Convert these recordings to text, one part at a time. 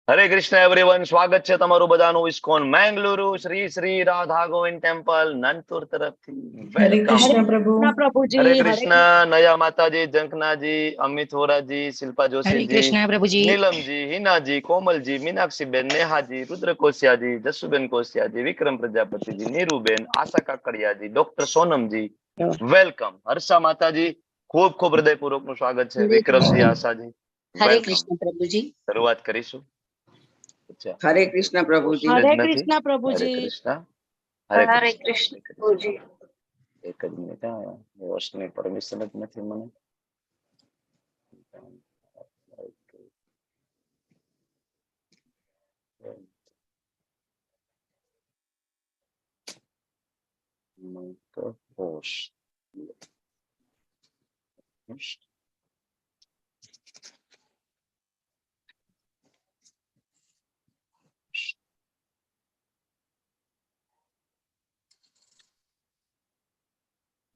હરે Krishna everyone, સ્વાગત છે તમારું બધાનું ઇસ્કોન મેંગલુરુ શ્રી શ્રી રાધા ગોવિંદ ટેમ્પલ નાનપુર તરફથી. હરે કૃષ્ણ પ્રભુ. હરે કૃષ્ણ નયા માતાજી, જંકનાજી, અમિત વોરાજી, શિલ્પા જોશીજી, નીલમજી, હિનાજી, કોમલજી, મીનાક્ષીબેન, નેહાજી, રુદ્ર કોશિયાજી, જસુબેન કોશિયાજી, વિક્રમ પ્રજાપતિજી, નીરુબેન, આશા કાકડિયાજી, ડોક્ટર સોનમજી, વેલકમ. હર્ષા માતાજી, ખૂબ ખૂબ હૃદયપૂર્વક નું સ્વાગત છે. વિક્રમજી, આશાજી, હરે કૃષ્ણ પ્રભુજી. શરૂઆત કરીશું. હરે કૃષ્ણ પ્રભુજી. હરે કૃષ્ણ પ્રભુજી. હરે કૃષ્ણ પ્રભુજી. એક જ મિનિટ, રોશની પરમિશન જ નથી મને.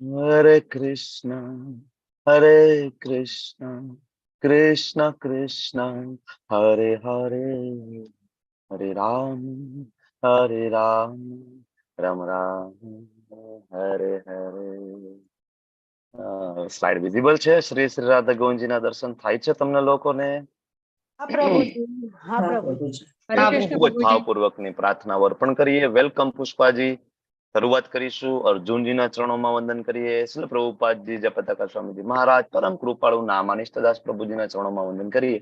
હરે કૃષ્ણ કૃષ્ણ કૃષ્ણ હરે હરે, હરે રામ રામ રામ હરે હરે. સ્લાઇડ વિઝિબલ છે. શ્રી શ્રી રાધા ગોવિંદજીના દર્શન થાય છે તમને લોકોને? ખૂબ જ ભાવપૂર્વકની પ્રાર્થના અર્પણ કરીએ. વેલકમ પુષ્પાજી. શરૂઆત કરીશું. અર્જુનજીના ચરણોમાં વંદન કરીએ. શ્રીલ પ્રભુપાદજી, જપતાકા સ્વામીજી મહારાજ, પરમ કૃપાળુ નામાનિષ્ઠદાસ પ્રભુજીના ચરણોમાં વંદન કરીએ.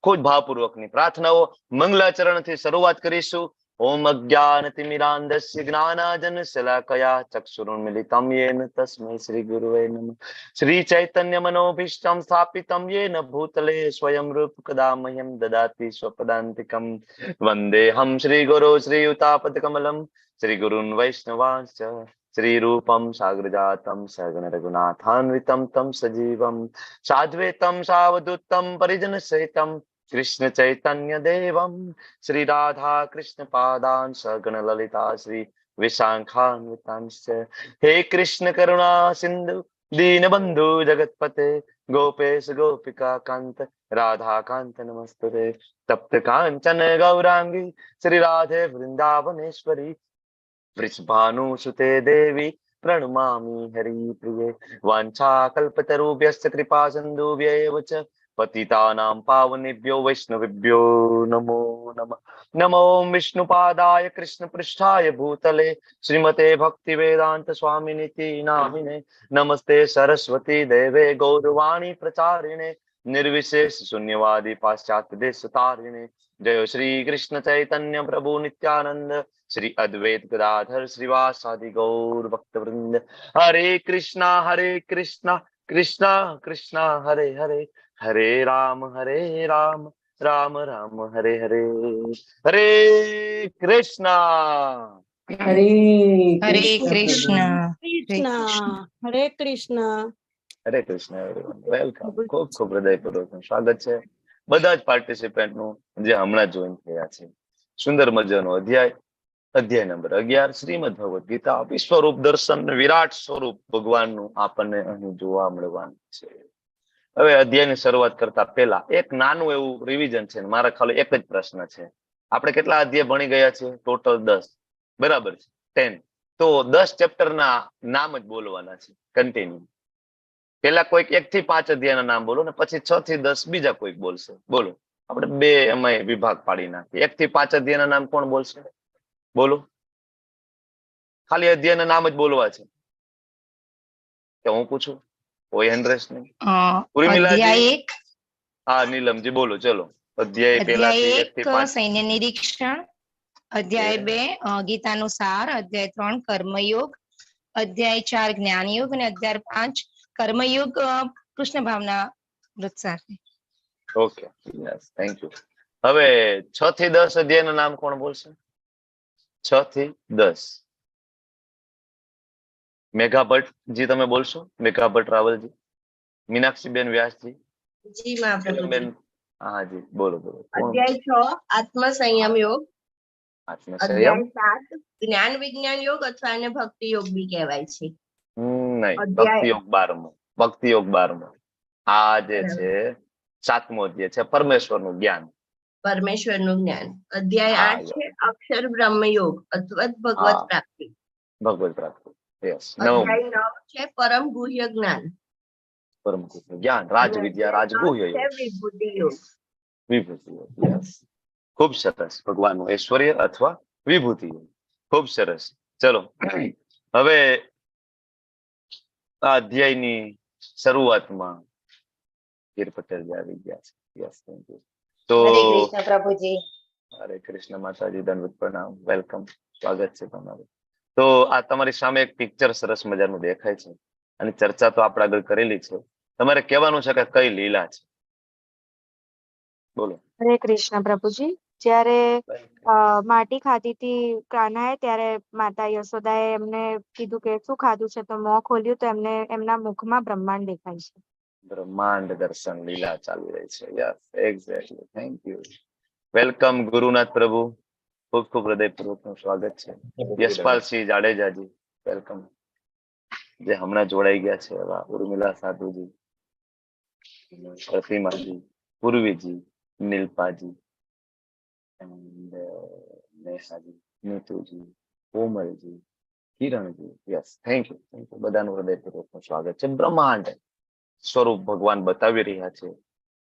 ખૂબ ભાવપૂર્વકની પ્રાર્થનાઓ મંગલાચરણથી શરૂઆત કરીશું. ઓમ અજ્ઞાનતિમિરાન્ધસ્ય જ્ઞાનાજન શલાકયા ચક્ષુરુન્મિલિતમ યેન તસ્મૈ શ્રી ગુરુવે નમઃ. શ્રી ચૈતન્ય મનોભીષ્ટમ સ્થાપિતમ યેન ભૂતલે સ્વયં રૂપ કદા મહ્યં દદાતિ સ્વપદાન્તિકમ. વંદેહમ શ્રી ગુરો શ્રીયુતાપદકમલમ શ્રી ગુરુન વૈષ્ણવાંશ્ચ શ્રી રૂપમ સાગ્રજાતમ સગણ રઘુનાથાન્વિતમ તમ સજીવમ સાદ્વૈતમ સાવધૂતમ પરિજન સહિતમ કૃષ્ણ ચૈતન્ય દેવમ શ્રી રાધા કૃષ્ણ પાદાન સગણ લલિતા શ્રી વિશાખાન્વિતાંશ્ચ. હે કૃષ્ણ કરુણા સિંધુ દીનબંધુ જગતપતે ગોપેશ ગોપિકા કાંત રાધા કાંત નમસ્તે. તપ્ત કાંચન ગૌરાંગી શ્રી રાધે વૃંદાવનેશ્વરી વૃષભાનુસુતે દેવી પ્रणमामि हरिप्रिये. वाञ्छाकल्पतरुभ्यश्च कृपा सिन्धुभ्यैव च पतितानां पावनेभ्यो वैष्णवेभ्यो नमो नमः. नमो विष्णुपादाय कृष्णपृष्ठाय भूतले श्रीमते भक्तिवेदांत स्वामिनिति नामिने. नमस्ते सरस्वती देवे गौरवाणी प्रचारिणे निर्विशेष शून्यवादी पाश्चात्य देशतारिणे. जय श्री कृष्ण चैतन्य प्रभु नित्यानंद श्री अद्वैत गदाधर श्रीवासादि गौर भक्त वृंद. हरे कृष्णा कृष्णा कृष्णा हरे हरे, हरे राम राम राम हरे हरे. हरे कृष्णा હરે કૃષ્ણ હરે કૃષ્ણ. હરે કૃષ્ણ. વેલકમ. ખૂબ ખૂબ હૃદયપૂર્વક સ્વાગત છે બધા જ પાર્ટિસિપેન્ટ નું જે હમણાં જોઈન થયા છે. સુંદર મજાનો અધ્યાય નંબર 11 શ્રીમદ ભગવદ ગીતા. વિશ્વરૂપ દર્શન, વિરાટ સ્વરૂપ ભગવાનનું આપણને અહીં જોવા મળવાનું છે. હવે અધ્યાયની શરૂઆત કરતા પહેલા એક નાનું એવું રિવિઝન છે. મારા ખાલી એક જ પ્રશ્ન છે. આપણે કેટલા અધ્યાય ભણી ગયા છે? ટોટલ 10. બરાબર છે, 10. તો 10 ચેપ્ટરના નામ જ બોલવાના છે કન્ટિન્યુ. પેલા કોઈક 1 થી 5 અધ્યાયના નામ બોલો ને પછી 6 થી 10 બીજા કોઈક બોલશે. બોલો, આપણે બે એમાં વિભાગ પાડી નાખીએ. 1 થી 5 અધ્યાયના નામ કોણ બોલશે? બોલો. ખાલી અધ્યાયના નામ જ બોલવા છે કે હું પૂછું? કોઈ હેન્ડરેસ નહીં. અધ્યાય 1. હા, નીલમજી બોલો. ચલો, અધ્યાય પહેલાથી 1 થી 5. સૈન્ય નિરીક્ષણ. અધ્યાય 2 ગીતાનો સાર. અધ્યાય 3 કર્મયોગ. અધ્યાય 4 જ્ઞાનયોગ અને અધ્યાય 5 કર્મયોગ કૃષ્ણ ભાવના વૃત્સાર. Okay, yes, thank you. હવે 6 થી 10 અધ્યાયના નામ કોણ બોલશે? 6 થી 10. મેઘા ભટ્ટજી તમે બોલશો? મેઘા ભટ્ટ રાવલજી, મીનાક્ષીબેન વ્યાસજી. જી મહાપ્રભુજી. હા જી, બોલો બોલો. અધ્યાય 6 આત્મ સંયમ યોગ. આત્મસંયમ. અધ્યાય 7 જ્ઞાન વિજ્ઞાન યોગ અથવા એને ભક્તિ યોગ બી કહેવાય છે. નહીં, ભક્તિ યોગ 12મો. ભક્તિ યોગ 12મો. આ જે છે 7મો અધ્યાય છે પરમેશ્વરનું જ્ઞાન. પરમેશ્વરનું જ્ઞાન. અધ્યાય હા, 8 છે અક્ષર બ્રહ્મયોગ અથવા ભગવત હા. પ્રાપ્તિ. ભગવત પ્રાપ્તિ. યસ. 9 અધ્યાય 9 છે પરમ ગુહ્ય જ્ઞાન. પરમ ગુહ્ય જ્ઞાન, અને રાજવિદ્યા, અધ્યાય રાજગુહ્ય 10 છે યોગ, વિભૂતિ યોગ. વિભૂતિ યોગ. યસ. ખૂબ સરસ. ભગવાનનું ઐશ્વર્ય અથવા વિભૂતિ યોગ. ખૂબ સરસ. ચલો હવે આ અધ્યાયની શરૂઆતમાં વીર પટેલ આવી ગયા છે. Yes, thank you. તો હરે કૃષ્ણ પ્રભુજી. હરે કૃષ્ણ માતાજી, દંડવત પ્રણામ, વેલકમ, સ્વાગત છે તમારું. તો આ તમારી સામે એક પિક્ચર સરસ મજાનું દેખાય છે અને ચર્ચા તો આપણે આગળ કરેલી છે. તમારે કહેવાનું છે કે કઈ લીલા છે, બોલો. હરે કૃષ્ણ પ્રભુજી. જ્યારે માટી ખાધી હતી કાન્હાએ, ત્યારે માતા યશોદાએ એમને કીધું કે શું ખાધું છે, તો મોં ખોલ્યું તો એમને એમના મુખમાં બ્રહ્માંડ દેખાય છે. બ્રહ્માંડ દર્શન લીલા ચાલી રહી છે. Yes, exactly. Thank you. Welcome Gurunath Prabhu, ખૂબ ખૂબ હૃદયપૂર્વકનું સ્વાગત છે. યશપાલસિંહ જાડેજાજી, વેલકમ, જે હમણાં જોડાઈ ગયા છે. એવા Urmila Sadhuji, Pratimaji, Purviji, Neelpaji, Nehaji, Nituji, Komalji, Kiranji. Yes, thank you, thank you. બધાનું હૃદયપૂર્વકનું સ્વાગત છે. બ્રહ્માંડ સ્વરૂપ ભગવાન બતાવી રહ્યા છે,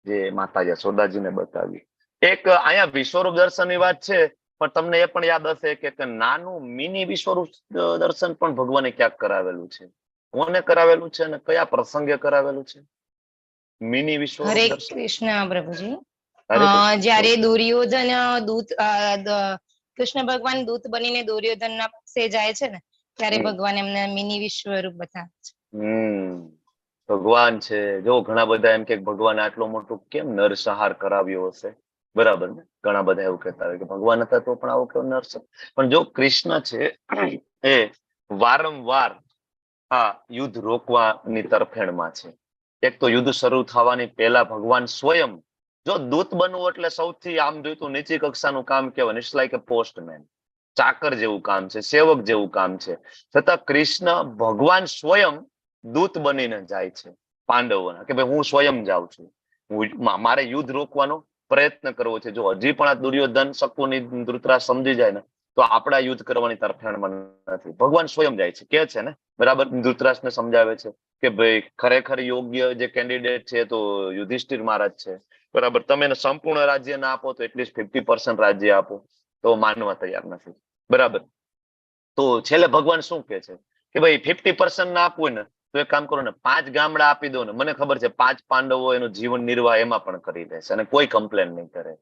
જે માતા યશોદાજીને બતાવ્યું. એક અહીંયા વિશ્વરૂપ દર્શનની વાત છે, પણ તમને એ પણ યાદ હશે કે નાનું મિની વિશ્વરૂપ દર્શન પણ ભગવાને ક્યાંક કરાવેલું છે. કોને કરાવેલું છે અને કયા પ્રસંગે કરાવેલું છે? મિની વિશ્વરૂપ હરે દર્શન. કૃષ્ણ પ્રભુજી. હરે કૃષ્ણ. જ્યારે દુર્યોધન દૂત કૃષ્ણ ભગવાન દૂત બનીને દુર્યોધન ના પાસે જાય છે ને, ત્યારે ભગવાન એમને મિની વિશ્વરૂપ બતાવે છે. ભગવાન છે. જો ઘણા બધા એમ કે ભગવાન આટલો મોટો કેમ નરસંહાર કરાવ્યો હશે, બરાબર ને? ઘણા બધા એવું કહેતા હોય કે ભગવાન હતા તો પણ આવો કેવો નરસંહાર. પણ જો કૃષ્ણ છે એ વારંવાર આ યુદ્ધ રોકવાની તરફેણમાં છે. એક તો યુદ્ધ શરૂ થવાની પહેલા ભગવાન સ્વયં, જો દૂત બનવું એટલે સૌથી આમ જોયું તો નીચી કક્ષાનું કામ કહેવાય. ઇટ્સ લાઈક એ પોસ્ટમેન, ચાકર જેવું કામ છે, સેવક જેવું કામ છે. છતાં કૃષ્ણ ભગવાન સ્વયં દૂત બનીને જાય છે પાંડવોના, કે ભાઈ હું સ્વયં જાઉં છું, મારે યુદ્ધ રોકવાનો પ્રયત્ન કરવો છે. જો હજી પણ આ દુર્યોધન, શકુની, ધૃતરાષ્ટ્ર સમજી જાય ને તો આપણા યુદ્ધ કરવાની તરફેણમાં નથી. ભગવાન સ્વયં જાય છે, કે છે ને, બરાબર. ધૃતરાષ્ટ્રને સમજાવે છે કે ભાઈ ખરેખર યોગ્ય જે કેન્ડિડેટ છે તો યુધિષ્ઠિર મહારાજ છે, બરાબર. તમે એને સંપૂર્ણ રાજ્ય ના આપો તો એટલીસ્ટ 50% રાજ્ય આપો, તો માનવા તૈયાર નથી, બરાબર. તો છેલ્લે ભગવાન શું કે છે કે ભાઈ 50% ના આપવું ને તો એક કામ કરો ને, 5 ગામડા આપી દો ને. મને ખબર છે 5 પાંડવો એનું જીવન નિર્વાહ એમાં પણ કરી દેશે અને કોઈ કમ્પ્લેન નહીં કરે.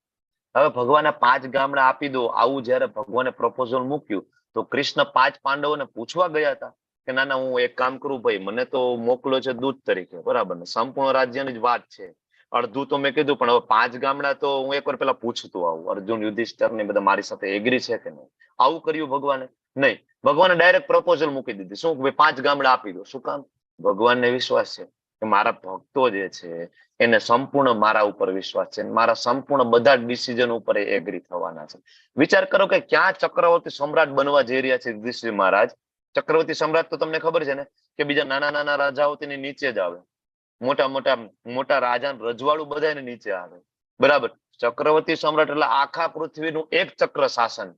હવે ભગવાને 5 ગામડા આપી દો, આવું જયારે ભગવાને પ્રપોઝલ મૂક્યું તો કૃષ્ણ 5 પાંડવોને પૂછવા ગયા હતા કે ના ના, હું એક કામ કરું ભાઈ, મને તો મોકલો છે દૂત તરીકે, બરાબર ને, સંપૂર્ણ રાજ્યની જ વાત છે. અડધું તો મેં કીધું, પણ હવે 5 ગામડા તો હું એકવાર પેલા પૂછતું આવું, અર્જુન, યુધિષ્ઠિર ને બધા મારી સાથે એગ્રી છે કે નહીં. આવું કર્યું ભગવાને? નહીં. ભગવાને ડાયરેક્ટ પ્રપોઝલ મૂકી દીધી. શું? ભાઈ 5 ગામડા આપી દો. શું કામ? ભગવાનને વિશ્વાસ છે કે મારા ભક્તો જે છે એને સંપૂર્ણ મારા ઉપર વિશ્વાસ છે, મારા સંપૂર્ણ બધા ડિસિઝન ઉપર એ એગ્રી થવાના છે. વિચાર કરો કે ક્યાં ચક્રવર્તી સમ્રાટ બનવા જઈ રહ્યા છે યુધિષ્ઠિર મહારાજ. ચક્રવર્તી સમ્રાટ તો તમને ખબર છે ને કે બીજા નાના નાના રાજાઓ તેની નીચે જ આવે, મોટા રાજા રજવાડું બધા એને નીચે આવે, બરાબર. ચક્રવર્તી સમ્રાટ એટલે આખા પૃથ્વીનું એક ચક્ર શાસન,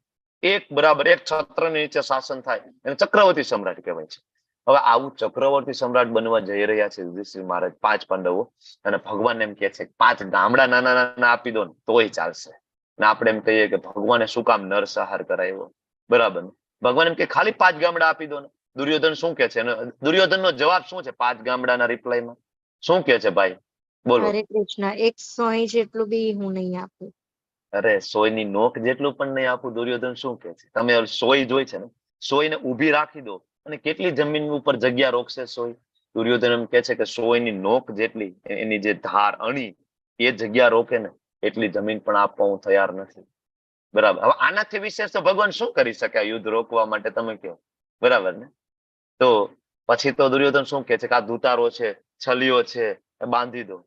એક બરાબર એક છત્ર નીચે શાસન થાય એને ચક્રવર્તી સમ્રાટ કહેવાય છે. હવે આવું ચક્રવર્તી સમ્રાટ બનવા જઈ રહ્યા છે યુધિષ્ઠિર મહારાજ, 5 પાંડવો, અને ભગવાન એમ કે છે 5 ગામડા નાના નાના આપી દો ને તોય ચાલશે. ને આપણે એમ કહીએ કે ભગવાને શું કામ નરસંહાર કરાવ્યો, બરાબર. ભગવાન એમ કે ખાલી 5 ગામડા આપી દો ને. દુર્યોધન શું કે છે? દુર્યોધનનો જવાબ શું છે 5 ગામડાના રિપ્લાયમાં? શું કે છે ભાઈ, બોલો. હરે કૃષ્ણ. 100 જેટલું બી હું નહીં આપું. અરે 100 ની નોક જેટલું પણ નહીં આપું. દુર્યોધન શું કે છે? તમે 100 જોઈ છે ને, 100 ને ઊભી રાખી દો અને કેટલી જમીન ઉપર જગ્યા રોકશે 100? દુર્યોધન એમ કે છે કે 100 ની નોક જેટલી, એની જે ધાર, અણી, એ જગ્યા રોકે ને એટલી જમીન પણ આપવા હું તૈયાર નથી, બરાબર. હવે આનાથી વિશેષ તો ભગવાન શું કરી શકે યુદ્ધ રોકવા માટે, તમે કહો, બરાબર ને? તો પછી તો દુર્યોધન શું કે છે કે આ દૂતારો છે, છલીઓ છે, એ બાંધી દો,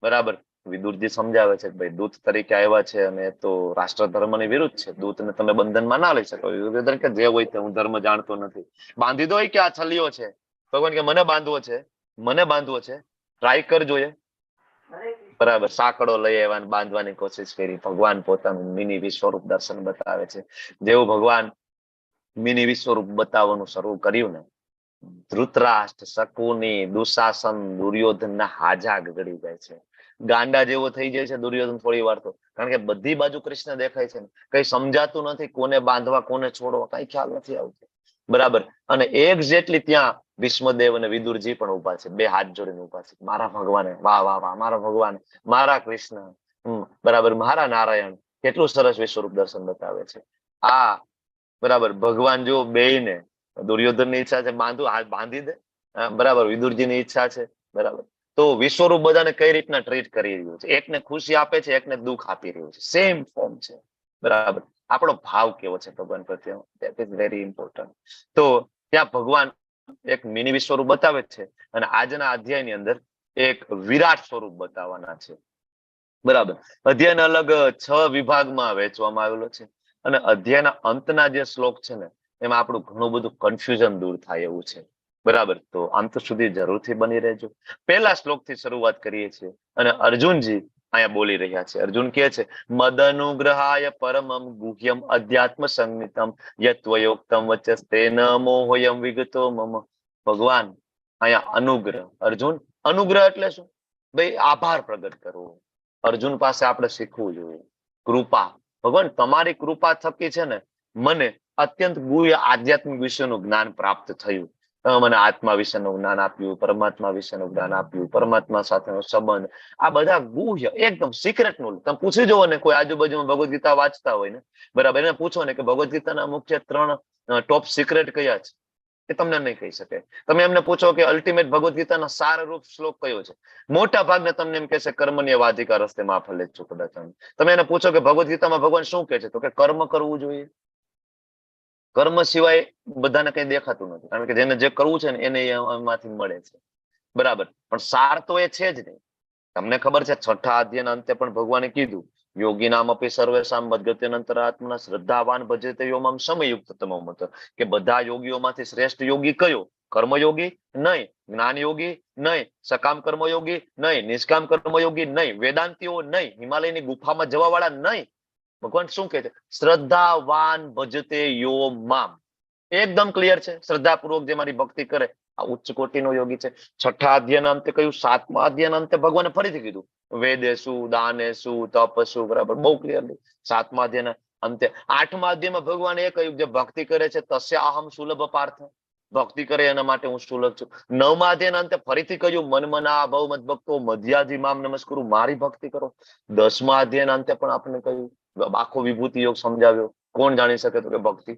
બરાબર. વિદુરજી સમજાવે છે કે ભાઈ દૂત તરીકે આવ્યા છે અને એ તો રાષ્ટ્ર ધર્મની વિરુદ્ધ છે, દૂતને તમે બંધનમાં ના લઈ શકો. દુર્યોધન કે જે હોય તે, હું ધર્મ જાણતો નથી, બાંધી દો કે આ છલીઓ છે. ભગવાન કે મને બાંધવો છે, ટ્રાય કરજો. બરાબર, સાંકળો લઈ આવ્યા અને બાંધવાની કોશિશ કરી. ભગવાન પોતાનું મિની વિશ્વરૂપ દર્શન બતાવે છે. જેવું ભગવાન મિની વિશ્વરૂપ બતાવવાનું શરૂ કર્યું ને, ધૃતરાષ્ટ્ર, શકુની, દુશાસન, દુર્યોધનના હાજા ગળી જાય છે. ગાંડા જેવો થઈ જાય છે દુર્યોધન થોડી વાર તો, કારણ કે બધી બાજુ કૃષ્ણ દેખાય છે ને, કઈ સમજાતું નથી, કોને બાંધવા કોને છોડવા કઈ ખ્યાલ નથી આવતો. બરાબર. અને એક્ઝેક્ટલી ત્યાં ભીષ્મદેવ અને વિદુરજી પણ ઉભા છે, બે હાથ જોડીને ઉભા છે. મારા ભગવાને, વાહ વાહ વાહ, મારા ભગવાન, મારા કૃષ્ણ, બરાબર, મારા નારાયણ. કેટલું સરસ વિશ્વરૂપ દર્શન બતાવે છે આ. બરાબર, ભગવાન જો બેયને, દુર્યોધન ની ઈચ્છા છે બાંધું, હાથ બાંધી દે, બરાબર, વિદુરજી ની ઈચ્છા છે, બરાબર. તો વિશ્વરૂપ બધાને કઈ રીતના ટ્રીટ કરી રહ્યું છે, એકને ખુશી આપે છે, એકને દુઃખ આપી રહ્યું છે, સેમ ફોર્મ છે, બરાબર. આપણો ભાવ કેવો છે ભગવાન પ્રત્યે, ધેટ ઇઝ વેરી ઇમ્પોર્ટન્ટ. તો ત્યાં ભગવાન એક મિની વિશ્વરૂપ બતાવે છે, અને આજના અધ્યાયની અંદર એક વિરાટ સ્વરૂપ બતાવવાના છે, બરાબર. અધ્યાયને અલગ 6 વિભાગમાં વહેંચવામાં આવેલો છે, અને અધ્યાયના અંતના જે શ્લોક છે ને, એમાં આપણું ઘણું બધું કન્ફ્યુઝન દૂર થાય એવું છે, બરાબર. તો અંત સુધી જરૂરથી બની રહેજો. પહેલા શ્લોકથી શરૂઆત કરીએ છીએ, અને અર્જુનજી અહીંયા બોલી રહ્યા છે. અર્જુન કહે છે, મદનુગ્રહાય પરમમ ગુહ્યમ અધ્યાત્મ સંગીતમ યત્વયોક્તમ વચસ્તેન મોહયમ વિગતો મમ. ભગવાન અહીંયા અનુગ્રહ. અર્જુન, અનુગ્રહ એટલે શું? ભાઈ આભાર પ્રગટ કરવો. અર્જુન પાસે આપણે શીખવું જોઈએ કૃપા. ભગવાન, તમારી કૃપા થકી છે ને મને અત્યંત ગુહ્ય આધ્યાત્મિક વિષયનું જ્ઞાન પ્રાપ્ત થયું. તમે મને આત્મા વિશેનું જ્ઞાન આપ્યું, પરમાત્મા વિશેનું જ્ઞાન આપ્યું, પરમાત્મા સાથેનો સંબંધ, આ બધા ગુહ્ય એકદમ સિક્રેટ નું. તમે પૂછી જુઓ ને, કોઈ આજુબાજુમાં ભગવદ ગીતા વાંચતા હોય ને, બરાબર, એને પૂછો ને કે ભગવદ ગીતાના મુખ્ય 3 ટોપ સિક્રેટ કયા છે, એ તમને નહીં કહી શકે. તમે એમને પૂછો કે અલ્ટિમેટ ભગવદ ગીતાનો સારરૂપ શ્લોક કયો છે, મોટા ભાગના તમને એમ કહેશે કર્મણ્ય વાધિકા રસ્તે માં ફલે છો. કદાચ તમે એને પૂછો કે ભગવદ ગીતામાં ભગવાન શું કહે છે, તો કે કર્મ કરવું જોઈએ. કર્મ સિવાય બધાને કઈ દેખાતું નથી, કારણ કે જેને જે કરવું છે ને એને એમાંથી મળે છે, બરાબર. પણ સાર તો એ છે જ નહીં. તમને ખબર છે 6થા અધ્યાયના અંતે પણ ભગવાને કીધું, યોગી નામ અપી સર્વેશામ મદ્ગત્યનંતરાત્મના શ્રદ્ધાવાન ભજતે યોમામ સમયુક્ત તમોમત, કે બધા યોગીઓમાંથી શ્રેષ્ઠ યોગી કયો? કર્મયોગી નહીં, જ્ઞાન યોગી નહીં, સકામ કર્મયોગી નહીં, નિષ્કામ કર્મયોગી નહીં, વેદાંતિઓ નહીં, હિમાલયની ગુફામાં જવા વાળા નહીં. ભગવાન શું કહે છે? શ્રદ્ધાવાન ભજતે યો મામ. એકદમ ક્લિયર છે. શ્રદ્ધાપૂર્વક જે મારી ભક્તિ કરે આ ઉચ્ચ કોટીનો યોગી છે. 6થા અધ્યાયના અંતે કહ્યું, 7મા અધ્યાયના અંતે ભગવાને ફરીથી કીધું, વેદેશું, દાનેશું, તપશું, બરાબર, બહુ ક્લિયરલી 7મા અધ્યાયના અંતે. 8મા અધ્યાયમાં ભગવાને એ કહ્યું, જે ભક્તિ કરે છે તસ્ય અહમ સુલભ પાર્થ, ભક્તિ કરે એના માટે હું સુલભ છું. 9મા અધ્યાયના અંતે ફરીથી કહ્યું, મનમના ભવ મદભક્તો મધ્યાજી મામ નમસ્કરું, મારી ભક્તિ કરો. 10મા અધ્યાયના અંતે પણ આપણે કહ્યું, આખો વિભૂતિ યોગ સમજાવ્યો. કોણ જાણી શકે તો કે ભક્તિ.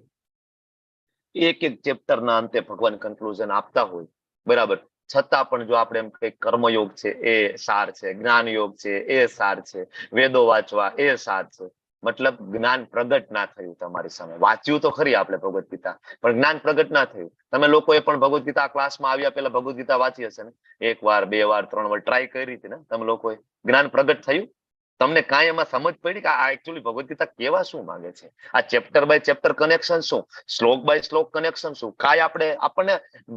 એક એક ચેપ્ટરના અંતે ભગવાન કન્ક્લુઝન આપતા હોય, બરાબર. છતાં પણ જો આપણે એમ કઈ કર્મયોગ છે એ સાર છે, જ્ઞાન યોગ છે એ સાર છે, વેદો વાંચવા એ સાર છે, મતલબ જ્ઞાન પ્રગટ ના થયું તમારી સામે. વાંચ્યું તો ખરી આપણે ભગવદ ગીતા, પણ જ્ઞાન પ્રગટ ના થયું. તમે લોકોએ પણ ભગવદ ગીતા ક્લાસમાં આવ્યા પહેલા ભગવદ ગીતા વાંચી હશે ને, 1 વાર 2 વાર 3 વાર ટ્રાય કરી હતી ને તમે લોકોએ? જ્ઞાન પ્રગટ થયું? તમને કાંઈ એમાં સમજ પડી કે આ એકચ્યુઅલી ભગવદ ગીતા કેવા શું માંગે છે? આ ચેપ્ટર બાય ચેપ્ટર કનેક્શન શું, શ્લોક બાય શ્લોક કનેક્શન શું? કાંઈ આપણને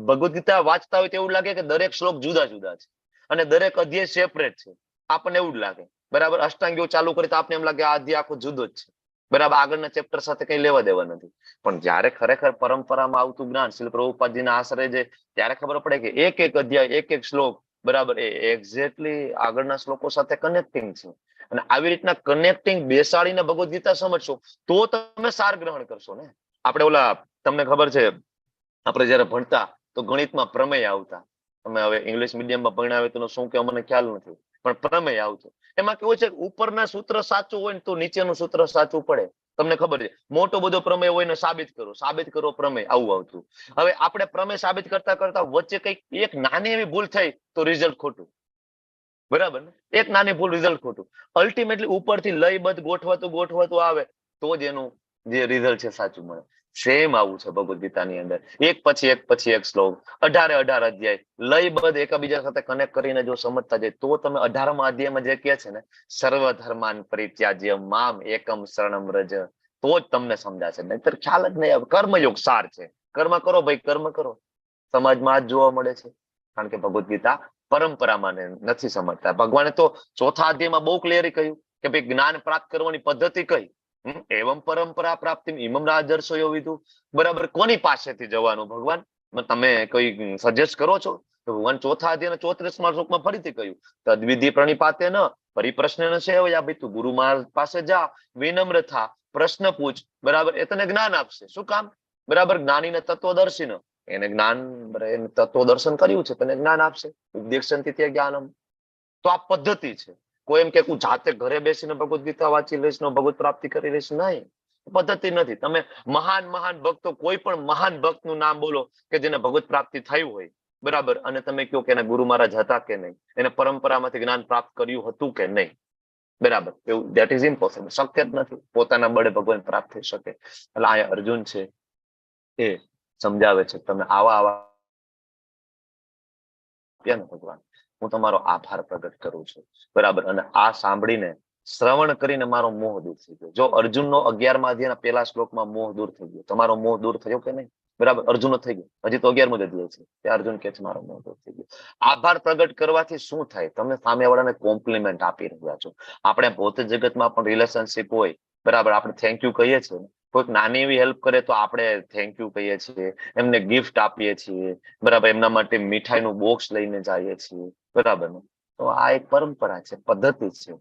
ભગવદ ગીતા વાંચતા હોય તો એવું લાગે કે દરેક શ્લોક જુદા જુદા છે અને દરેક અધ્યાય સેપરેટ છે. આપણને એવું જ લાગે, બરાબર. અષ્ટાંગીઓ ચાલુ કરી તો આપણે એમ લાગે આ અધ્યાય આખો જુદો જ છે, બરાબર, આગળના ચેપ્ટર સાથે કઈ લેવા દેવા નથી. પણ જયારે ખરેખર પરંપરામાં આવતું જ્ઞાન શ્રીલ પ્રભુપાદજીના આશરે છે, ત્યારે ખબર પડે કે એક એક અધ્યાય, એક એક શ્લોક, બરાબર, એ એક્ઝેક્ટલી આગળના શ્લોકો સાથે કનેક્ટિંગ છે. અને આવી રીતના કનેક્ટિંગ બેસાડીને ભગવદ ગીતા સમજશો તો તમે સાર ગ્રહણ કરશો ને. આપણે ઓલા, તમને ખબર છે, આપણે જયારે ભણતા તો ગણિતમાં પ્રમેય આવતા. તમે હવે ઇંગ્લિશ મીડિયમમાં ભણ્યા હોય તો શું કે મને ખ્યાલ નથી, પણ પ્રમેય આવતો. એમાં કેવું છે, ઉપરના સૂત્ર સાચું હોય ને તો નીચેનું સૂત્ર સાચું પડે. તમને ખબર છે, મોટો બધો પ્રમેય હોય ને સાબિત કરો પ્રમેય, આવું આવતું. હવે આપણે પ્રમેય સાબિત કરતા કરતા વચ્ચે કઈક એક નાની એવી ભૂલ થઈ તો રિઝલ્ટ ખોટું, બરાબર ને? એક નાની ભૂલ, રિઝલ્ટ ખોટું. અલ્ટિમેટલી ઉપરથી લયબદ્ધ ગોઠવાતું આવે તો જ એનું જે રિઝલ્ટ છે સાચું મળે. સેમ આવું છે ભગવદ ગીતાની અંદર. એક પછી એક શ્લોક, 18 અધ્યાય લયબદ્ધ એકબીજા સાથે કનેક્ટ કરીને જો સમજતા જાય તો તમે 18મા અધ્યાયમાં જે કહે છે ને, સર્વ ધર્માન પરિત્યાજ્ય મામ એકમ શરણમ રજ, તો જ તમને સમજાશે, નહીતર ખ્યાલ જ નહીં આવે. કર્મયોગ સાર છે. કર્મ કરો ભાઈ, કર્મ કરો. સમાજમાં આ જ જોવા મળે છે, કારણ કે ભગવદ ગીતા પરંપરામાં નથી સમજતા. ભગવાને તો ચોથા અધ્યાયમાં બહુ ક્લિયરલી કહ્યું કે ભાઈ જ્ઞાન પ્રાપ્ત કરવાની પદ્ધતિ કઈ, એવમ પરંપરા પ્રાપ્તિ ઇમમ રાજર્ષો યો વિદુ. બરાબર, કોની પાસેથી જવાનું ભગવાન? તમે કોઈ સજેસ્ટ કરો છો? તો ભગવાન ચોથા અધ્યાયના 34મા શ્લોકમાં ફરીથી કહ્યું, તદ્વિધિ પ્રણિપાતે ન પરિપ્રશ્ન ન સેવયા. ભાઈ તું ગુરુ મહારાજ પાસે જા, વિનમ્ર થા, પ્રશ્ન પૂછ, બરાબર, એ તને જ્ઞાન આપશે. શું કામ? બરાબર, જ્ઞાનીને તત્વદર્શી ન, એને જ્ઞાન તત્વ દર્શન કર્યું છે, તને જ્ઞાન આપશે. ઉપદેશંતિ તે જ્ઞાનમ. તો આ પદ્ધતિ છે. કોઈ એમ કે હું જાતે ઘરે બેસીને ભગવદ ગીતા વાંચી લઈશ ને ભગવત પ્રાપ્તિ કરી લઈશ, નહીં, પદ્ધતિ નથી. તમે મહાન મહાન ભક્તો, કોઈ પણ મહાન ભક્ત નું નામ બોલો કે જેને ભગવત પ્રાપ્તિ થયું હોય, બરાબર, અને તમે કહો કે એના ગુરુ મહારાજ હતા કે નહીં, એને પરંપરામાંથી જ્ઞાન પ્રાપ્ત કર્યું હતું કે નહીં, બરાબર, એવું ધેટ ઇઝ ઇમ્પોસિબલ, શક્ય જ નથી. પોતાના બળે ભગવાન પ્રાપ્ત થઈ શકે. એટલે આ અર્જુન છે એ સમજાવે છે તમે આવા ભગવાન, હું તમારો આભાર પ્રગટ કરું છું, બરાબર. અને આ સાંભળીને શ્રવણ કરીને મારો મોહ દૂર થઈ ગયો. જો અર્જુનનો 11મા અધ્યાયના પહેલા શ્લોકમાં મોહ દૂર થઈ ગયો, તમારો મોહ દૂર થયો કે નહીં? બરાબર, અર્જુનનો થઈ ગયો. હજી તો 11મો જ અધ્યાય છે, ત્યાં અર્જુન કે છે મારો મોહ દૂર થઈ ગયો. આભાર પ્રગટ કરવાથી શું થાય? તમે સામેવાળાને કોમ્પ્લિમેન્ટ આપી રહ્યા છો. આપણે ભૌતિક જગતમાં પણ રિલેશનશિપ હોય, બરાબર, આપણે થેન્ક યુ કહીએ છીએ. કોઈક નાની એવી હેલ્પ કરે તો આપણે થેન્ક યુ કહીએ છીએ, એમને ગિફ્ટ આપીએ છીએ, બરાબર, એમના માટે મીઠાઈનું બોક્સ લઈને જઈએ છીએ, બરાબર. તો આ એક પરંપરા છે, પદ્ધતિ છે.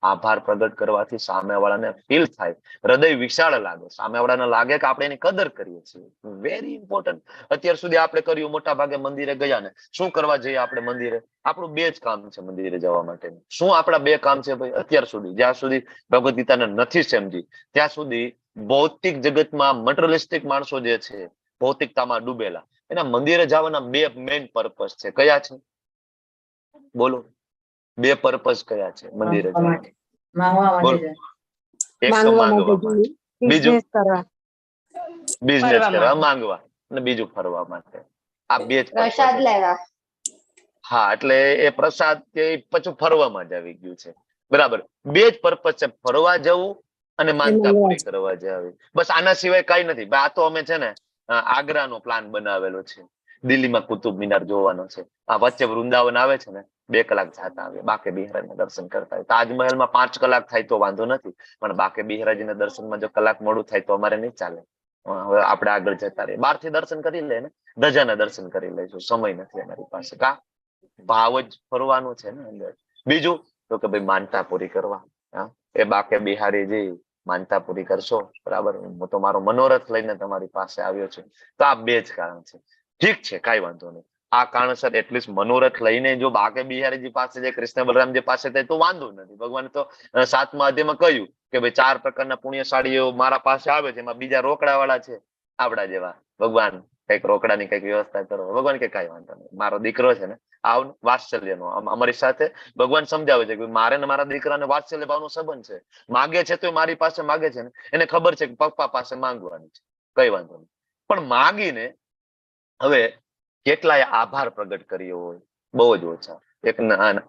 આભાર પ્રગટ કરવાથી સામેવાળાને ફીલ થાય, હૃદય વિશાળ લાગે, સામેવાળાને લાગે કે આપણે એની કદર કરીએ છીએ. Very important. અત્યાર સુધી આપણે કર્યું, મોટા ભાગે મંદિરે ગયા ને શું કરવા જઈએ આપણે મંદિરે? આપણું બે જ કામ છે મંદિરે જવા માટેનું. શું આપણા બે કામ છે ભાઈ? અત્યાર સુધી જ્યાં સુધી ભગવદ ગીતાને નથી સમજી ત્યાં સુધી ભૌતિક જગતમાં મટીરિયલિસ્ટિક માણસો જે છે, ભૌતિકતામાં ડૂબેલા, એના મંદિરે જવાના બે મેઇન પર્પસ છે. કયા છે? બોલો, બે પર્પસ કયા છે મંદિરે જવાના? બોલો. એક તો માંગવા માટે, બીજું બિઝનેસ કરવા માંગવા, અને બીજું ફરવા માટે. આ બે જ પ્રસાદ લેવા. હા, એટલે એ પ્રસાદ કે પછી ફરવામાં જ આવી ગયું છે, બરાબર. બે જ પર્પસ છે, ફરવા જવું અને માનતા પૂરી કરવા જવી. બસ, આના સિવાય કઈ નથી. આ તો અમે છે ને આગ્રાનો પ્લાન બનાવેલો છે, દિલ્હીમાં કુતુબ મિનાર જોવાનો છે, આ વચ્ચે વૃંદાવન આવે છે ને 2 કલાક જાતા આવે, બાકે બિહારીના દર્શન કરતા હોય. તાજમહેલમાં 5 કલાક થાય તો વાંધો નથી, પણ બાકે બિહારીના દર્શનમાં જો કલાક મોડું થાય તો અમારે નહીં ચાલે. હવે આપણે આગળ જતા રહીએ, બહારથી દર્શન કરી લે ને, ધજાના દર્શન કરી લઈશું, સમય નથી અમારી પાસે. કા ભાવ જ ફરવાનું છે ને અંદર. બીજું તો કે ભાઈ માનતા પૂરી કરવા. એ બાકે બિહારી જે માનતા પૂરી કરશો, બરાબર, હું તો મારો મનોરથ લઈને તમારી પાસે આવ્યો છું. તો આ બે જ કારણ છે. ઠીક છે, કઈ વાંધો નહીં. આ કારણસર એટલીસ્ટ મનોરથ લઈને જો બાકે બિહારીજી પાસે જાય, કૃષ્ણ બલરામજી પાસે થાય તો વાંધો નથી. ભગવાને તો 7મા અધ્યાયમાં કહ્યું કે ભાઈ 4 પ્રકારના પુણ્યશાળીઓ મારા પાસે આવે છે, એમાં બીજા રોકડા વાળા છે આપડા જેવા. ભગવાન કઈક રોકડાની કઈક વ્યવસ્થા કરો. ભગવાન કે કઈ વાંધો નહીં, મારો દીકરો છે ને, આવ વાત્સલ્યનો અમારી સાથે. ભગવાન સમજાવે છે કે મારે ને મારા દીકરાને વાત્સલ્ય ભાવનો સંબંધ છે. માગે છે તો મારી પાસે માગે છે ને, એને ખબર છે કે પપ્પા પાસે માંગવાની છે, કઈ વાંધો નહીં. પણ માગીને હવે કેટલાય આભાર પ્રગટ કર્યો હોય, બહુ જ ઓછા. એક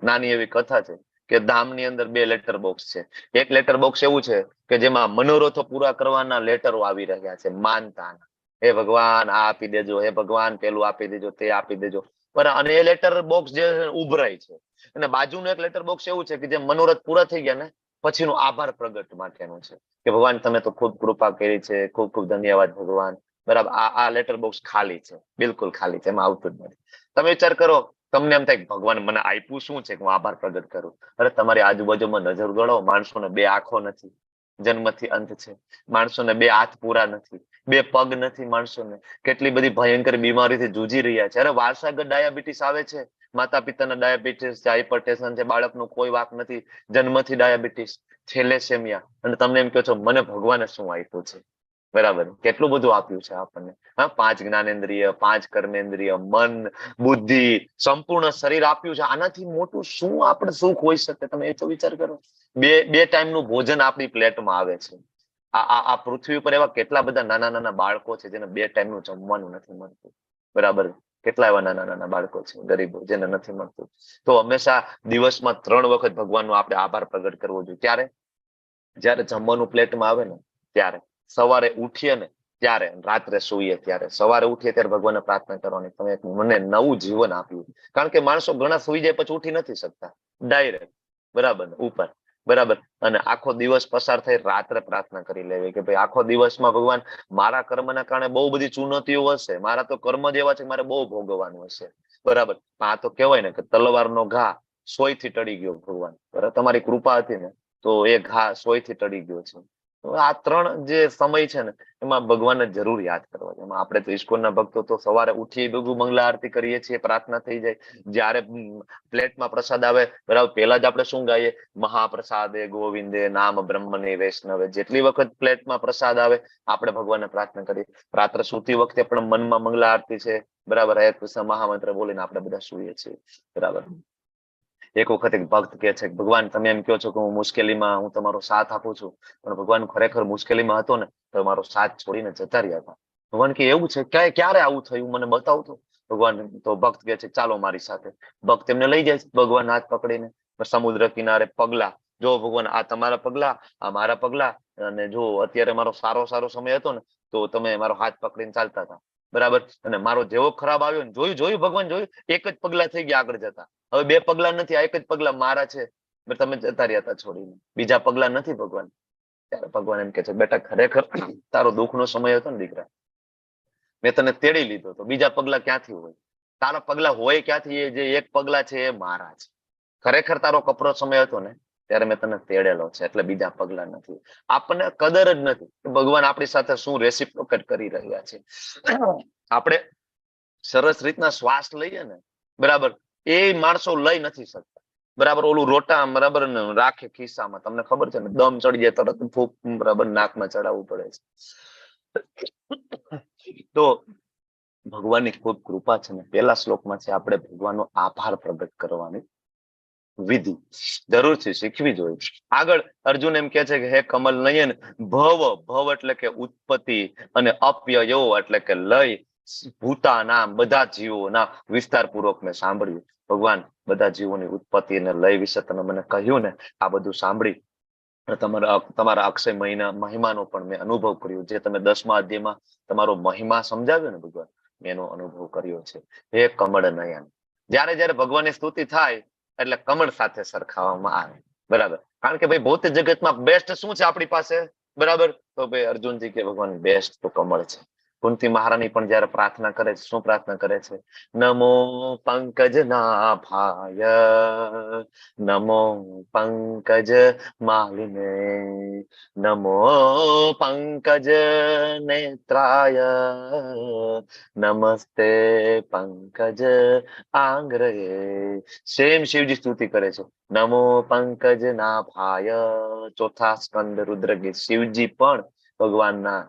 નાની એવી કથા છે કે ધામની અંદર 2 લેટર બોક્સ છે. એક લેટર બોક્સ એવું છે કે જેમાં મનોરથો પૂરા કરવાના લેટરો આવી રહ્યા છે, માનતાના. હે ભગવાન આ આપી દેજો, હે ભગવાન પેલું આપી દેજો, તે આપી દેજો. અને એ લેટર બોક્સ જે ઉભરાય છે. અને બાજુનું એક લેટર બોક્સ એવું છે કે જે મનોરથ પૂરા થઈ ગયા ને પછીનું આભાર પ્રગટ માટેનું છે કે ભગવાન તમે તો ખૂબ કૃપા કરી છે, ખૂબ ખૂબ ધન્યવાદ ભગવાન, બરાબર. આ લેટર બોક્સ ખાલી છે, બિલકુલ ખાલી છે, એમાં આવતું જ નથી. તમે વિચાર કરો, તમને એમ થાય ભગવાન મને આપ્યું શું છે કે હું આભાર પ્રગટ કરું? અરે તમારી આજુબાજુમાં નજર દોડાવો, માણસોને 2 આંખો નથી, જન્મથી અંત છે. માણસોને 2 હાથ પૂરા નથી, 2 પગ નથી માણસોને. કેટલી બધી ભયંકર બીમારીથી જૂજી રહ્યા છે. અરે વારસાગત ડાયાબિટીસ આવે છે, માતા પિતાના ડાયાબિટીસ છે, હાઇપરટેન્શન છે, બાળકનું કોઈ વાક નથી, જન્મથી ડાયાબિટીસ, થેલેસેમિયા, અને તમને એમ કહો છો મને ભગવાને શું આપ્યું છે? બરાબર, કેટલું બધું આપ્યું છે આપણને. 5 જ્ઞાનેન્દ્રિય, 5 કર્મેન્દ્રિય, મન, બુદ્ધિ, સંપૂર્ણ શરીર આપ્યું છે. આનાથી મોટું શું આપણે સુખ હોઈ શકે? તમે એ તો વિચાર કરો. બે ટાઈમનું ભોજન આપણી પ્લેટમાં આવે છે. આ પૃથ્વી ઉપર એવા કેટલા બધા નાના નાના બાળકો છે જેને 2 ટાઈમનું જમવાનું નથી મળતું, બરાબર. કેટલા એવા નાના નાના બાળકો છે ગરીબો જેને નથી મળતું. તો હંમેશા દિવસમાં 3 વખત ભગવાનનો આપણે આભાર પ્રગટ કરવો જોઈએ. ત્યારે જયારે જમવાનું પ્લેટમાં આવે ને ત્યારે સવારે ઉઠીએ ને ત્યારે રાત્રે સૂઈએ ત્યારે, સવારે ઉઠીએ ત્યારે ભગવાનને પ્રાર્થના કરવાની, તમે મને નવું જીવન આપ્યું. કારણ કે માણસો ઘણા સુઈ જાય પછી ઉઠી નથી શકતા ડાયરેક્ટ, બરાબર ઉપર, બરાબર. અને આખો દિવસ પસાર થઈ, રાત્રે પ્રાર્થના કરી લેવી કે ભાઈ આખો દિવસમાં ભગવાન મારા કર્મના કારણે બહુ બધી ચુનૌતીઓ હશે, મારા તો કર્મ જ એવા છે મારે બહુ ભોગવવાનું હશે, બરાબર. આ તો કહેવાય ને કે તલવારનો ઘા સોયથી ટળી ગયો ભગવાન, બરાબર. તમારી કૃપા હતી ને તો એ ઘા સોયથી ટળી ગયો છે. આ 3 જે સમય છે ને એમાં ભગવાનને જરૂર યાદ કરવા છે. એમાં આપણે તો ઈશ્વરના ભક્તો તો સવારે ઉઠીએ ભેગું મંગલા આરતી કરીએ છીએ, પ્રાર્થના થઈ જાય. જ્યારે પ્લેટમાં પ્રસાદ આવે, બરાબર, પહેલા જ આપણે શું ગાઈએ? મહાપ્રસાદે ગોવિંદે નામ બ્રહ્મને વૈષ્ણવે. જેટલી વખત પ્લેટમાં પ્રસાદ આવે આપણે ભગવાનને પ્રાર્થના કરીએ. રાત્રે સૂતી વખતે પણ મનમાં મંગલા આરતી છે, બરાબર, હરે કૃષ્ણ મહામંત્ર બોલીને આપણે બધા સૂઈએ છીએ, બરાબર. એક વખત એક ભક્ત કહે છે કે ભગવાન તમે એમ કહો છો કે હું મુશ્કેલીમાં હું તમારો સાથ આપું છું, પણ ભગવાન ખરેખર મુશ્કેલીમાં હતો ને તો મારો સાથ છોડીને જતા રહ્યા હતા. ભગવાન કે એવું છે? ક્યારે આવું થયું મને બતાવતો. ભગવાન તો ભક્ત કહે છે ચાલો મારી સાથે. ભક્ત એમને લઈ જાય છે ભગવાન હાથ પકડીને સમુદ્ર કિનારે. પગલા જો ભગવાન, આ તમારા પગલા, આ મારા પગલા, અને જો અત્યારે મારો સારો સમય હતો ને તો તમે મારો હાથ પકડીને ચાલતા હતા, બરાબર. અને મારો જેવો ખરાબ આવ્યો ને જોયું ભગવાન, જોયું એક જ પગલા થઈ ગયા આગળ જતા. હવે 2 પગલા નથી, આ એક જ પગલા મારા છે, તમે જતા રહ્યા હતા છોડીને, બીજા પગલા નથી ભગવાન. ત્યારે ભગવાન એમ કે છે બેટા ખરેખર તારો દુઃખનો સમય હતો ને દીકરા, મેં તને તેડી લીધો તો બીજા પગલા ક્યાંથી હોય? તારા પગલા હોય ક્યાંથી? એ જે એક પગલા છે એ મારા છે. ખરેખર તારો કપરો સમય હતો ને ત્યારે મેં તને તેડેલો છે, એટલે બીજા પગલા નથી. આપણને કદર જ નથી કે ભગવાન આપણી સાથે શું રેસિપ્રોકેટ કરી રહ્યા છે. આપણે સરસ રીતના શ્વાસ લઈએ ને, બરાબર, એ માણસો લઈ નથી શકતા, બરાબર. ઓલું રોટા, બરાબર, રાખે ખિસ્સામાં, તમને ખબર છે ને, દમ ચડી જાય તરત ફૂંક, બરાબર, નાકમાં ચડાવવું પડે છે. તો ભગવાનની ખૂબ કૃપા છે ને. પહેલા શ્લોકમાં છે આપણે ભગવાનનો આભાર પ્રગટ કરવાની વિધિ જરૂરથી શીખવી જોઈએ. આગળ અર્જુન એમ કે છે કે હે કમલ નયન, ભવ એટલે કે ઉત્પત્તિ, અને અપ્યયો એટલે કે લય, ભૂતા નામ બધા જીવોના વિસ્તાર પૂર્વક મેં સાંભળ્યું. ભગવાન બધા જીવોની ઉત્પત્તિ અને લય વિશે તમે મને કહ્યું ને, આ બધું સાંભળી તમારા અક્ષય મહિમાનો પણ મેં અનુભવ કર્યો. જે તમે 10મા અધ્યાયમાં તમારો મહિમા સમજાવ્યો ને ભગવાન, મેં એનો અનુભવ કર્યો છે. હે કમળ નયન, જ્યારે ભગવાનની સ્તુતિ થાય એટલે કમળ સાથે સરખાવવામાં આવે, બરાબર. કારણ કે ભાઈ ભૌતિક જગતમાં બેસ્ટ શું છે આપણી પાસે, બરાબર? તો ભાઈ અર્જુનજી કે ભગવાન બેસ્ટ તો કમળ છે. કુંતી મહારાણી પણ જયારે પ્રાર્થના કરે છે, શું પ્રાર્થના કરે છે? નમો પંકજ નાભાય, નમો પંકજ માલિને, નમો પંકજ નેત્રાય, નમસ્તે પંકજ આંગ્રએ. સેમ શિવજી સ્તુતિ કરે છે. નમો પંકજ નાભાય, 4થા સ્કંદ રુદ્ર ગીત. શિવજી પણ ભગવાનના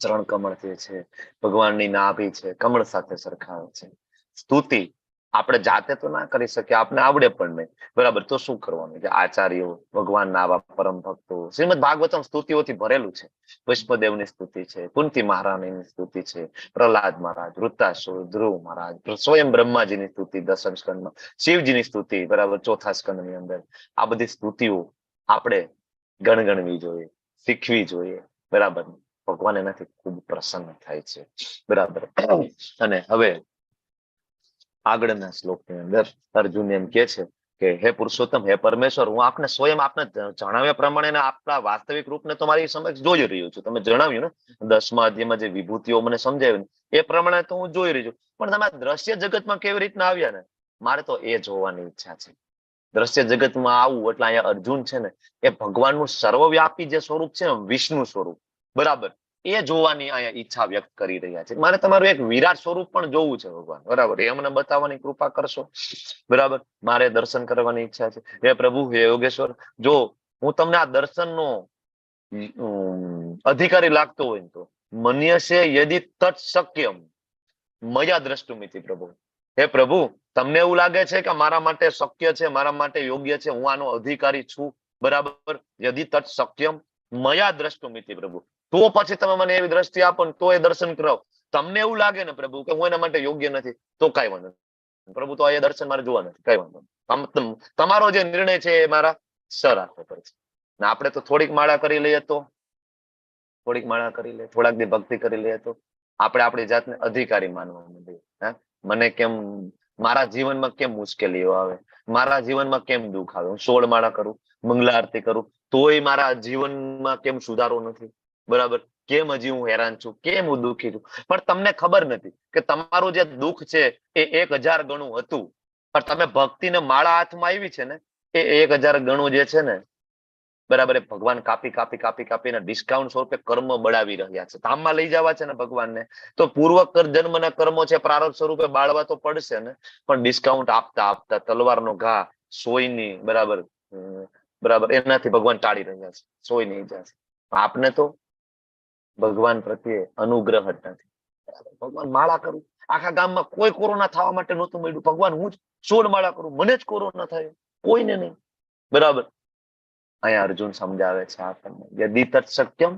ચરણ કમળ છે, ભગવાનની નાભી છે, કમળ સાથે સરખાવે છે. સ્તુતિ આપણે જાતે તો ના કરી શકીએ, આપણે આવડે પણ નહીં, બરાબર. તો શું કરવાનું? કે આચાર્યો, ભગવાનના આવા પરમ ભક્તો, શ્રીમદ ભાગવતમ સ્તુતિઓથી ભરેલું છે. પુષ્પદેવની સ્તુતિ છે, કુંતી મહારાણીની સ્તુતિ છે, પ્રહલાદ મહારાજ, વૃત્તાસુર, ધ્રુવ મહારાજ, સ્વયં બ્રહ્માજીની સ્તુતિ 10મ સ્કંદમાં, શિવજીની સ્તુતિ, બરાબર, 4થા સ્કંદની અંદર. આ બધી સ્તુતિઓ આપણે ગણગણવી જોઈએ, શીખવી જોઈએ, બરાબર. ભગવાન એનાથી ખૂબ પ્રસન્ન થાય છે, બરાબર. અને હવે આગળના શ્લોકની અંદર અર્જુન એમ કે છે કે હે પુરુષોત્તમ, હે પરમેશ્વર, હું આપને સ્વયં આપને જણાવ્યા પ્રમાણે આપણા વાસ્તવિક રૂપને તમારી સમક્ષ જોઈ રહ્યો છું. તમે જણાવ્યું ને 10મા અધ્યાયમાં જે વિભૂતિઓ મને સમજાવી એ પ્રમાણે તો હું જોઈ રહ્યો છું, પણ તમે દ્રશ્ય જગતમાં કેવી રીતના આવ્યા ને, મારે તો એ જોવાની ઈચ્છા છે. દ્રશ્ય જગતમાં આવું એટલે અહીંયા અર્જુન છે ને એ ભગવાનનું સર્વવ્યાપી જે સ્વરૂપ છે ને, વિષ્ણુ સ્વરૂપ, બરાબર, એ જોવાની અહીંયા ઈચ્છા વ્યક્ત કરી રહ્યા છે. મારે તમારું એક વિરાટ સ્વરૂપ પણ જોવું છે ભગવાન, બરાબર. એ મને બતાવવાની કૃપા કરશો, બરાબર. મારે દર્શન કરવાની ઈચ્છા છે. હે પ્રભુ, હે યોગેશ્વર, જો હું તમને આ દર્શનનો અધિકારી લાગતો હોય તો મન્યસે યદિ તત્ શક્યમ મયા દ્રષ્ટુમિતિ. પ્રભુ, હે પ્રભુ, તમને એવું લાગે છે કે મારા માટે શક્ય છે, મારા માટે યોગ્ય છે, હું આનો અધિકારી છું, બરાબર. યદિ તત્ શક્યમ મયા દ્રષ્ટુમિતિ. પ્રભુ, તો પછી તમે મને એવી દ્રષ્ટિ આપો ને તો એ દર્શન કરાવો. તમને એવું લાગે ને પ્રભુ કે હું એના માટે યોગ્ય નથી, તો કઈ વાંધો નથી પ્રભુ, તો એ દર્શન મારે જોવા નથી, કઈ વાંધો નહીં. તમારો જે નિર્ણય છે એ મારા સર રાખવો પડશે. ને આપણે તો થોડીક માળા કરી લઈએ તો થોડીક માળા કરી લે, થોડાક દી ભક્તિ કરી લે તો આપણે આપણી જાતને અધિકારી માનવા માંડીએ. મને કેમ, મારા જીવનમાં કેમ મુશ્કેલીઓ આવે, મારા જીવનમાં કેમ દુઃખ આવે, હું 16 માળા કરું, મંગલા આરતી કરું, તોય મારા જીવનમાં કેમ સુધારો નથી, બરાબર, કેમ હજી હું હેરાન છું, કેમ હું દુઃખી છું. પણ તમને ખબર નથી કે તમારું જે દુઃખ છે એ 1000 ગણું હતું, પણ તમે ભક્તિને માળા હાથમાં આવી છે ને એ 1000 ગણું જે છે ને, બરાબર, એ ભગવાન કાપી કાપી કાપી કાપીને ડિસ્કાઉન્ટ સ્વરૂપે કર્મ બળાવી રહ્યા છે. ધામમાં લઈ જવા છે ને ભગવાનને, તો પૂર્વ જન્મના કર્મો છે પ્રારબ્ધ સ્વરૂપે બાળવા તો પડશે ને, પણ ડિસ્કાઉન્ટ આપતા આપતા તલવારનો ઘા સોયની, બરાબર, બરાબર, એનાથી ભગવાન ટાળી રહ્યા છે, સોયની ઈજા છે. આપને તો ભગવાન પ્રત્યે અનુગ્રહ જ નથી. ભગવાન માળા કરું, આખા ગામમાં કોઈ કોરોના થવા માટે નહોતું મળ્યું, ભગવાન હું જ 16 માળા કરું, મને જ કોરોના થયો, કોઈને નહીં, બરાબર. અહીંયા અર્જુન સમજાવે છે આપણને, યદિ તત્ શક્યમ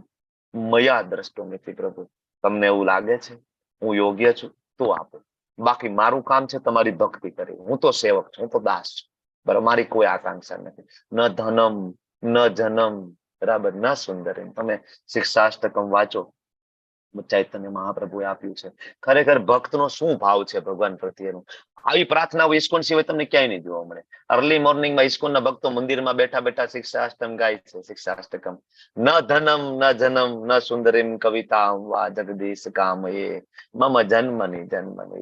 મયા દ્રષ્ટુમિતિ પ્રભુ, તમને એવું લાગે છે હું યોગ્ય છું તો આપો, બાકી મારું કામ છે તમારી ભક્તિ કરવી, હું તો સેવક છું, હું તો દાસ છું, બરાબર, મારી કોઈ આકાંક્ષા નથી. ન ધનમ ન જનમ, બરાબર, ન સુંદરી. તમે શિક્ષાષ્ટકમ વાંચો, ચૈતન્ય મહાપ્રભુએ આપ્યું છે. ખરેખર ભક્તનો શું ભાવ છે ભગવાન પ્રત્યેનો. આવી પ્રાર્થનાઓ ઇસ્કોન સિવાય તમને ક્યાંય નહીં જોવા મળે. અર્લી મોર્નિંગમાં ઇસ્કોનના ભક્તો મંદિરમાં બેઠા બેઠા શિક્ષાષ્ટમ ગાય છે, શિક્ષાષ્ટકમ. ન ધનમ ન જનમ ન સુંદરીમ કવિતા વા જગદીશ કામયે મમ જન્મની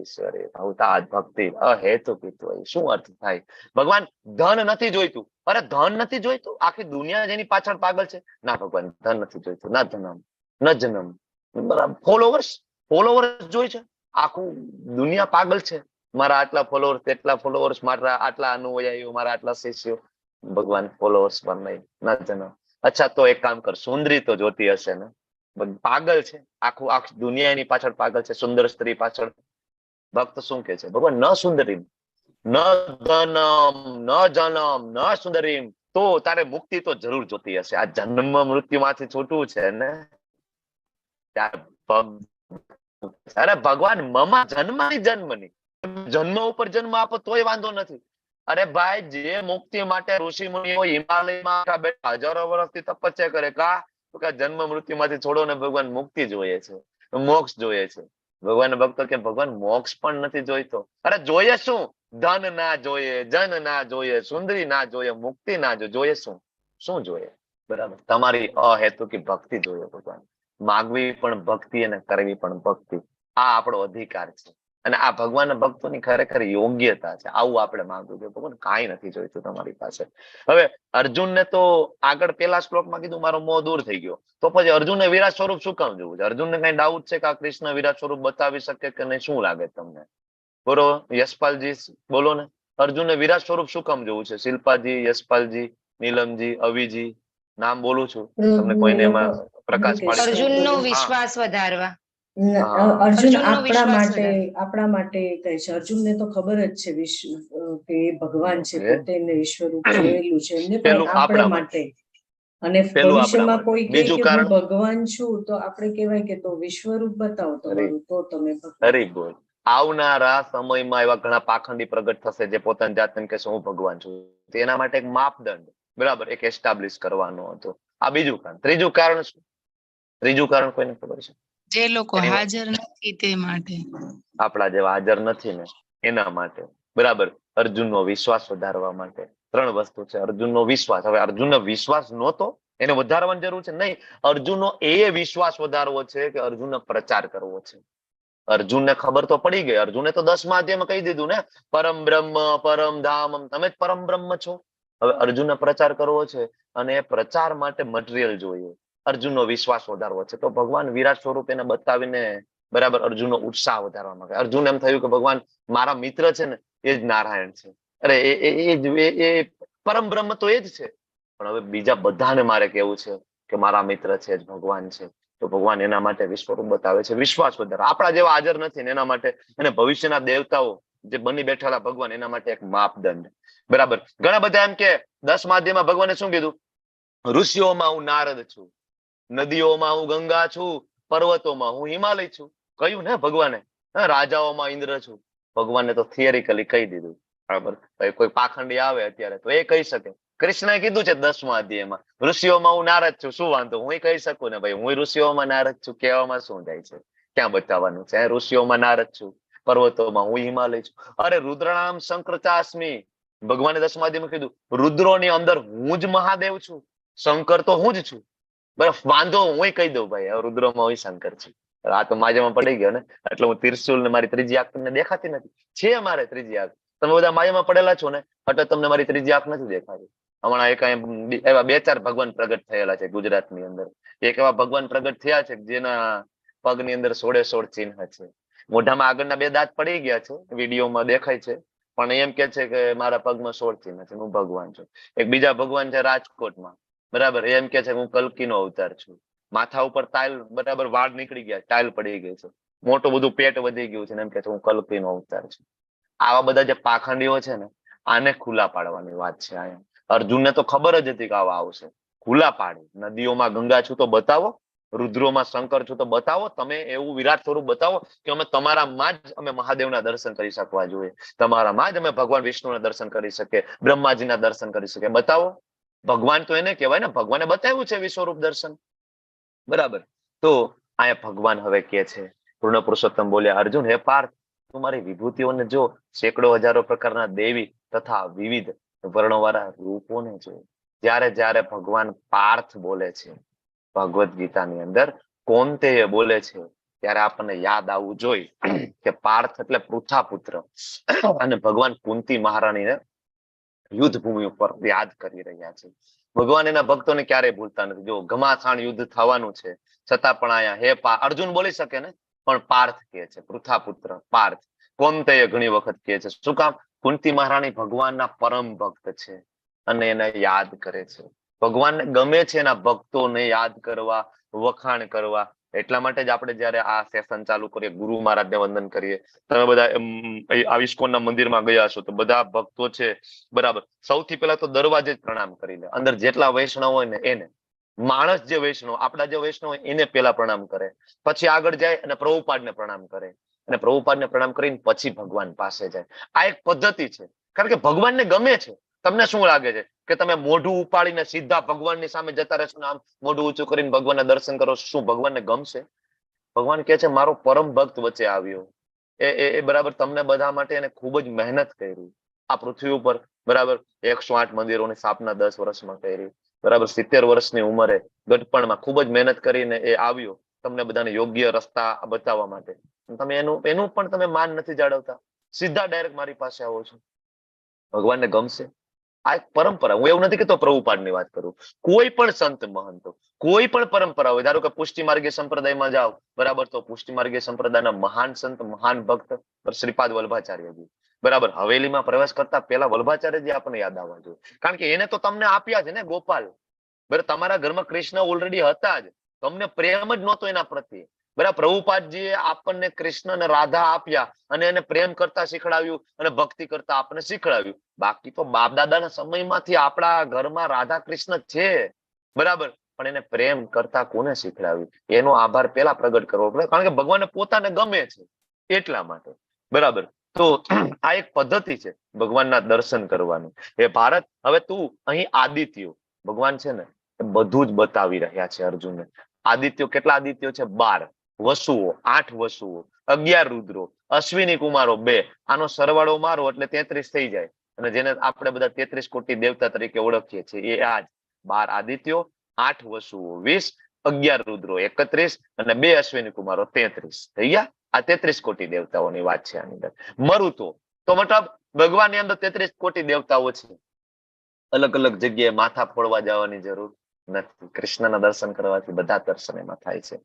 ઈશ્વરે ભવતા ભક્તિ અહેતુ પિત્વય. શું અર્થ થાય? ભગવાન ધન નથી જોઈતું. અરે ધન નથી જોઈતું, આખી દુનિયા જેની પાછળ પાગલ છે. ના ભગવાન, ધન નથી જોઈતું, ના ધનમ ન જનમ, બરાબર, ફોલોવર્સ જોઈ છે, આખું દુનિયા પાગલ છે, મારા આટલા ફોલોવર્સ, તેટલા ફોલોવર્સ, મારા આટલા અનુયાયીઓ, મારા આટલા શિષ્યો. ભગવાન ફોલોવર્સ પણ નહીં, ના જનમ. અચ્છા તો એક કામ કર, સુંદરી તો જોતી હશે ને, પાગલ છે, આખી દુનિયા એની પાછળ પાગલ છે, સુંદર સ્ત્રી પાછળ. ભક્ત શું કે છે? ભગવાન ન સુંદરી ન ધનમ ન જનમ ન સુંદરીમ, તો તારે મુક્તિ તો જરૂર જોતી હશે. આ જન્મ મૃત્યુમાંથી છૂટવું છે ને, અરે ભગવાન મમા જન્મની જન્મ ઉપર જન્મ આપો તોય વાંધો નથી. અરે ભાઈ, જે મુક્તિ માટે ઋષિ મુનિઓ હિમાલયમાં બેઠા હજારો વર્ષથી તપસ્યા કરે, કા જન્મ મૃત્યુમાંથી છોડો ને, ભગવાન મુક્તિ જોઈએ છે, મોક્ષ જોઈએ છે. ભગવાન ભક્તો કે ભગવાન મોક્ષ પણ નથી જોઈતો. અરે જોઈએ શું? ધન ના જોઈએ, જન ના જોઈએ, સુંદરી ના જોઈએ, મુક્તિ ના જોઈએ, શું જોઈએ? બરાબર, તમારી અહેતુકી ભક્તિ જોઈએ ભગવાન. માગવી પણ ભક્તિ અને કરવી પણ ભક્તિ, આ આપણો અધિકાર છે. અને આ ભગવાનના ભક્તોની ખરેખર યોગ્યતા છે. આવું આપણે માંગવું જોઈએ. ભગવાન કાંઈ નથી જોઈતું તમારી પાસે. હવે અર્જુનને તો આગળ પેલા શ્લોકમાં કીધું મારો મોહ દૂર થઈ ગયો, તો પછી અર્જુનને વિરાટ સ્વરૂપ શું કામ જોવું છે? અર્જુનને કઈ ડાઉટ છે કે આ કૃષ્ણ વિરાટ સ્વરૂપ બતાવી શકે કે નહીં? શું લાગે તમને? બરોબર, યશપાલજી બોલો ને, અર્જુનને વિરાટ સ્વરૂપ શું કામ જોવું છે? શિલ્પાજી, યશપાલજી, નીલમજી, અવિજી, નામ બોલું છું, તમને કોઈને એમાં પ્રકાશ પાડી શકે? અર્જુનનો વિશ્વાસ વધારવા. અર્જુન અર્જુનનો વિશ્વાસ આપણા માટે કહે છે. અર્જુનને તો ખબર જ છે કે એ ભગવાન છે, પોતે એમને વિશ્વરૂપ જોયેલું છે, એમને પણ આપણા માટે. અને ભવિષ્યમાં કોઈ કહે કે હું ભગવાન છું, તો આપણે કહેવાય કે તો વિશ્વરૂપ બતાવો તમારું, તો તમે હરી બોલ. આવનારા સમયમાં એવા ઘણા પાખંડી પ્રગટ થશે જે પોતાની જાતને કહેશે હું ભગવાન છું. તેના માટે એક માપદંડ, બરાબર, એક એસ્ટાબ્લિશ કરવાનો હતો. આ બીજું કારણ. ત્રીજું કારણ શું? ત્રીજું કારણ કોઈને ખબર છે? જે લોકો હાજર નથી તે માટે. આપણા જેવા હાજર નથી ને એના માટે, બરાબર. અર્જુનનો વિશ્વાસ વધારવા માટે 3 વસ્તુ છે. અર્જુનનો વિશ્વાસ. હવે અર્જુનનો વિશ્વાસ નહોતો, એને વધારવાની જરૂર છે નહીં. અર્જુનનો એ વિશ્વાસ વધારવો છે કે અર્જુનને પ્રચાર કરવો છે. અર્જુનને ખબર તો પડી ગઈ. અર્જુને તો 10મા અધ્યાયમાં કહી દીધું ને, પરમ બ્રહ્મ પરમ ધામ, તમે જ પરમ બ્રહ્મ છો. હવે અર્જુનને પ્રચાર કરવો છે અને એ પ્રચાર માટે મટીરિયલ જોઈએ. અર્જુનનો વિશ્વાસ વધારવો છે. તો ભગવાન વિરાટ સ્વરૂપ એને બતાવીને, બરાબર, અર્જુનનો ઉત્સાહ વધારવા માંગે. અર્જુન એમ થયું કે ભગવાન મારા મિત્ર છે ને એ જ નારાયણ છે. અરે એ પરમ બ્રહ્મ તો એ જ છે, પણ હવે બીજા બધાને મારે કેવું છે કે મારા મિત્ર છે જ ભગવાન છે. તો ભગવાન એના માટે વિશ્વરૂપ બતાવે છે, વિશ્વાસ વધારે. આપણા જેવા હાજર નથી ને એના માટે, અને ભવિષ્યના દેવતાઓ જે બની બેઠેલા ભગવાન, એના માટે એક માપદંડ, બરાબર. ઘણા બધા એમ કે 10મા અધ્યાયમાં ભગવાને શું કીધું? ઋષિઓમાં હું નારદ છું, નદીઓમાં હું ગંગા છું, પર્વતોમાં હું હિમાલય છું. કહ્યું ને ભગવાને. રાજાઓમાં ઇન્દ્ર છું. ભગવાને તો થિયરિકલી કહી દીધું, બરાબર. કોઈ પાખંડી આવે અત્યારે તો એ કહી શકે કૃષ્ણએ કીધું છે 10મા અધ્યાયમાં, ઋષિઓમાં હું નારદ છું, શું વાંધો? હું કહી શકું ને ભાઈ, હું ઋષિઓમાં નારદ છું, કહેવામાં શું જાય છે? ક્યાં બતાવવાનું છે? ઋષિઓમાં નારદ છું, પર્વતોમાં હું હિમાલય છું. અરે રુદ્રનામ શંકરચાસ્મી, ભગવાને 10મા અધ્યાયમાં કીધું, રુદ્રોની અંદર હું જ મહાદેવ છું, શંકર તો હું જ છું. બરાબર, વાંધો હું કહી દઉં ભાઈ, રુદ્રમાં હું શંકર છું. આ તો માજામાં પડી ગયો ને, એટલે હું ત્રિશુલ ને મારી ત્રીજી આંખ તમને દેખાતી નથી. છે મારે ત્રીજી આંખ, તમે બધા માયામાં પડેલા છો ને, એટલે તમને મારી ત્રીજી આંખ નથી દેખાતી. હમણાં એક એવા 2-4 ભગવાન પ્રગટ થયેલા છે ગુજરાતની અંદર. એક એવા ભગવાન પ્રગટ થયા છે જેના પગની અંદર 16 ચિહ્ન છે. મોઢામાં આગળના 2 દાંત પડી ગયા છે, વિડીયોમાં દેખાય છે, પણ એમ કે છે કે મારા પગમાં 16 ચિહ્ન છે, હું ભગવાન છું. એક બીજા ભગવાન છે રાજકોટમાં, બરાબર, એમ કે છે હું કલ્કીનો અવતાર છું. માથા ઉપર તાલ, બરાબર, વાળ નીકળી ગયા, ટાઇલ પડી ગઈ છે, મોટું બધું પેટ વધી ગયું છે, એમ કે છે હું કલ્કીનો અવતાર છું. આવા બધા જે પાખંડીઓ છે ને, આને ખુલ્લા પાડવાની વાત છે. અહીંયા અર્જુનને તો ખબર જ હતી કે આવા આવશે. ખુલ્લા પાડી, નદીઓમાં ગંગા છું તો બતાવો, રુદ્રોમાં શંકર છું તો બતાવો, તમે એવું વિરાટ સ્વરૂપ બતાવો કે અમે તમારામાં જ અમે મહાદેવના દર્શન કરી શકવા જોઈએ, તમારામાં જ અમે ભગવાન વિષ્ણુના દર્શન કરી શકીએ, બ્રહ્માજીના દર્શન કરી શકીએ. બતાવો. ભગવાન તો એને કહેવાય ને, ભગવાને બતાવ્યું છે વિશ્વરૂપ દર્શન. બરાબર. તો અહીંયા ભગવાન હવે કે છે, પૂર્ણ પુરુષોત્તમ બોલ્યા, અર્જુન હે પાર્થ, તું મારી વિભૂતિઓને જો, સેંકડો હજારો પ્રકારના દેવી તથા વિવિધ વર્ણવાળા રૂપોને જો. જ્યારે જ્યારે ભગવાન પાર્થ બોલે છે ભગવદ્ ગીતાની અંદર, કોંતેય બોલે છે, ત્યારે આપણને યાદ આવવું જોઈએ કે પાર્થ એટલે પૃથાપુત્ર, અને ભગવાન કુંતી મહારાણીને યુદ્ધ ભૂમિ ઉપર યાદ કરી રહ્યા છે. ભગવાન એના ભક્તોને ક્યારેય ભૂલતા નથી. જો ઘમાસાણ યુદ્ધ થવાનું છે, છતાં પણ આયા હે અર્જુન બોલી શકે ને, પણ પાર્થ કહે છે, પૃથાપુત્ર પાર્થ. કોંતેય ઘણી વખત કહે છે. શું કામ? કુંતી મહારાણી ભગવાનના પરમ ભક્ત છે અને એને યાદ કરે છે. ભગવાનને ગમે છે એના ભક્તોને યાદ કરવા, વખાણ કરવા. એટલા માટે જ આપણે જયારે આ સેશન ચાલુ કરીએ, ગુરુ મહારાજને વંદન કરીએ. તમે બધા ઇસ્કોનના મંદિરમાં ગયા છો તો બધા ભક્તો છે, બરાબર, સૌથી પહેલા તો દરવાજે જ પ્રણામ કરી લે. અંદર જેટલા વૈષ્ણવ હોય ને એને, માણસ જે વૈષ્ણવ, આપણા જે વૈષ્ણવ હોય એને પેલા પ્રણામ કરે, પછી આગળ જાય અને પ્રભુપાદને પ્રણામ કરે, અને પ્રભુપાદને પ્રણામ કરીને પછી ભગવાન પાસે જાય. આ એક પદ્ધતિ છે, કારણ કે ભગવાનને ગમે છે. તમને શું લાગે છે કે તમે મોઢું ઉપાડીને સીધા ભગવાનની સામે જતા રહેશો ને આમ મોઢું ઊંચું કરીને ભગવાનના દર્શન કરો, શું ભગવાનને ગમશે? ભગવાન કહે છે મારો પરમ ભક્ત વચ્ચે આવ્યો, એ બરાબર તમને બધા માટે એને ખૂબ જ મહેનત કરી આ પૃથ્વી ઉપર, બરાબર. 108 મંદિરોની સ્થાપના 10 વર્ષમાં કરી, બરાબર. 70 વર્ષની ઉંમરે ગઢપણમાં ખૂબ જ મહેનત કરીને એ આવ્યો તમને બધાને યોગ્ય રસ્તા બતાવવા માટે. તમે એનું પણ તમે માન નથી જાળવતા, સીધા ડાયરેક્ટ મારી પાસે આવો છો. ભગવાનને ગમશે? આ એક પરંપરા. હું એવું નથી કેતો પ્રભુપાદની વાત કરું, કોઈ પણ સંત મહંતો, કોઈ પણ પરંપરા હોય, ધારો કે પુષ્ટિ માર્ગીય સંપ્રદાયમાં જાઓ, બરાબર, તો પુષ્ટિ માર્ગીય સંપ્રદાયના મહાન સંત, મહાન ભક્ત શ્રીપાદ વલ્ભાચાર્યજી, બરાબર. હવેલીમાં પ્રવેશ કરતા પહેલા વલ્ભાચાર્યજી આપણને યાદ આવવા જોઈએ, કારણ કે એને તો તમને આપ્યા છે ને ગોપાલ, બરાબર. તમારા ઘરમાં કૃષ્ણ ઓલરેડી હતા જ, તમને પ્રેમ જ નહોતો એના પ્રત્યે, બરાબર. પ્રભુપાદજીએ આપણને કૃષ્ણ અને રાધા આપ્યા અને એને પ્રેમ કરતા શીખડાવ્યું અને ભક્તિ કરતા આપણને શીખડાવ્યું. બાકી તો બાપ દાદાના સમયમાંથી આપણા ઘરમાં રાધા કૃષ્ણ છે, બરાબર, પણ એને પ્રેમ કરતા કોને શીખડાવ્યું? એનો આભાર પેલા પ્રગટ કરવો પડે, કારણ કે ભગવાનને પોતાને ગમે છે એટલા માટે, બરાબર. તો આ એક પદ્ધતિ છે ભગવાનના દર્શન કરવાનું. એ ભારત, હવે તું અહીં આદિત્યો, ભગવાન છે ને એ બધું જ બતાવી રહ્યા છે અર્જુનને. આદિત્યો, કેટલા આદિત્યો છે? 12. વસુઓ 8 વસુઓ, 11 રુદ્રો, અશ્વિની કુમારો 2. આનો સરવાળો મારો એટલે 33 થઈ જાય, અને જેને આપણે બધા 33 કોટી દેવતા તરીકે ઓળખીએ છીએ એ આ જ 12 આદિત્યો, 8 વસુઓ 20, 11 રુદ્રો 31 અને 2 અશ્વિની કુમારો 33 થઈ ગયા. આ 33 કોટી દેવતાઓની વાત છે આની અંદર. મરુતો તો મતલબ ભગવાનની અંદર 33 કોટી દેવતાઓ છે. અલગ અલગ જગ્યાએ માથા ફોડવા જવાની જરૂર નથી. કૃષ્ણના દર્શન કરવાથી બધા દર્શન એમાં થાય છે.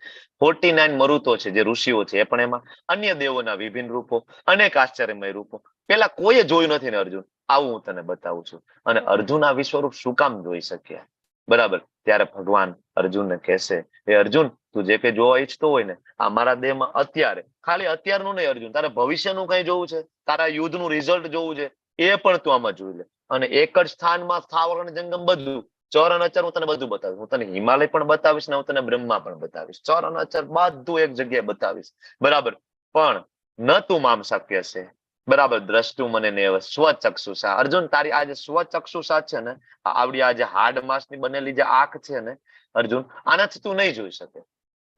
49 મરુતો છે જે ઋષિઓ છે, એ પણ એમાં. અન્ય દેવોના વિભિન્ન રૂપો, અનેક આશ્ચર્યમય રૂપો પેલા કોઈએ જોયું નથી ને અર્જુન, આવું હું તને બતાવું છું. અને અર્જુન આ વિશ્વરૂપ શું કામ જોઈ શક્યા? બરાબર. ત્યારે ભગવાન અર્જુનને કહેશે, એ અર્જુન, તું જે કઈ જોવા ઈચ્છતો હોય ને આ મારા દેહમાં અત્યારે, ખાલી અત્યારનું નહીં અર્જુન, તારે ભવિષ્યનું કઈ જોવું છે, તારા યુદ્ધનું રિઝલ્ટ જોવું છે, એ પણ તું આમાં જોઈ લે. અને એક જ સ્થાનમાં સ્થાવર અને જંગમ બધું, ચર અને અચર હું તને બધું બતાવીશ. હું તને હિમાલય પણ બતાવીશ ને હું તને બ્રહ્મા પણ બતાવીશ, ચર અને અચર બધું એક જગ્યાએ બતાવીશ, બરાબર. પણ ન તું મામ શક્ય છે, બરાબર, દ્રષ્ટુ મને નેવ સ્વચક્ષુષા. અર્જુન તારી આ જે સ્વચક્ષુષા છે ને, આવડી આ જે હાડ માસ ની બનેલી જે આંખ છે ને અર્જુન, આનાથી તું નહીં જોઈ શકે,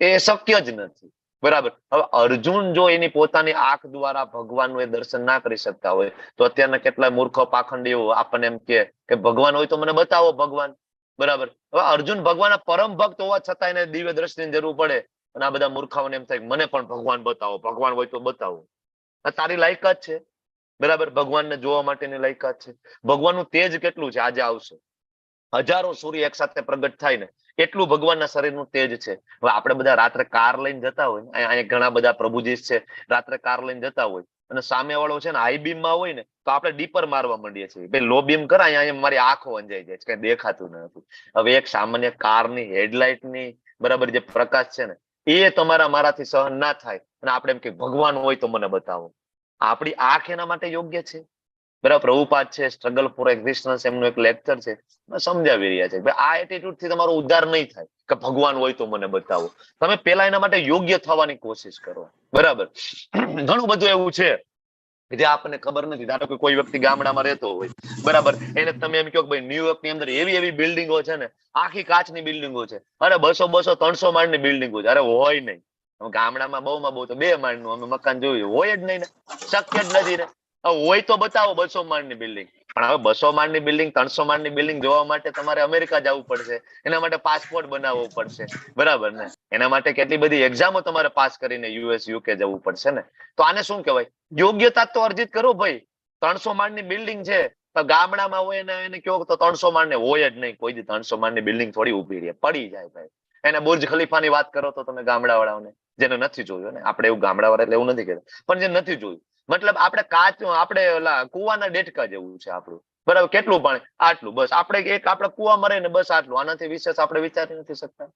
એ શક્ય જ નથી. બરાબર. હવે અર્જુન જો એની પોતાની આંખ દ્વારા ભગવાનનું એ દર્શન ના કરી શકતા હોય તો અત્યારના કેટલાય મૂર્ખો પાખંડીઓ આપણને એમ કે ભગવાન હોય તો મને બતાવો ભગવાન. બરાબર. હવે અર્જુન ભગવાનના પરમ ભક્ત હોવા છતાં એને દિવ્ય દ્રષ્ટિની જરૂર પડે અને આ બધા મૂર્ખાઓને એમ થાય મને પણ ભગવાન બતાવો, ભગવાન હોય તો બતાવો. આ તારી લાયકાત છે. બરાબર. ભગવાનને જોવા માટેની લાયકાત છે. ભગવાનનું તેજ કેટલું છે આજે આવશે. હજારો સૂર્ય એક સાથે પ્રગટ થાય ને એટલું ભગવાનના શરીરનું તેજ છે. હવે આપણે બધા રાત્રે કાર લઈને જતા હોય, અહીંયા ઘણા બધા પ્રભુજી છે, રાત્રે કાર લઈને જતા હોય અને સામે વાળો છે ને હાઈ બીમ માં હોય ને તો આપણે ડીપર મારવા માંડીએ છીએ, ભાઈ લો બીમ કરાય, અહીંયા મારી આંખો અંજાઈ જાય છે, કઈ દેખાતું નથી. હવે એક સામાન્ય કારની હેડલાઇટની બરાબર જે પ્રકાશ છે ને એ તમારા મારાથી સહન ના થાય અને આપણે એમ કે ભગવાન હોય તો મને બતાવો. આપણી આંખ એના માટે યોગ્ય છે? બરાબર. પ્રભુપાદ છે, સ્ટ્રગલ ફોર એક્ઝિસ્ટન્સ એમનું એક લેક્ચર છે, સમજાવી રહ્યા છે. આ એટીટ્યુડ થી તમારો ઉદ્ધાર નહીં થાય કે ભગવાન હોય તો મને બતાવો. તમે પેલા એના માટે યોગ્ય થવાની કોશિશ કરો. બરાબર. ઘણું બધું એવું છે જે આપણને ખબર નથી. ધારો કે કોઈ વ્યક્તિ ગામડામાં રહેતો હોય, બરાબર, એને તમે એમ કહો કે ભાઈ ન્યુયોર્ક ની અંદર એવી એવી બિલ્ડિંગો છે ને, આખી કાચની બિલ્ડિંગો છે, અરે 200 300 માળની બિલ્ડિંગો છે. અરે હોય નહીં. ગામડામાં બહુમાં બહુ તો 2 માળનું અમે મકાન જોયું, હોય જ નહીં ને, શક્ય જ નથી ને. હોય તો બતાવો 200 માળની બિલ્ડિંગ. પણ હવે 200 માળની બિલ્ડિંગ, 300 માળની બિલ્ડિંગ જોવા માટે તમારે અમેરિકા જવું પડશે, એના માટે પાસપોર્ટ બનાવવો પડશે. બરાબર ને? એના માટે કેટલી બધી એક્ઝામો તમારે પાસ કરીને US UK જવું પડશે ને. તો આને શું કહેવાય? યોગ્યતા તો અર્જિત કરો ભાઈ. 300 માળની બિલ્ડિંગ છે તો ગામડામાં હોય ને એને કહો તો 300 માળને હોય જ નહીં. કોઈ દી 300 માળની બિલ્ડિંગ થોડી ઉભી રહે, પડી જાય ભાઈ. એને બુર્જ ખલીફાની વાત કરો તો તમે ગામડાવાળાઓને, જેને નથી જોયું ને, આપણે એવું ગામડાવાળા એટલે એવું નથી કહેતા, પણ જે નથી જોયું, મતલબ આપણે કાચ, આપણે ઓલા કુવાના ડેટકા જેવું છે આપણું. બરાબર. કેટલું પાણી? આટલું. બસ. આપણે આપણે કુવામાં રહે ને બસ આટલું, આનાથી વિશેષ આપણે વિચારી નથી શકતા.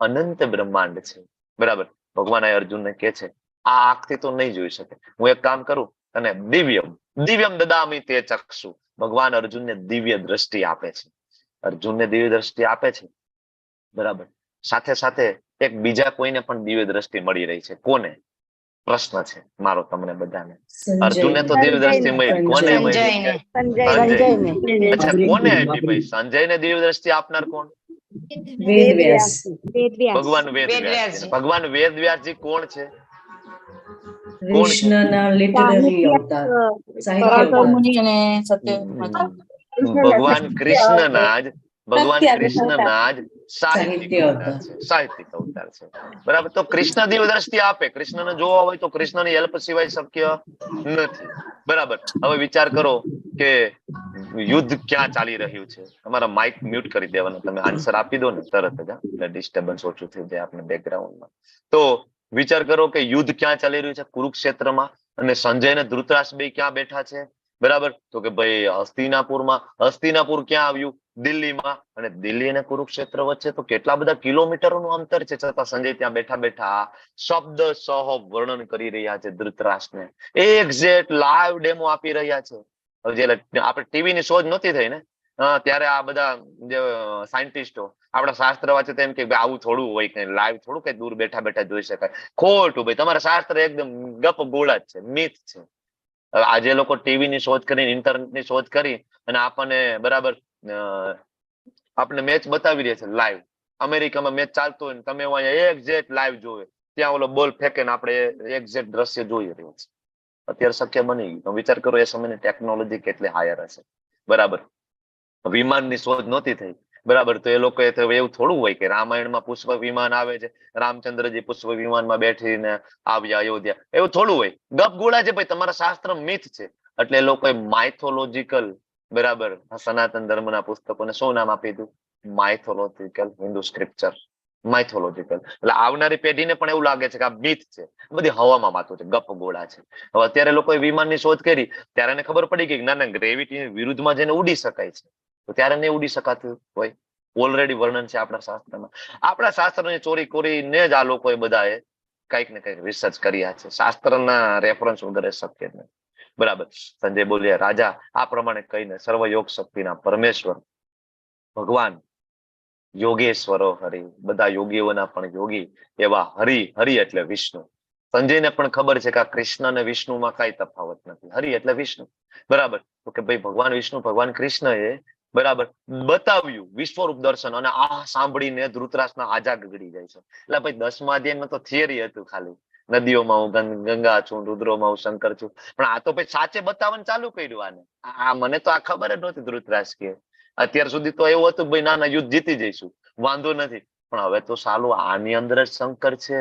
અનંત બ્રહ્માંડ છે. બરાબર. ભગવાન અર્જુનને કહે છે આ આંખથી તો નહીં જોઈ શકે, હું એક કામ કરું અને દિવ્યમ દદામિ તે ચક્ષુ. ભગવાન અર્જુનને દિવ્ય દ્રષ્ટિ આપે છે. અર્જુનને દિવ્ય દ્રષ્ટિ આપે છે. બરાબર. સાથે સાથે એક બીજા કોઈને પણ દિવ્ય દ્રષ્ટિ મળી રહી છે. કોને? પ્રશ્ન છે મારો તમને બધાને. અર્જુનને તો દિવ્ય દ્રષ્ટિ મળી, કોને મળી? સંજય. અચ્છા, કોને આપી ભાઈ? સંજયને દિવ્ય દ્રષ્ટિ આપનાર કોણ? વેદવ્યાસ. ભગવાન વેદવ્યાસ. ભગવાન વેદવ્યાસજી કોણ છે? કૃષ્ણના લિટરરી અવતાર, સાહિત્ય અવતાર. ભગવાન કૃષ્ણના જ સાહિત્યિક અવતાર છે. બરાબર. તો કૃષ્ણ દિવ્ય દ્રષ્ટિ આપે. કૃષ્ણને જોવા હોય તો કૃષ્ણની હેલ્પ સિવાય શક્ય નથી. બરાબર. હવે વિચાર કરો કે યુદ્ધ ક્યાં ચાલી રહ્યું છે. તમારા માઇક મ્યુટ કરી દેવાના, તમે આન્સર આપી દો ને તરત જ, એટલે ડિસ્ટર્બન્સ ઓછું થઈ જાય આપણે બેકગ્રાઉન્ડમાં. તો વિચાર કરો કે યુદ્ધ ક્યાં ચાલી રહ્યું છે? કુરુક્ષેત્રમાં. અને સંજય ને ધૃતરાષ્ટ્ર બે ક્યાં બેઠા છે? બરાબર. તો કે ભાઈ હસ્તિનાપુરમાં. હસ્તિનાપુર ક્યાં આવ્યું? દિલ્હીમાં. અને દિલ્હી અને કુરુક્ષેત્ર વચ્ચે તો કેટલા બધા કિલોમીટરોનું અંતર છે, છતાં સંજય ત્યાં બેઠા બેઠા શબ્દ સહ વર્ણન કરી રહ્યા છે ધૃતરાષ્ટ્રને. એક્ઝેક્ટ લાઈવ ડેમો આપી રહ્યા છે. આપણે ટીવી ની શોધ નહોતી થઈ ને ત્યારે આ બધા જે સાયન્ટિસ્ટો, આપણા શાસ્ત્ર વાંચે તેમ કે આવું થોડું હોય, કઈ લાઈવ થોડું કઈ દૂર બેઠા બેઠા જોઈ શકાય. ખોટું ભાઈ. તમારા શાસ્ત્ર એકદમ ગપ ગોળા જ છે, મિથ છે. આજે લોકો ટીવી ની શોધ કરી, ઇન્ટરનેટ ની શોધ કરી અને આપણને બરાબર આપણે મેચ બતાવી રહ્યા છે લાઈવ. અમેરિકામાં મેચ ચાલતો હોય ને તમે અહીંયા એક્ઝેક્ટ લાઈવ જોવે, ત્યાં ઓલો બોલ ફેંકે ને આપણે એક્ઝેક્ટ દ્રશ્ય જોઈ રહ્યા છે. અત્યારે શક્ય બની ગયું. વિચાર કરો એ સમયની ટેકનોલોજી કેટલી હાયર હશે. બરાબર. વિમાનની શોધ નહોતી થઈ. બરાબર. તો એ લોકો એવું થોડું હોય કે રામાયણમાં પુષ્પ વિમાન આવે છે, રામચંદ્રજી પુષ્પ વિમાનમાં બેઠીને આવ્યા અયોધ્યા, એવું થોડું હોય. ગપ ગોળા છે ભાઈ. તમારા શાસ્ત્ર મિથ છે. એટલે એ લોકોએ માઇથોલોજીકલ, બરાબર, સનાતન ધર્મના પુસ્તકોને શું નામ આપી દીધું? Mythological Hindu scripture. માઇથોલોજીકલ. એટલે આવનારી પેઢીને પણ એવું લાગે છે કે આ મિથ છે, બધી હવામાં વાતો છે, ગપ ગોળા છે. હવે અત્યારે લોકોએ વિમાનની શોધ કરી ત્યારે એને ખબર પડી કે ના ના, ગ્રેવિટી વિરુદ્ધમાં જઈને ઉડી શકાય છે. તો ત્યારે નહીં ઉડી શકાતું હોય. ઓલરેડી વર્ણન છે આપણા શાસ્ત્રમાં. આપણા શાસ્ત્રની ચોરી કરીને જ આ લોકોએ બધાએ કઈક ને કઈક રિસર્ચ કર્યા છે. શાસ્ત્રના રેફરન્સ વગેરે શક્ય જ નથી. બરાબર. સંજય બોલ્યા રાજા આ પ્રમાણે કહીને સર્વ યોગ શક્તિના પરમેશ્વર ભગવાન યોગેશ્વરો હરિ, બધા યોગીઓના પણ યોગી એવા હરિ. હરિ એટલે વિષ્ણુ. સંજયને પણ ખબર છે કે આ કૃષ્ણ અને વિષ્ણુમાં કઈ તફાવત નથી. હરિ એટલે વિષ્ણુ, બરાબર. તો કે ભાઈ ભગવાન વિષ્ણુ ભગવાન કૃષ્ણએ બરાબર બતાવ્યું વિશ્વરૂપ દર્શન, અને આ સાંભળીને ધૃતરાષ્ટ્રના આજા ગગડી જાય છે. એટલે ભાઈ 10મા અધ્યાયમાં તો થિયરી હતું ખાલી, નદીઓમાં હું ગંગા છું, રુદ્રોમાં હું શંકર છું, પણ આ તો ભાઈ સાચે બતાવવાનું ચાલુ કર્યું આને. આ મને તો આ ખબર જ નહોતી ધૃતરાષ્ટ્ર કે. અત્યાર સુધી તો એવું હતું ભાઈ ના ના યુદ્ધ જીતી જઈશું, વાંધો નથી. પણ હવે તો સાલું આની અંદર જ શંકર છે,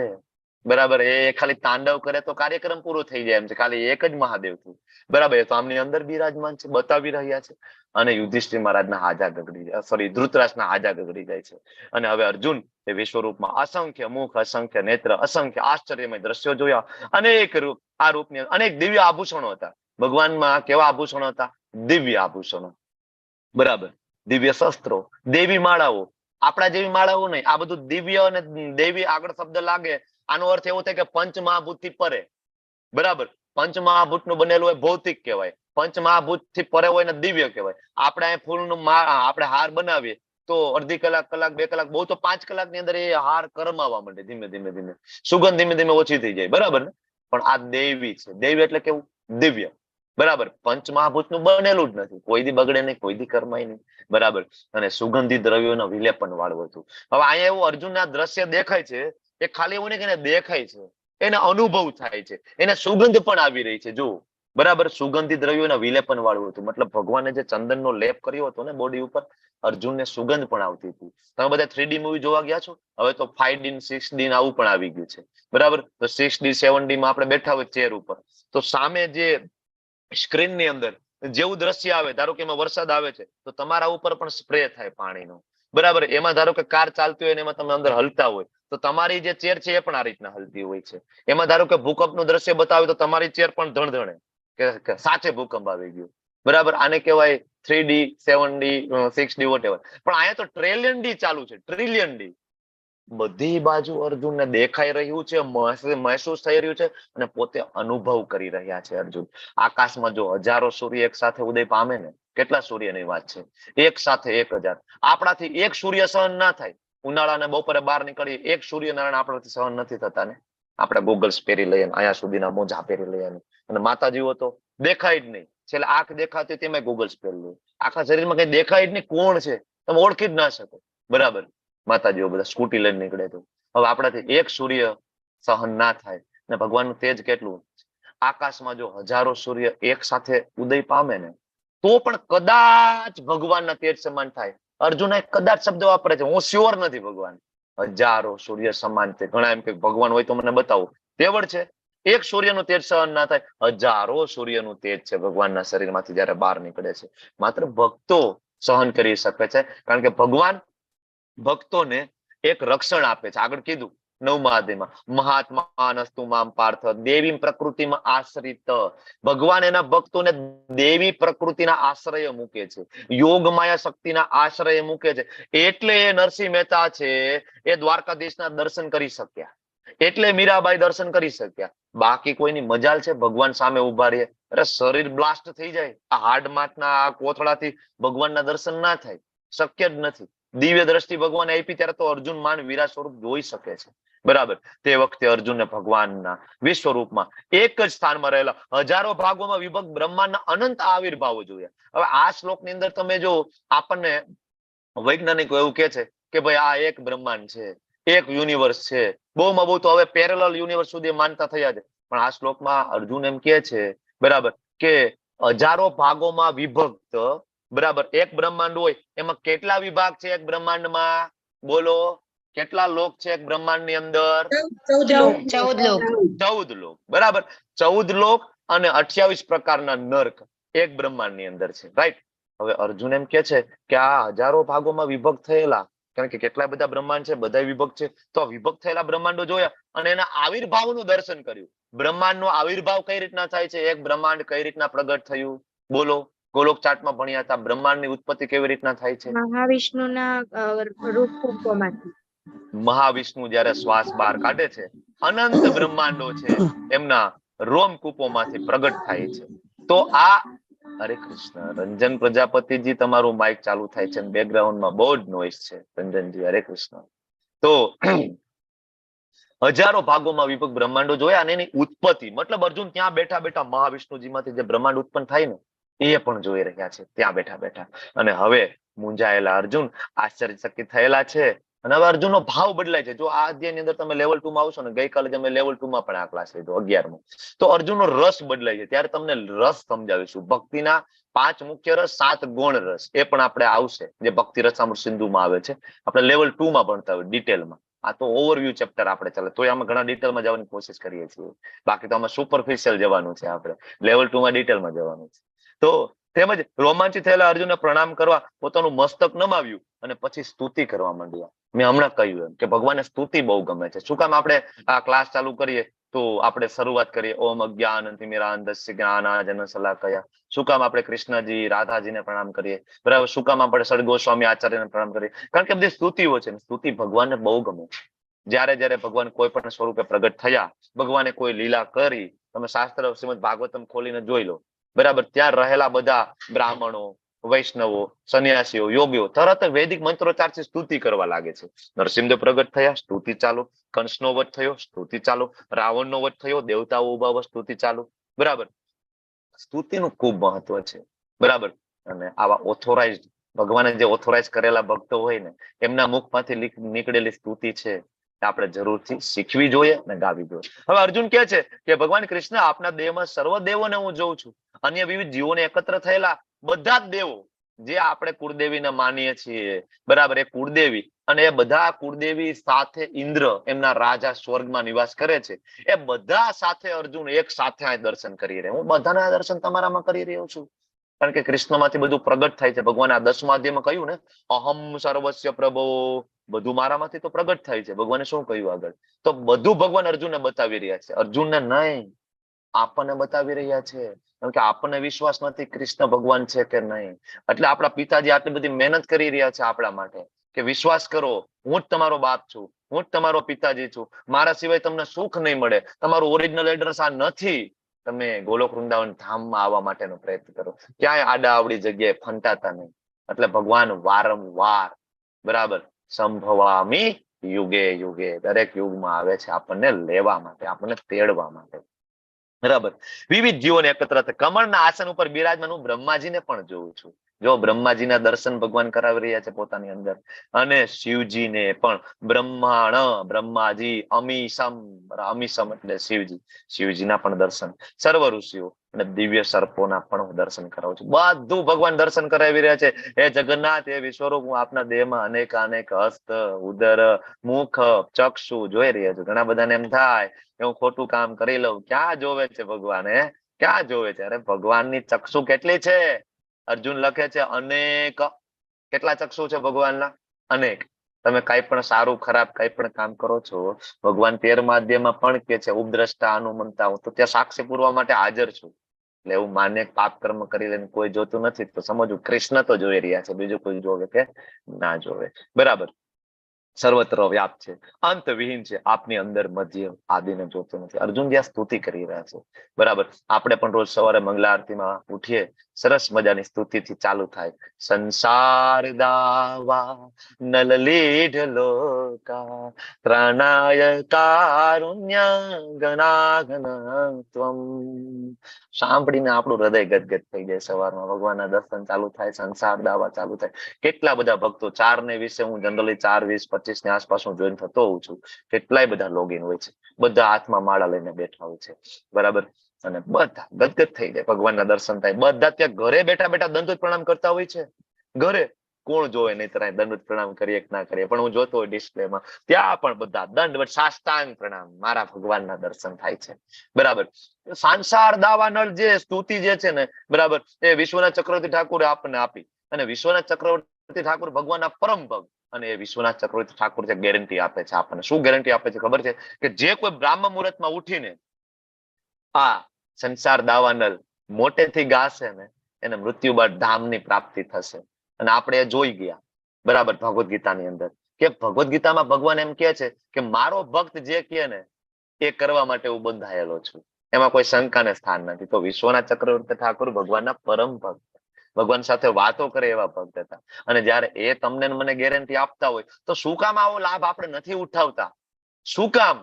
બરાબર. એ ખાલી તાંડવ કરે તો કાર્યક્રમ પૂરો થઈ જાય એમ છે, ખાલી એક જ મહાદેવ છું, બરાબર. એ તો આમની અંદર બિરાજમાન છે, બતાવી રહ્યા છે. અને યુધિષ્ઠિર મહારાજના હાજા ગગડી જાય, સોરી ધૃતરાષ્ટ્રના હાજા ગગડી જાય છે. અને હવે અર્જુન એ વિશ્વરૂપમાં અસંખ્ય મુખ, અસંખ્ય નેત્ર, અસંખ્ય આશ્ચર્યમય દ્રશ્યો જોયા. અનેક રૂપ, આ રૂપની અનેક દિવ્ય આભૂષણો હતા. ભગવાનમાં કેવા આભૂષણો હતા? દિવ્ય આભૂષણો, બરાબર. દિવ્ય શસ્ત્રો, દેવી માળાઓ. આપણા જેવી માળાઓ નહીં, આ બધું દિવ્ય અને દેવી આગળ શબ્દ લાગે, આનો અર્થ એવો થાય કે પંચમહાભૂત થી પરે, બરાબર. પંચમહાભૂત નું બનેલું હોય ભૌતિક કહેવાય, પંચમહાભૂત થી પરે હોય ને દિવ્ય કહેવાય. આપણે અહીં ફૂલનું આપણે હાર બનાવીએ તો અડધી કલાક, કલાક, 2 કલાક, બહુ તો 5 કલાકની અંદર એ હાર કરમાવા માંડે, ધીમે ધીમે ધીમે સુગંધ ધીમે ધીમે ઓછી થઈ જાય, બરાબર ને. પણ આ દેવી છે. દેવી એટલે કેવું? દિવ્ય, બરાબર. પંચમહાભૂત નું બનેલું જ નથી, કોઈ દી બગડે નહીં, કોઈ દી કરમાય નહીં, બરાબર. અને સુગંધિત દ્રવ્યોનો વિલેપન વાળું હતું. હવે અહીંયા એવું અર્જુનના દ્રશ્ય દેખાય છે, એ ખાલી એવું નહીં કે એને દેખાય છે, એને અનુભવ થાય છે, એને સુગંધ પણ આવી રહી છે. જો, બરાબર. સુગંધિત દ્રવ્યોના વિલેપન વાળું હતું, મતલબ ભગવાને જે ચંદનનો લેપ કર્યો હતો ને બોડી ઉપર, અર્જુનને સુગંધ પણ આવતી હતી. તમે બધા 3D મૂવી જોવા ગયા છો? હવે તો 5D 6D આવું પણ આવી ગયું છે, બરાબર. તો 6D 7D માં આપણે બેઠા હોય ચેર ઉપર, તો સામે જે સ્ક્રીન ની અંદર જેવું દ્રશ્ય આવે, ધારો કે એમાં વરસાદ આવે છે તો તમારા ઉપર પણ સ્પ્રે થાય પાણીનો, બરાબર. એમાં ધારો કે કાર ચાલતી હોય ને એમાં તમે અંદર હલતા હોય તો તમારી જે ચેર છે એ પણ આ રીતના હલતી હોય છે. એમાં ધારો કે ભૂકંપનું દ્રશ્ય બતાવે તો તમારી ચેર પણ ધણધણે કે સાચે ભૂકંપ આવી ગયો, બરાબર. આને કહેવાય 3D 7D 6D વોટેવર. પણ અહીંયા તો ટ્રિલિયન ડી ચાલુ છે, ટ્રિલિયન ડી. બધી બાજુ અર્જુનને દેખાઈ રહ્યું છે, મહેસૂસ થઈ રહ્યું છે, અને પોતે અનુભવ કરી રહ્યા છે અર્જુન. આકાશમાં જો હજારો સૂર્ય એક સાથે ઉદય પામે ને, કેટલા સૂર્યની વાત છે, એક સાથે 1000. આપણાથી એક સૂર્ય સહન ના થાય. ઉનાળાને બપોરે બહાર નીકળીએ, એક સૂર્યનારાયણ આપણાથી સહન નથી થતા ને. આપણે ગોગલ્સ પહેરી લઈએ, અહીંયા સુધીના મોજા પહેરી લઈએ, અને માતાજીઓ તો દેખાય જ નહીં. છેલ્લે આંખ દેખાતી તેમાં ગોગલ્સ પહેરી લે, આખા શરીરમાં કઈ દેખાય જ નહીં, કોણ છે તમે ઓળખી જ ના શકો, બરાબર. માતાજીઓ બધા સ્કૂટી લઈને નીકળે તો. હવે આપણાથી એક સૂર્ય સહન ના થાય, ને ભગવાનનું તેજ કેટલું. આકાશમાં જો હજારો સૂર્ય એક સાથે ઉદય પામે ને, તો પણ કદાચ ભગવાનના તેજ સમાન થાય. અર્જુન કદાચ શબ્દ વાપરે છે, હું શ્યોર નથી. ભગવાન હજારો સૂર્ય સમાન છે. ઘણા એમ કે ભગવાન હોય તો મને બતાવો. તેવડ છે એક સૂર્યનું તેજ સહન ના થાય, હજારો સૂર્યનું તેજ છે ભગવાનના શરીરમાંથી જયારે બહાર નીકળે છે. માત્ર ભક્તો સહન કરી શકે છે, કારણ કે ભગવાન ભક્તોને એક રક્ષણ આપે છે. આગળ કીધું 9મા અધ્યાયમાં, મહાત્માનસ્તુ મામ પાર્થ દેવી પ્રકૃતિમાં આશ્રિત. ભગવાન એના ભક્તોને દેવી પ્રકૃતિના આશ્રય મૂકે છે, યોગ માયા શક્તિના આશ્રય મૂકે છે. એટલે એ નરસિંહ મહેતા છે એ દ્વારકાધીશના દર્શન કરી શક્યા, એટલે મીરાબાઈ દર્શન કરી શક્યા. બાકી કોઈની મજાલ છે ભગવાન સામે ઉભા રહે? અરે શરીર બ્લાસ્ટ થઈ જાય. આ હાડમાથના કોથળાથી ભગવાનના દર્શન ના થાય, શક્ય જ નથી. દિવ્ય દ્રષ્ટિ ભગવાને આપી ત્યારે તો અર્જુન માંડ વીરા સ્વરૂપ જોઈ શકે છે, બરાબર. તે વખતે અર્જુનને ભગવાનના વિશ્વરૂપમાં એક જ સ્થાનમાં રહેલા હજારો ભાગોમાં વિભક્ત બ્રહ્માંડના અનંત આવિર્ભાવો જોયા. હવે આ શ્લોકની અંદર તમે જો, આપણને વૈજ્ઞાનિકો એવું કે છે કે ભાઈ આ એક બ્રહ્માંડ છે, એક યુનિવર્સ છે. બહુમાં બહુ તો હવે પેરેલલ યુનિવર્સ સુધી માનતા થયા છે. પણ આ શ્લોકમાં અર્જુન એમ કે છે, બરાબર, કે હજારો ભાગોમાં વિભક્ત, બરાબર, એક બ્રહ્માંડ હોય એમાં કેટલા વિભાગ છે એક બ્રહ્માંડમાં? બોલો, કેટલા લોક છે એક બ્રહ્માંડની અંદર? 14 લોક, બરાબર. 14 લોક અને 28 પ્રકારના નર્ક એક બ્રહ્માંડની અંદર છે, રાઈટ. હવે અર્જુન એમ કે છે કે આ હજારો ભાગોમાં વિભક્ત થયેલા, કારણ કે કેટલા બધા બ્રહ્માંડ છે, બધા વિભક્ત છે, તો વિભક્ત થયેલા બ્રહ્માંડો જોયા અને એના આવિર્ભાવનું દર્શન કર્યું. બ્રહ્માંડનો આવિર્ભાવ કઈ રીતના થાય છે, એક બ્રહ્માંડ કઈ રીતના પ્રગટ થયું? બોલો, ગોલોક ચાર્ટમાં ભણ્યા હતા. બ્રહ્માંડની ઉત્પત્તિ કેવી રીતના થાય છે? મહાવિષ્ણુના રૂપકૂપોમાંથી. મહાવિષ્ણુ જયારે શ્વાસ બહાર કાઢે છે, અનંત બ્રહ્માંડો છે એમના રોમકૂપોમાંથી પ્રગટ થાય છે. તો આ, હરે કૃષ્ણ, રંજન પ્રજાપતિજી તમારું માઇક ચાલુ થાય છે, બેકગ્રાઉન્ડમાં બહુ જ નોઈસ છે. રંજનજી, હરે કૃષ્ણ. તો હજારો ભાગોમાં વિભક્ત બ્રહ્માંડો જોયા અને એની ઉત્પત્તિ, મતલબ અર્જુન ત્યાં બેઠા બેઠા મહાવિષ્ણુજીમાંથી જે બ્રહ્માંડ ઉત્પન્ન થાય ને એ પણ જોઈ રહ્યા છે ત્યાં બેઠા બેઠા. અને હવે મૂંઝાયેલા અર્જુન આશ્ચર્યચકિત થયેલા છે. અને હવે અર્જુનનો ભાવ બદલાય છે. જો આ અધ્યાયની અંદર તમે લેવલ 2 માં આવશો ને, ગઈકાલે અમે લેવલ 2 માં પણ આ ક્લાસ લીધો 11મો, તો અર્જુનનો રસ બદલાય છે. ત્યારે તમને રસ સમજાવીશું. ભક્તિના 5 મુખ્ય રસ, 7 ગૌણ રસ, એ પણ આપણે આવશે, જે ભક્તિ રસામૃત સિંધુમાં આવે છે. આપણે લેવલ 2 માં ભણતા હોય ડિટેલમાં. આ તો ઓવરવ્યુ ચેપ્ટર આપણે ચાલે, તોય આમાં ઘણા ડિટેલમાં જવાની કોશિશ કરીએ છીએ. બાકી તો આમાં સુપરફિશિયલ જવાનું છે, આપણે લેવલ 2 માં ડિટેલમાં જવાનું છે. તો તેમજ રોમાંચિત થયેલા અર્જુનને પ્રણામ કરવા પોતાનું મસ્તક નમાવ્યું અને પછી સ્તુતિ કરવા માંડ્યા. મેં હમણાં કહ્યું એમ કે ભગવાનને સ્તુતિ બહુ ગમે છે. શું કામ આપણે આ ક્લાસ ચાલુ કરીએ તો આપણે શરૂઆત કરીએ ઓમ અજ્ઞાનતિમિરાન્ધસ્ય જ્ઞાનાંજન શલાકયા. શું કામ આપણે કૃષ્ણજી રાધાજીને પ્રણામ કરીએ, બરાબર? શું કામ આપણે સદગોસ્વામી આચાર્યને પ્રણામ કરીએ? કારણ કે બધી સ્તુતિઓ છે. સ્તુતિ ભગવાનને બહુ ગમે છે. જયારે જયારે ભગવાન કોઈ પણ સ્વરૂપે પ્રગટ થયા, ભગવાને કોઈ લીલા કરી, તમે શાસ્ત્ર શ્રીમદ ભાગવતમ ખોલીને જોઈ લો, બરાબર? ત્યાં રહેલા બધા બ્રાહ્મણો, વૈષ્ણવો, સંન્યાસીઓ, યોગીઓ તરત વૈદિક મંત્રોચ્ચારથી સ્તુતિ કરવા લાગે છે. નરસિંહદેવ પ્રગટ થયા, સ્તુતિ ચાલુ. કંસનો વધ થયો, સ્તુતિ ચાલુ. રાવણનો વધ થયો, દેવતાઓ ઉભા, સ્તુતિ ચાલુ. બરાબર? સ્તુતિનું ખૂબ મહત્વ છે, બરાબર? અને આવા ઓથોરાઇઝડ, ભગવાને જે ઓથોરાઇઝ કરેલા ભક્તો હોય ને, એમના મુખમાંથી નીકળેલી સ્તુતિ છે આપણે જરૂરથી શીખવી જોઈએ અને ગાવી જોઈએ. હવે અર્જુન કહે છે કે ભગવાન કૃષ્ણ, આપના દેહમાં સર્વ દેવોને હું જોઉં છું. અન્ય વિવિધ જીવોને એકત્ર થયેલા બધા જ દેવો, જે આપણે કુળદેવીને માનીએ છીએ, બરાબર? એ કુળદેવી, અને એ બધા કુળદેવી સાથે ઇન્દ્ર, એમના રાજા સ્વર્ગમાં નિવાસ કરે છે, એ બધા સાથે અર્જુન એક સાથે આ દર્શન કરી રહ્યા. હું બધાના દર્શન તમારામાં કરી રહ્યો છું, કારણ કે કૃષ્ણમાંથી બધું પ્રગટ થાય છે. ભગવાને આ 10મા અધ્યાયમાં કહ્યું ને, અહમ સર્વસ્ય પ્રભો, બધું મારામાંથી તો પ્રગટ થાય છે. ભગવાને શું કહ્યું આગળ? તો બધું ભગવાન અર્જુનને બતાવી રહ્યા છે. અર્જુનને નહીં, આપણને બતાવી રહ્યા છે. કારણ કે આપણને વિશ્વાસ નથી કૃષ્ણ ભગવાન છે કે નહીં. એટલે આપણા પિતાજી આટલી બધી મહેનત કરી રહ્યા છે આપણા માટે, કે વિશ્વાસ કરો, હું જ તમારો બાપ છું, હું જ તમારો પિતાજી છું, મારા સિવાય તમને સુખ નહીં મળે. તમારું ઓરિજિનલ એડ્રેસ આ નથી. તમે ગોલોક વૃંદાવન ધામમાં આવવા માટેનો પ્રયત્ન કરો, ક્યાંય આડા આવડી જગ્યાએ ફંટાતા નહીં. એટલે ભગવાન વારંવાર, બરાબર, સંભવામી યુગે યુગે, દરેક યુગમાં આવે છે આપણને લેવા માટે, આપણને તેડવા માટે, બરાબર? વિવિધ જીવોને એકત્ર. કમળના આસન ઉપર બિરાજમાન હું બ્રહ્માજીને પણ જોઉં છું. જો બ્રહ્માજીના દર્શન ભગવાન કરાવી રહ્યા છે પોતાની અંદર. અને શિવજીને પણ બ્રહ્માજી, અમીસમ, અમીસમ એટલે શિવજી, શિવજીના પણ દર્શન, સર્વ ઋષિઓ અને દિવ્ય સર્પોના પણ હું દર્શન કરાવું છું. બધું ભગવાન દર્શન કરાવી રહ્યા છે. હે જગન્નાથ, હે વિશ્વરૂપ, હું આપના દેહમાં અનેક અનેક હસ્ત, ઉદર, મુખ, ચક્ષુ જોઈ રહ્યા છું. ઘણા બધાને એમ થાય કે હું ખોટું કામ કરી લઉં. ક્યાં જોવે છે ભગવાન? ક્યાં જોવે છે? અરે ભગવાનની ચક્ષુ કેટલી છે? અર્જુન લખે છે અનેક. કેટલા ચક્ષુ છે ભગવાનના? અનેક. તમે કઈ પણ સારું ખરાબ કઈ પણ કામ કરો છો, ભગવાન 13મા અધ્યાયમાં પણ કે છે ઉપદ્રષ્ટા અનુમંતા, હું તો ત્યાં સાક્ષી પૂરવા માટે હાજર છું. એટલે એવું માન્ય પાપ કર્મ કરી લઈને કોઈ જોતું નથી, તો સમજવું કૃષ્ણ તો જોઈ રહ્યા છે, બીજું કોઈ જોવે કે ના જોવે, બરાબર? સર્વત્ર વ્યાપ્ત છે, અંતવિહીન છે, આપની અંદર મધ્ય આદિને જોતો નથી. અર્જુન જ્યાં સ્તુતિ કરી રહ્યા છે, બરાબર? આપણે પણ રોજ સવારે મંગલા આરતીમાં ઉઠીએ, સરસ મજાની સ્તુતિથી ચાલુ થાય. સંસાર દાવા નલલીઢ લોકા ત્રણાય કારુણ્ય ગણાગણત્વમ. સાંભળીને આપણું હૃદય ગદગદ થઈ જાય. સવારમાં ભગવાનના દર્શન ચાલુ થાય, સંસાર દાવા ચાલુ થાય. કેટલા બધા ભક્તો, 4 ને 20 હું જનરલી 4, 20, 25 ની આસપાસ હું જોઈન થતો હોઉં છું. કેટલાય બધા લોગિન હોય છે, બધા હાથમાં માળા લઈને બેઠા હોય છે, બરાબર? અને બધા ગદગદ થઈ જાય, ભગવાનના દર્શન થાય. બધા ત્યાં ઘરે બેઠા બેઠા દંડવત પ્રણામ કરતા હોય છે. ઘરે કોણ જોવે? નહીં તરાય દંડવત પ્રણામ કરીએ કે ના કરીએ, પણ હું જોતો હોય ડિસ્પ્લેમાં, ત્યાં પણ બધા દંડવત સાષ્ટાંગ પ્રણામ, મારા ભગવાનના દર્શન થાય છે, બરાબર? સંસાર દાવા નળ જે સ્તુતિ જે છે ને, બરાબર, એ વિશ્વનાથ ચક્રવર્તી ઠાકુરે આપણને આપી. અને વિશ્વનાથ ચક્રવર્તી ઠાકુર ભગવાનના પરમ ભક્ત, અને એ વિશ્વનાથ ચક્રવર્તી ઠાકુર જે ગેરંટી આપે છે આપણને. શું ગેરંટી આપે છે ખબર છે? કે જે કોઈ બ્રાહ્મ મુહૂર્તમાં ઉઠીને આ સંસાર દાવાનલ મોટેથી ગાશે ને, એને મૃત્યુ બાદ ધામની પ્રાપ્તિ થશે. અને આપણે એ જોઈ ગયા, બરાબર, ભગવદ્ ગીતાની અંદર. કે ભગવદ્ ગીતામાં ભગવાન એમ કહે છે કે મારો ભક્ત જે કહે ને એ કરવા માટે હું બંધાયેલો છું, એમાં કોઈ શંકાને સ્થાન નથી. તો વિશ્વનાથ ચક્રવર્તી ઠાકુર ભગવાનના પરમ ભક્ત, ભગવાન સાથે વાતો કરે એવા ભક્ત હતા. અને જયારે એ તમને મને ગેરંટી આપતા હોય, તો શું કામ આવો લાભ આપણે નથી ઉઠાવતા? શું કામ?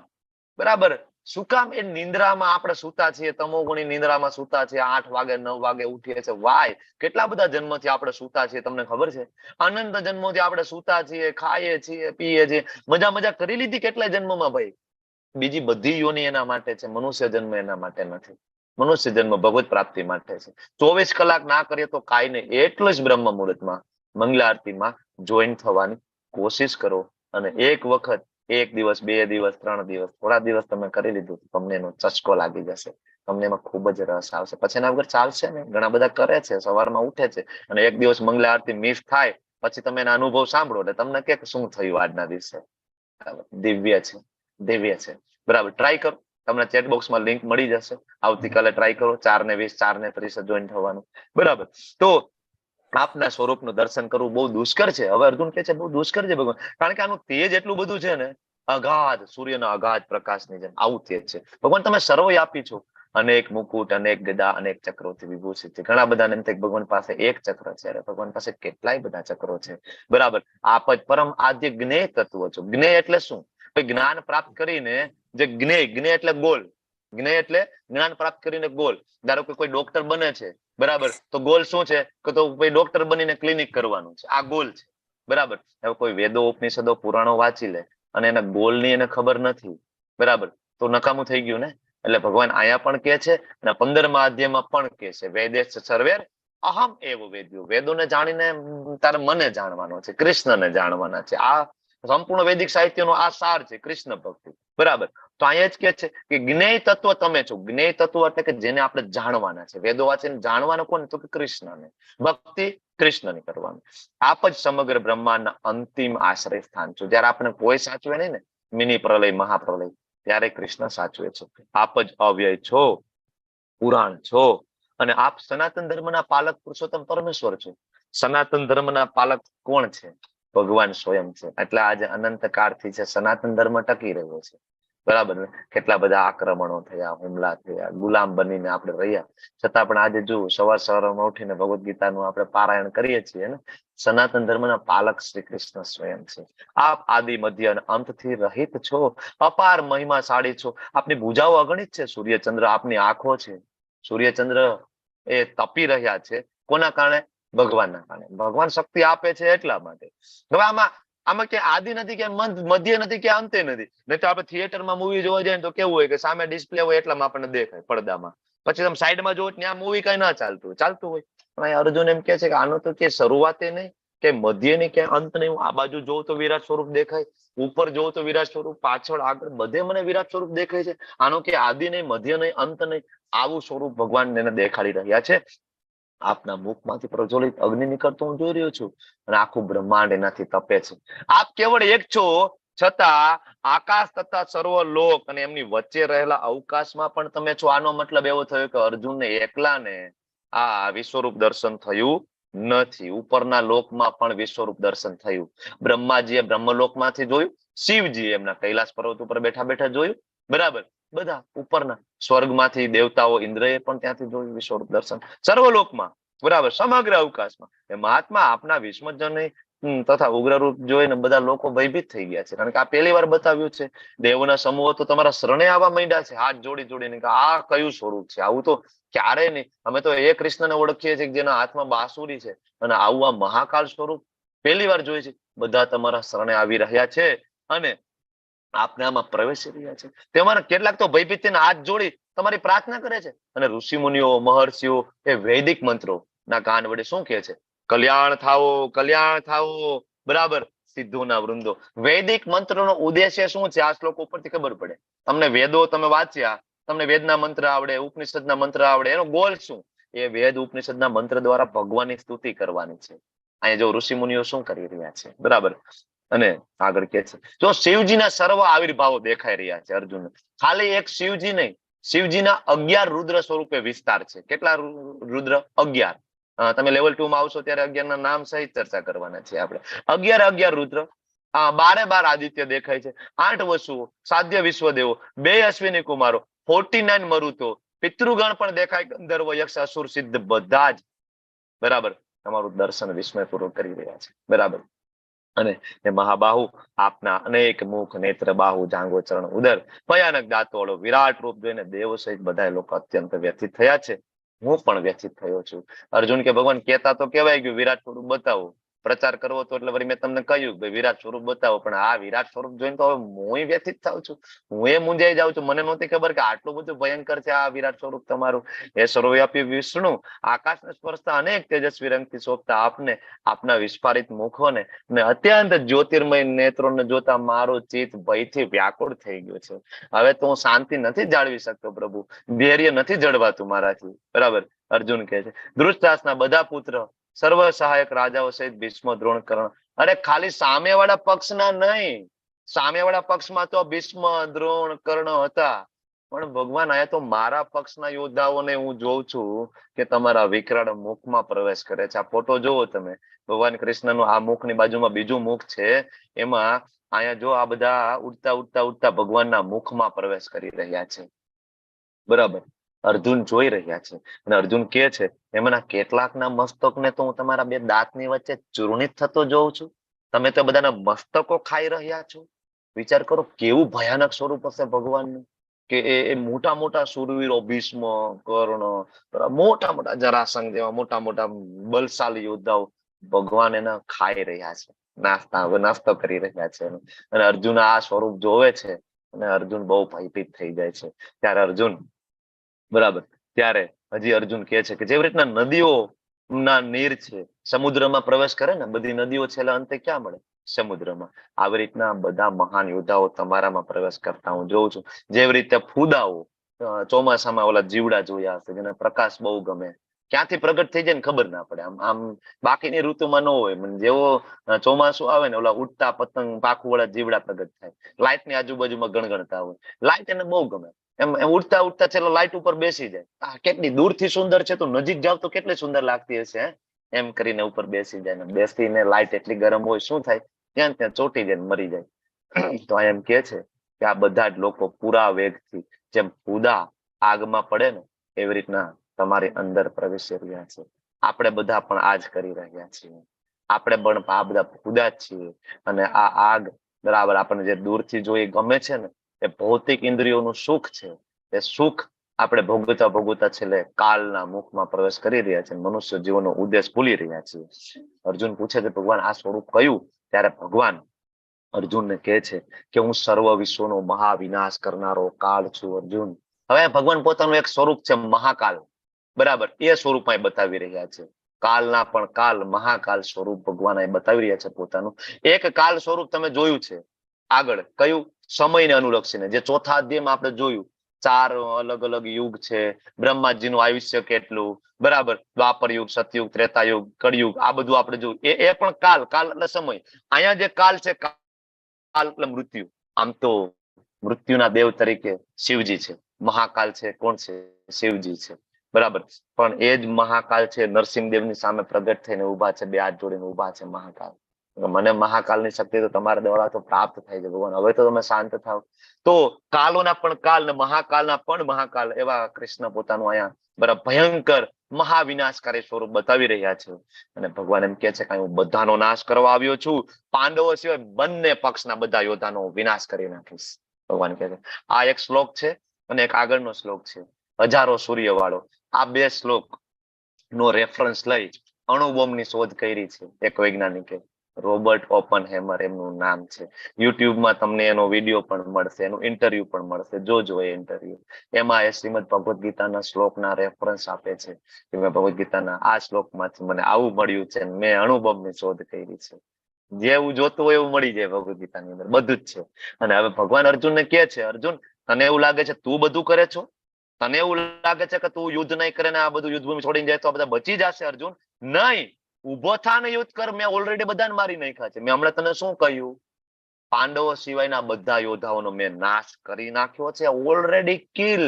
બરાબર. શું કામ એ નિંદ્રામાં આપણે સૂતા છીએ, તમોગુણી નિંદ્રામાં સૂતા છીએ, 8 વાગે 9 વાગે ઉઠીએ છીએ? વાય? કેટલા બધા જન્મથી આપણે સૂતા છીએ, તમને ખબર છે? અનંત જન્મોથી આપણે સૂતા છીએ, ખાઈએ છીએ, પીએ છીએ, મજા કરી લીધી કેટલાય જન્મમાં ભાઈ. બીજી બધી યોની એના માટે છે, મનુષ્ય જન્મ એના માટે નથી. મનુષ્ય જન્મ ભગવત પ્રાપ્તિ માટે છે. 24 કલાક ના કરીએ તો કાંઈ નહીં, એટલું જ બ્રહ્મ મુહૂર્તમાં મંગલા આરતીમાં જોઈન થવાની કોશિશ કરો. અને એક વખત, 1 દિવસ, 2 દિવસ, 3 દિવસ, થોડા દિવસ તમે કરી લીધું, તમને એનો ચસ્કો લાગી જશે. તમને એમાં ખૂબ જ રસ આવશે. પછી એના વગર ચાલશે ને. ઘણા બધા કરે છે, સવારમાં ઉઠે છે અને એક દિવસ મંગલા આરતી મિસ થાય, પછી તમે એના અનુભવ સાંભળો એટલે તમને કે શું થયું આજના દિવસે. દિવ્ય છે, દિવ્ય છે. બરાબર, ટ્રાય કરો. તમને ચેટ બોક્સમાં લિંક મળી જશે. આવતીકાલે ટ્રાય કરો. 4:20, 4:30 જોઈન થવાનું. બરાબર. તો આપના સ્વરૂપનું દર્શન કરવું બહુ દુષ્કર છે. હવે અર્જુન કહે છે બહુ દુષ્કર છે ભગવાન, કારણ કે આનું તેજ એટલું બધું છે ને, અગાધ, સૂર્યના અગાધ પ્રકાશની જેમ આવું તેજ છે. ભગવાન તમે સર્વવ્યાપી છો. અનેક મુકુટ, અનેક ગદા, અનેક ચક્રોથી વિભૂષિત છે. ઘણા બધા એમ થાય ભગવાન પાસે એક ચક્ર છે, અરે ભગવાન પાસે કેટલાય બધા ચક્રો છે. બરાબર. આપ જ પરમ આદ્ય જ્ઞેય તત્વ છો. જ્ઞેય એટલે શું? જ્ઞાન પ્રાપ્ત કરીને જે જ્ઞેય એટલે ગોલ, જ્ઞેય એટલે જ્ઞાન પ્રાપ્ત કરીને ગોલ. ધારો કે કોઈ ડોક્ટર બને છે, બરાબર, તો ગોલ શું છે કે તો ભાઈ ડોક્ટર બનીને ક્લિનિક કરવાનું છે, આ ગોલ છે. બરાબર. હવે કોઈ વેદો, ઉપનિષદો, પુરાણો વાંચી લે અને એના ગોલની એને ખબર નથી, બરાબર, તો નકામું થઈ ગયું ને. એટલે ભગવાન આયા પણ કે છે અને 15મા અધ્યાયમાં પણ કે છે, વેદેશ સર્વેર અહમ એવ વેદ્યો. વેદોને જાણીને તારે મને જાણવાનો છે, કૃષ્ણને જાણવાના છે. આ સંપૂર્ણ વૈદિક સાહિત્યનો આ સાર છે, કૃષ્ણ ભક્તિ. બરાબર. તો અહીંયા જ કે છે કે જ્ઞેય તત્વ તમે છો. જ્ઞેય તત્વ એટલે કે જેને આપણે જાણવાના છે. વેદો વાંચીને જાણવાનું કોને? તો કે કૃષ્ણને. ભક્તિ કૃષ્ણની કરવાની. આપ જ સમગ્ર બ્રહ્માંડના અંતિમ આશ્રય સ્થાન છો. જયારે આપણે કોઈ સાચવે નહીં ને, મિની પ્રલય, મહાપ્રલય, ત્યારે કૃષ્ણ સાચવે છે. આપ જ અવ્યય છો, પુરાણ છો, અને આપ સનાતન ધર્મના પાલક પુરુષોત્તમ પરમેશ્વર છો. સનાતન ધર્મના પાલક કોણ છે? ભગવાન સ્વયં છે. એટલે આજે અનંત કાળથી છે સનાતન ધર્મ ટકી રહ્યો છે. બરાબર ને. કેટલા બધા આક્રમણો થયા, હુમલા થયા, ગુલામ બનીને આપણે રહ્યા, છતાં પણ આજે જો સવારમાં ઉઠીને ભગવદ્ ગીતાનું આપણે પારાયણ કરીએ છીએ ને. સનાતન ધર્મના પાલક શ્રી કૃષ્ણ સ્વયં છે. આપ આદિ, મધ્ય અને અંતથી રહિત છો. અપાર મહિમાશાળી છો. આપની ભુજાઓ અગણિત છે. સૂર્યચંદ્ર આપની આંખો છે. સૂર્યચંદ્ર એ તપી રહ્યા છે. કોના કારણે? ભગવાનના કારણે. ભગવાન શક્તિ આપે છે એટલા માટે. હવે આમાં કે આદિ નથી, કે મધ્ય નથી, કે અંતે નથી. નહીં તો આપણે થિયેટરમાં મૂવી જોવા જઈએ તો કેવું હોય કે સામે ડિસ્પ્લે હોય એટલામાં આપણને દેખાય પડદામાં. પછી તમે સાઈડમાં જોવો ત્યાં મૂવી કઈ ના ચાલતું હોય. પણ અર્જુન એમ કે છે કે આનો તો કે શરૂઆતે નહીં, કે મધ્ય નહીં, કે અંત નહીં. આ બાજુ જોઉં તો વિરાટ સ્વરૂપ દેખાય, ઉપર જોઉં તો વિરાટ સ્વરૂપ, પાછળ આગળ બધે મને વિરાટ સ્વરૂપ દેખાય છે. આનો કે આદિ નહીં, મધ્ય નહીં, અંત નહીં, આવું સ્વરૂપ ભગવાન એને દેખાડી રહ્યા છે. આપના મુખમાંથી પ્રજ્વલિત અગ્નિ નીકળતો હું જોઈ રહ્યો છું અને આખું બ્રહ્માંડ એનાથી તપે છે. આપ કેવળ એક છો, છતાં આકાશ તથા સર્વ લોક અને એમની વચ્ચે રહેલા અવકાશમાં પણ તમે છો. આનો મતલબ એવો થયો કે અર્જુનને એકલાને આ વિશ્વરૂપ દર્શન થયું નથી. ઉપરના લોકમાં પણ વિશ્વરૂપ દર્શન થયું. બ્રહ્માજીએ બ્રહ્મલોકમાંથી જોયું, શિવજી એમના કૈલાસ પર્વત ઉપર બેઠા બેઠા જોયું. બરાબર. બધા ઉપરના સ્વર્ગમાંથી દેવતાઓ, ઇન્દ્રએ પણ ત્યાંથી જોયું વિશ્વરૂપ દર્શન. સર્વલોકમાં, બરાબર, સમગ્ર અવકાશમાં. એ મહાત્મા આપના વિશ્વજનની તથા ઉગ્રરૂપ જોઈને બધા લોકો ભયભીત થઈ ગયા છે. કારણ કે આ પહેલી વાર બતાવ્યું છે. દેવોના સમૂહો તો તમારા શરણે આવવા માંડ્યા છે, હાથ જોડીને કે આ કયું સ્વરૂપ છે? આવું તો ક્યારે નહીં. અમે તો એ કૃષ્ણને ઓળખીએ છીએ જેના હાથમાં બાંસુરી છે, અને આવું આ મહાકાળ સ્વરૂપ પહેલી વાર જોઈએ છે. બધા તમારા શરણે આવી રહ્યા છે અને આપને આમાં પ્રવેશી રહ્યા છે. તેમાંના કેટલાક તો ભયભીત થઈને હાથ જોડી તમારી પ્રાર્થના કરે છે. અને ઋષિ મુનિઓ, મહર્ષિઓ એ વૈદિક મંત્રો ના ગાન વડે શું કહે છે? કલ્યાણ થાવો, કલ્યાણ થાવો. બરાબર. સિદ્ધોના વૃંદો. વૈદિક મંત્રનો ઉદ્દેશ્ય શું છે? આ શ્લોક ઉપરથી ખબર પડે. તમને વેદો તમે વાંચ્યા, તમને વેદના મંત્ર આવડે, ઉપનિષદના મંત્ર આવડે, એનો ગોલ શું? એ વેદ ઉપનિષદના મંત્ર દ્વારા ભગવાનની સ્તુતિ કરવાની છે. અહીંયા જો ઋષિ મુનિઓ શું કરી રહ્યા છે. બરાબર. અને આગળ કે છે જો શિવજીના સર્વ આવિર્ભાવો દેખાઈ રહ્યા છે અર્જુન. ખાલી એક શિવજી નહીં, શિવજીના 11 રુદ્ર સ્વરૂપે વિસ્તાર છે. કેટલા રુદ્ર? 11. તમે લેવલ 2 માં આવશો ત્યારે 11 ના નામ સહિત ચર્ચા કરવાના છે આપણે. 11 રુદ્ર, 12 આદિત્ય દેખાય છે, 8 વસુઓ, સાધ્ય વિશ્વદેવો, 2 અશ્વિની કુમારો, 49 મરુતો, પિતૃગણ પણ દેખાય, ગંધર્વ, યક્ષ, અસુર, સિદ્ધ, બધા જ બરાબર તમારું દર્શન વિસ્મયપૂર્વક કરી રહ્યા છે. બરાબર. અને એ મહાબાહુ આપના અનેક મુખ નેત્ર બાહુ જાંગો ચરણ ઉદર ભયાનક દાંતોળો વિરાટ રૂપ જોઈને દેવો સહિત બધા લોકો અત્યંત વ્યથિત થયા છે. હું પણ વ્યથિત થયો છું. અર્જુન કે ભગવાન કહેતા તો કહેવાય ગયું વિરાટ સ્વરૂપ બતાવો, પ્રચાર કરવો તો એટલે વળી મેં તમને કહ્યું કે વિરાટ સ્વરૂપ બતાવો, પણ આ વિરાટ સ્વરૂપ જોઈને તો હવે હું વ્યથિત થાઉં છું, હું એ મૂંઝાઈ જાઉં છું. મને નહોતી ખબર કે આટલું બધું ભયંકર છે આ વિરાટ સ્વરૂપ તમારું. એ સર્વવ્યાપી વિષ્ણુ આકાશને સ્પર્શતા અનેક તેજસ્વી રંગથી શોભતા આપને આપના વિસ્ફારિત મુખોને ને અત્યંત જ્યોતિર્મય નેત્રોને જોતા મારું ચિત્ત ભયથી વ્યાકુળ થઈ ગયું છે. હવે તો હું શાંતિ નથી જાળવી શકતો પ્રભુ, ધૈર્ય નથી જળવાતું મારાથી. બરાબર. અર્જુન કહે છે ધૃતરાષ્ટ્રના બધા પુત્ર સર્વ સહાયક રાજાઓ સહિત ભીષ્મ દ્રોણ કર્ણ, અરે ખાલી સામેવાળા પક્ષના નહીં, સામેવાળા પક્ષમાં તો ભીષ્મ દ્રોણ કર્ણ હતા, પણ ભગવાન આયા તો મારા પક્ષના યોદ્ધાઓને હું જોઉં છું કે તમારા વિકરાળ મુખમાં પ્રવેશ કરે છે. આ ફોટો જોવો તમે, ભગવાન કૃષ્ણનું આ મુખની બાજુમાં બીજું મુખ છે, એમાં અહીંયા જો આ બધા ઉડતા ઉડતા ઉડતા ભગવાનના મુખમાં પ્રવેશ કરી રહ્યા છે. બરાબર. અર્જુન જોઈ રહ્યા છે અને અર્જુન કે છે એમાંના કેટલાકના મસ્તકને તો હું તમારા બે દાંતની વચ્ચે ચૂર્ણિત થતો જોઉં છું. તમે તો બધાના મસ્તકો ખાઈ રહ્યા છો. વિચાર કરો કેવું ભયાનક સ્વરૂપ હશે ભગવાનનું, કે એ મોટા મોટા શૂરવીરો ભીષ્મ કર્ણ, મોટા મોટા જરાસંઘ જેવા મોટા મોટા બલશાલી યોદ્ધાઓ ભગવાન એના ખાઈ રહ્યા છે, નાસ્તો કરી રહ્યા છે. અને અર્જુન આ સ્વરૂપ જોવે છે અને અર્જુન બહુ ભયભીત થઈ જાય છે. ત્યારે અર્જુન બરાબર ત્યારે હજી અર્જુન કહે છે કે જેવી રીતના નદીઓ ના નીર છે સમુદ્રમાં પ્રવેશ કરે ને, બધી નદીઓ છેલ્લા અંતે ક્યાં મળે? સમુદ્રમાં. આવી રીતના બધા મહાન યોદ્ધાઓ તમારામાં પ્રવેશ કરતા હું જોઉં છું. જેવી રીતે ફૂદાઓ ચોમાસામાં ઓલા જીવડા જોયા હશે જેને પ્રકાશ બહુ ગમે, ક્યાંથી પ્રગટ થઈ જાય ને ખબર ના પડે. આમ આમ બાકીની ઋતુમાં ન હોય, જેવો ચોમાસું આવે ને ઓલા ઉડતા પતંગ પાખું વાળા જીવડા પ્રગટ થાય, લાઇટ ની આજુબાજુમાં ગણગણતા હોય. લાઇટ એને બહુ ગમે, એમ ઉડતા ઉડતા છેલ્લો લાઇટ ઉપર બેસી જાય. કેટલી દૂરથી સુંદર છે તો નજીક જાવ તો કેટલી સુંદર લાગતી હશે, એમ કરીને ઉપર બેસી જાય. ને બેસીને લાઇટ એટલી ગરમ હોય, શું થાય? ત્યાં ત્યાં ચોટી જાય મરી જાય. તો એમ કે છે કે આ બધા જ લોકો પૂરા વેગથી જેમ ફૂદા આગમાં પડે ને એવી રીતના તમારી અંદર પ્રવેશી રહ્યા છે. આપણે બધા પણ આ જ કરી રહ્યા છીએ. આપણે પણ આ બધા ફૂદા જ છીએ. અને આ આગ બરાબર આપણને જે દૂરથી જોઈ ગમે છે ને, એ ભૌતિક ઇન્દ્રિયોનું સુખ છે. એ સુખ આપણે ભોગવતા ભોગવતા છેલ્લે કાલના મુખમાં પ્રવેશ કરી રહ્યા છે. મનુષ્ય જીવનનો ઉદ્દેશ ભૂલી રહ્યા છીએ. અર્જુન પૂછે છે ભગવાન આ સ્વરૂપ કયું? ત્યારે ભગવાન અર્જુનને કહે છે કે હું સર્વ વિશ્વનો મહાવિનાશ કરનારો કાળ છું. અર્જુન હવે ભગવાન પોતાનું એક સ્વરૂપ છે મહાકાલ, બરાબર, એ સ્વરૂપ અહીં બતાવી રહ્યા છે. કાલના પણ કાલ, મહાકાલ સ્વરૂપ ભગવાન અહીં બતાવી રહ્યા છે પોતાનું. એક કાલ સ્વરૂપ તમે જોયું છે આગળ, કયું? સમયને અનુલક્ષીને, જે ચોથા અધ્યાયમાં આપણે જોયું. 4 અલગ અલગ યુગ છે, બ્રહ્માજીનું આયુષ્ય કેટલું, બરાબર, દ્વાપર યુગ, સતયુગ, ત્રેતાયુગ, કળિયુગ, આ બધું આપણે જોયું. એ પણ કાલ, કાલ એટલે સમય. અહીંયા જે કાલ છે, કાલ એટલે મૃત્યુ. આમ તો મૃત્યુના દેવ તરીકે શિવજી છે. મહાકાલ છે કોણ છે? શિવજી છે, બરાબર. પણ એ જ મહાકાલ છે નરસિંહદેવની સામે પ્રગટ થઈને ઉભા છે, બે હાથ જોડીને ઉભા છે મહાકાલ. મને મહાકાલની શક્તિ તો તમારા દ્વારા તો પ્રાપ્ત થાય છે ભગવાન, હવે તો તમે શાંત થાવ. તો કાલોના પણ કાલ ને મહાકાલના પણ મહાકાલ એવા કૃષ્ણ પોતાનું અહીંયા બરાબર ભયંકર મહાવિનાશકારી સ્વરૂપ બતાવી રહ્યા છે. અને ભગવાન એમ કે છે કે હું બધાનો નાશ કરવા આવ્યો છું, પાંડવો સિવાય બંને પક્ષના બધા યોદ્ધાનો વિનાશ કરી નાખીશ. ભગવાન કહે છે. આ એક શ્લોક છે અને એક આગળનો શ્લોક છે, 1000 સૂર્ય વાળો. આ બે શ્લોક નો રેફરન્સ લઈ અણુબોમ્બની શોધ કરી છે એક વૈજ્ઞાનિકે, રોબર્ટ ઓપનહેમર એમનું નામ છે. યુટ્યુબમાં તમને એનો વિડીયો પણ મળશે, એનું ઇન્ટરવ્યુ પણ મળશે, જોજો એ ઇન્ટરવ્યુ. એમાં એ શ્રીમદ ભગવદ્ ગીતાના શ્લોકના રેફરન્સ આપે છે કે મેં ભગવદ્ ગીતાના આ શ્લોકમાંથી મને આવું મળ્યું છે, મેં અણુબોમ્બની શોધ કરી છે. જેવું જોતું હોય એવું મળી જાય ભગવદ્ ગીતાની અંદર, બધું જ છે. અને હવે ભગવાન અર્જુનને કહે છે, અર્જુન તને એવું લાગે છે તું બધું કરે છો? તને એવું લાગે છે કે તું યુદ્ધ નહીં કરે ને આ બધું યુદ્ધભૂમિ છોડીને જાય તો આ બધા બચી જશે? અર્જુન નહીં, ઉભો થા ને યુદ્ધ કર. મેં ઓલરેડી બધાને મારી નાખ્યા છે. મેં હમણાં તને શું કહ્યું? પાંડવો સિવાયના બધા યોદ્ધાઓનો મેં નાશ કરી નાખ્યો છે, ઓલરેડી કિલ.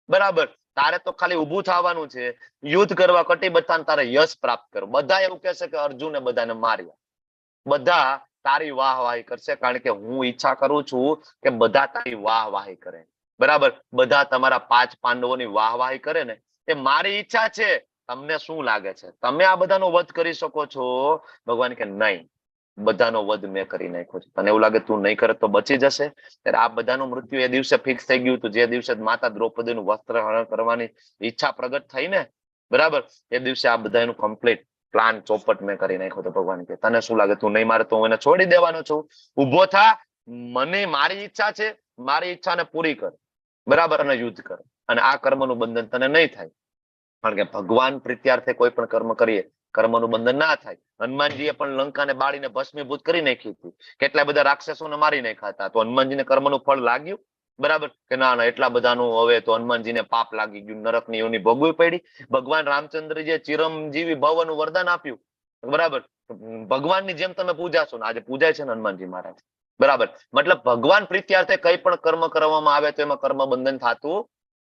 બરાબર. તારે તો ખાલી ઊભું થવાનું છે, યુદ્ધ કરવા કટિબદ્ધતા, તારે યશ પ્રાપ્ત કરો. બધા એવું કહેશે કે અર્જુને બધાને માર્યા. બધા તારી વાહવાહી કરશે, કારણ કે હું ઈચ્છા કરું છું કે બધા તારી વાહવાહી કરે. બરાબર. બધા તમારા 5 પાંડવોની વાહવાહી કરે ને, એ મારી ઈચ્છા છે. તમને શું લાગે છે તમે આ બધાનો વધ કરી શકો છો? ભગવાન કે નહીં, બધાનો વધ મેં કરી નાખ્યો છે. તને એવું લાગે તું નહીં કરે તો બચી જશે? ત્યારે આ બધાનું મૃત્યુ એ દિવસે ફિક્સ થઈ ગયું હતું, જે દિવસે માતા દ્રૌપદીનું વસ્ત્રહરણ કરવાની ઈચ્છા પ્રગટ થઈ ને, બરાબર, એ દિવસે આ બધાનું કમ્પ્લીટ પ્લાન ચોપટ મેં કરી નાખ્યો હતો. ભગવાન કે તને શું લાગે તું નહીં મારે તો હું એને છોડી દેવાનો છું? ઉભો થા, મને મારી ઈચ્છા છે, મારી ઈચ્છાને પૂરી કર, બરાબર, અને યુદ્ધ કર, અને આ કર્મનું બંધન તને નહીં થાય. કારણ કે ભગવાન પ્રીત્યાર્થે કોઈ પણ કર્મ કરીએ, કર્મનું બંધન ના થાય. હનુમાનજીએ પણ લંકાને બાળીને ભસ્મીભૂત કરી નાખી હતી, કેટલા બધા રાક્ષસોને મારી નાખ્યા હતા. તો હનુમાનજીને કર્મનું ફળ લાગ્યું? બરાબર કે ના? એટલા બધાનું હવે તો હનુમાનજીને પાપ લાગી ગયું, નરકની યોની ભોગવી પડી. ભગવાન રામચંદ્રજીએ ચિરંજીવી ભવનું વરદાન આપ્યું, બરાબર, ભગવાનની જેમ તમે પૂજાશો ને, આજે પૂજાય છે ને હનુમાનજી મહારાજ, બરાબર. મતલબ ભગવાન પ્રીત્યાર્થે કઈ પણ કર્મ કરવામાં આવે તો એમાં કર્મ બંધન થતું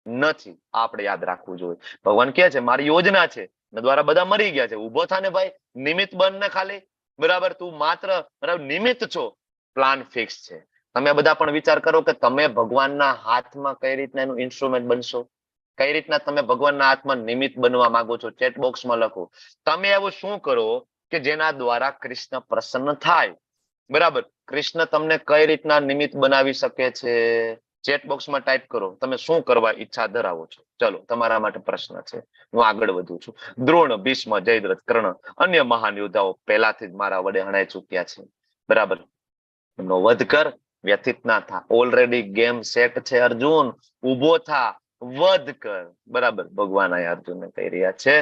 નથી. આપણે યાદ રાખવું જોઈએ. ભગવાન કહે છે મારી યોજના છે, દ્વારા બધા મરી ગયા છે. ઉભો થા ને ભાઈ, નિમિત્ત બન ને ખાલી, બરાબર, તું માત્ર બરાબર નિમિત્ત છો, પ્લાન ફિક્સ છે. તમે બધા પણ વિચાર કરો કે તમે ભગવાનના હાથમાં કઈ રીતના એનું ઇન્સ્ટ્રુમેન્ટ બનશો, કઈ રીતના તમે ભગવાનના હાથમાં નિમિત્ત બનવા માંગો છો. ચેટ બોક્સમાં લખો તમે એવું શું કરો કે જેના દ્વારા કૃષ્ણ પ્રસન્ન થાય, બરાબર. કૃષ્ણ તમને કઈ રીતના નિમિત્ત બનાવી શકે છે, ચેટ બોક્સમાં ટાઈપ કરો તમે શું કરવા ઈચ્છા ધરાવો છો. ચલો, તમારા માટે પ્રશ્ન છે, હું આગળ વધુ છું. દ્રોણ, ભીષ્મ, જયદ્રથ, કર્ણ, અન્ય મહાન યોદ્ધાઓ પહેલાથી જ મારા વડે હણાઈ ચૂક્યા છે, બરાબર. એમનો વધ કર, વ્યથિત ના થા. ઓલરેડી ગેમ સેટ છે અર્જુન, ઉભો થા, વધ કર, બરાબર. ભગવાન આ અર્જુનને કહી રહ્યા છે.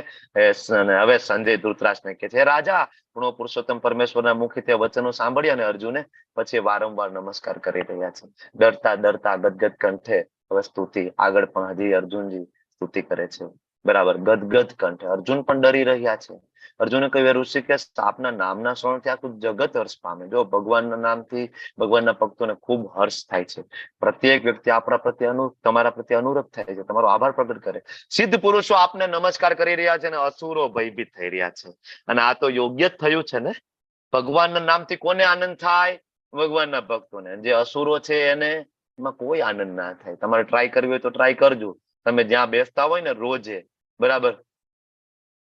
હવે સંજય ધૃતરાષ્ટ્રને કહે છે રાજા, ગુણો પુરુષોત્તમ પરમેશ્વરના મુખથી તે વચનો સાંભળી અને અર્જુને પછી વારંવાર નમસ્કાર કરી રહ્યા છે. ડરતા ડરતા ગદગદ કંઠે હવે સ્તુતિ, આગળ પણ હજી અર્જુનજી સ્તુતિ કરે છે, બરાબર. ગદગદ કંઠે અર્જુન પણ ડરી રહ્યા છે. અર્જુને કહ્યું ઋષિકેશ, આપના નામના સ્મરણથી આખું જગત હર્ષ પામે. જો ભગવાનના નામથી ભગવાનના ભક્તોને ખૂબ હર્ષ થાય છે. પ્રત્યેક વ્યક્તિ આપણા પ્રત્યે તમારા પ્રત્યે અનુરક્ત થાય છે, તમારો આભાર પ્રગટ કરે. સિદ્ધ પુરુષો આપને નમસ્કાર કરી રહ્યા છે અને અસુરો ભયભીત થઈ રહ્યા છે. અને આ તો યોગ્ય જ થયું છે ને. ભગવાનના નામથી કોને આનંદ થાય? ભગવાનના ભક્તોને. જે અસુરો છે એને એમાં કોઈ આનંદ ના થાય. તમારે ટ્રાય કરવી હોય તો ટ્રાય કરજો. તમે જ્યાં બેસતા હોય ને રોજે, બરાબર,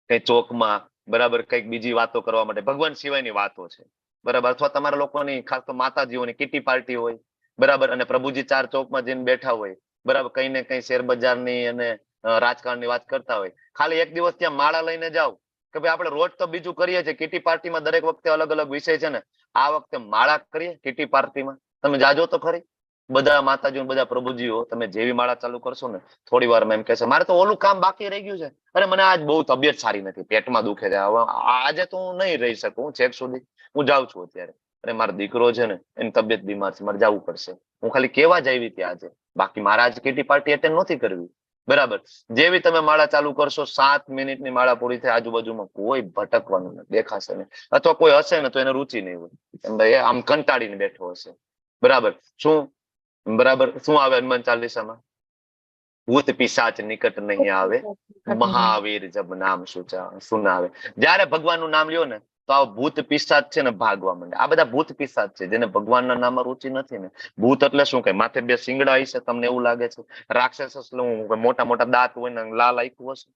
કઈ ચોકમાં, બરાબર, કઈક બીજી વાતો કરવા માટે, ભગવાન સિવાયની વાતો છે, બરાબર, અથવા તમારા લોકોની ખાસ તો માતાજીઓની કિટી પાર્ટી હોય, બરાબર, અને પ્રભુજી ચાર ચોકમાં જઈને બેઠા હોય, બરાબર, કઈ ને કઈ શેર બજારની અને રાજકારણની વાત કરતા હોય. ખાલી એક દિવસ ત્યાં માળા લઈને જાઓ કે ભાઈ આપણે રોજ તો બીજું કરીએ છીએ, કિટી પાર્ટીમાં દરેક વખતે અલગ અલગ વિષય છે ને, આ વખતે માળા કરીએ કિટી પાર્ટીમાં. તમે જાજો તો ખરી. બધા માતાજીઓ, બધા પ્રભુજીઓ, તમે જેવી માળા ચાલુ કરશો ને થોડી વારમાં એમ કહેશે મારે તો ઓલું કામ બાકી રહી ગયું છે, અરે મને આજ બહુ તબિયત સારી નથી, પેટમાં દુખે છે, હવે આજે તો હું નહીં રહી શકું, છેક સુધી હું જાઉં છું અત્યારે, અરે મારો દીકરો છે ને એની તબિયત બીમાર છે, મારે જવું પડશે. હું ખાલી કેવા જ આવી ત્યાં આજે, બાકી મારે આજ કિટી પાર્ટી એટેન્ડ નથી કરવી, બરાબર. જેવી તમે માળા ચાલુ કરશો, 7 મિનિટની માળા પૂરી થાય, આજુબાજુમાં કોઈ ભટકવાનું દેખાશે ને, અથવા કોઈ હશે ને તો એને રુચિ નહીં હોય, આમ કંટાળીને બેઠો હશે, બરાબર. શું બરાબર, શું આવે હનુમાન ચાલીસામાં? ભૂત પિશાચ નિકટ નહીં આવે, મહાવીર જબ નામ સુનાવે. જયારે ભગવાનનું નામ લ્યો ને તો આ ભૂત પિશાચ છે ને ભાગવા માંડે. આ બધા ભૂત પિશાચ છે જેને ભગવાનના નામમાં રુચિ નથી ને. ભૂત એટલે શું? કઈ માથે 2 શિંગડા હશે, તમને એવું લાગે છે? રાક્ષસ મોટા મોટા દાંત હોય ને લાલ આખું હશે.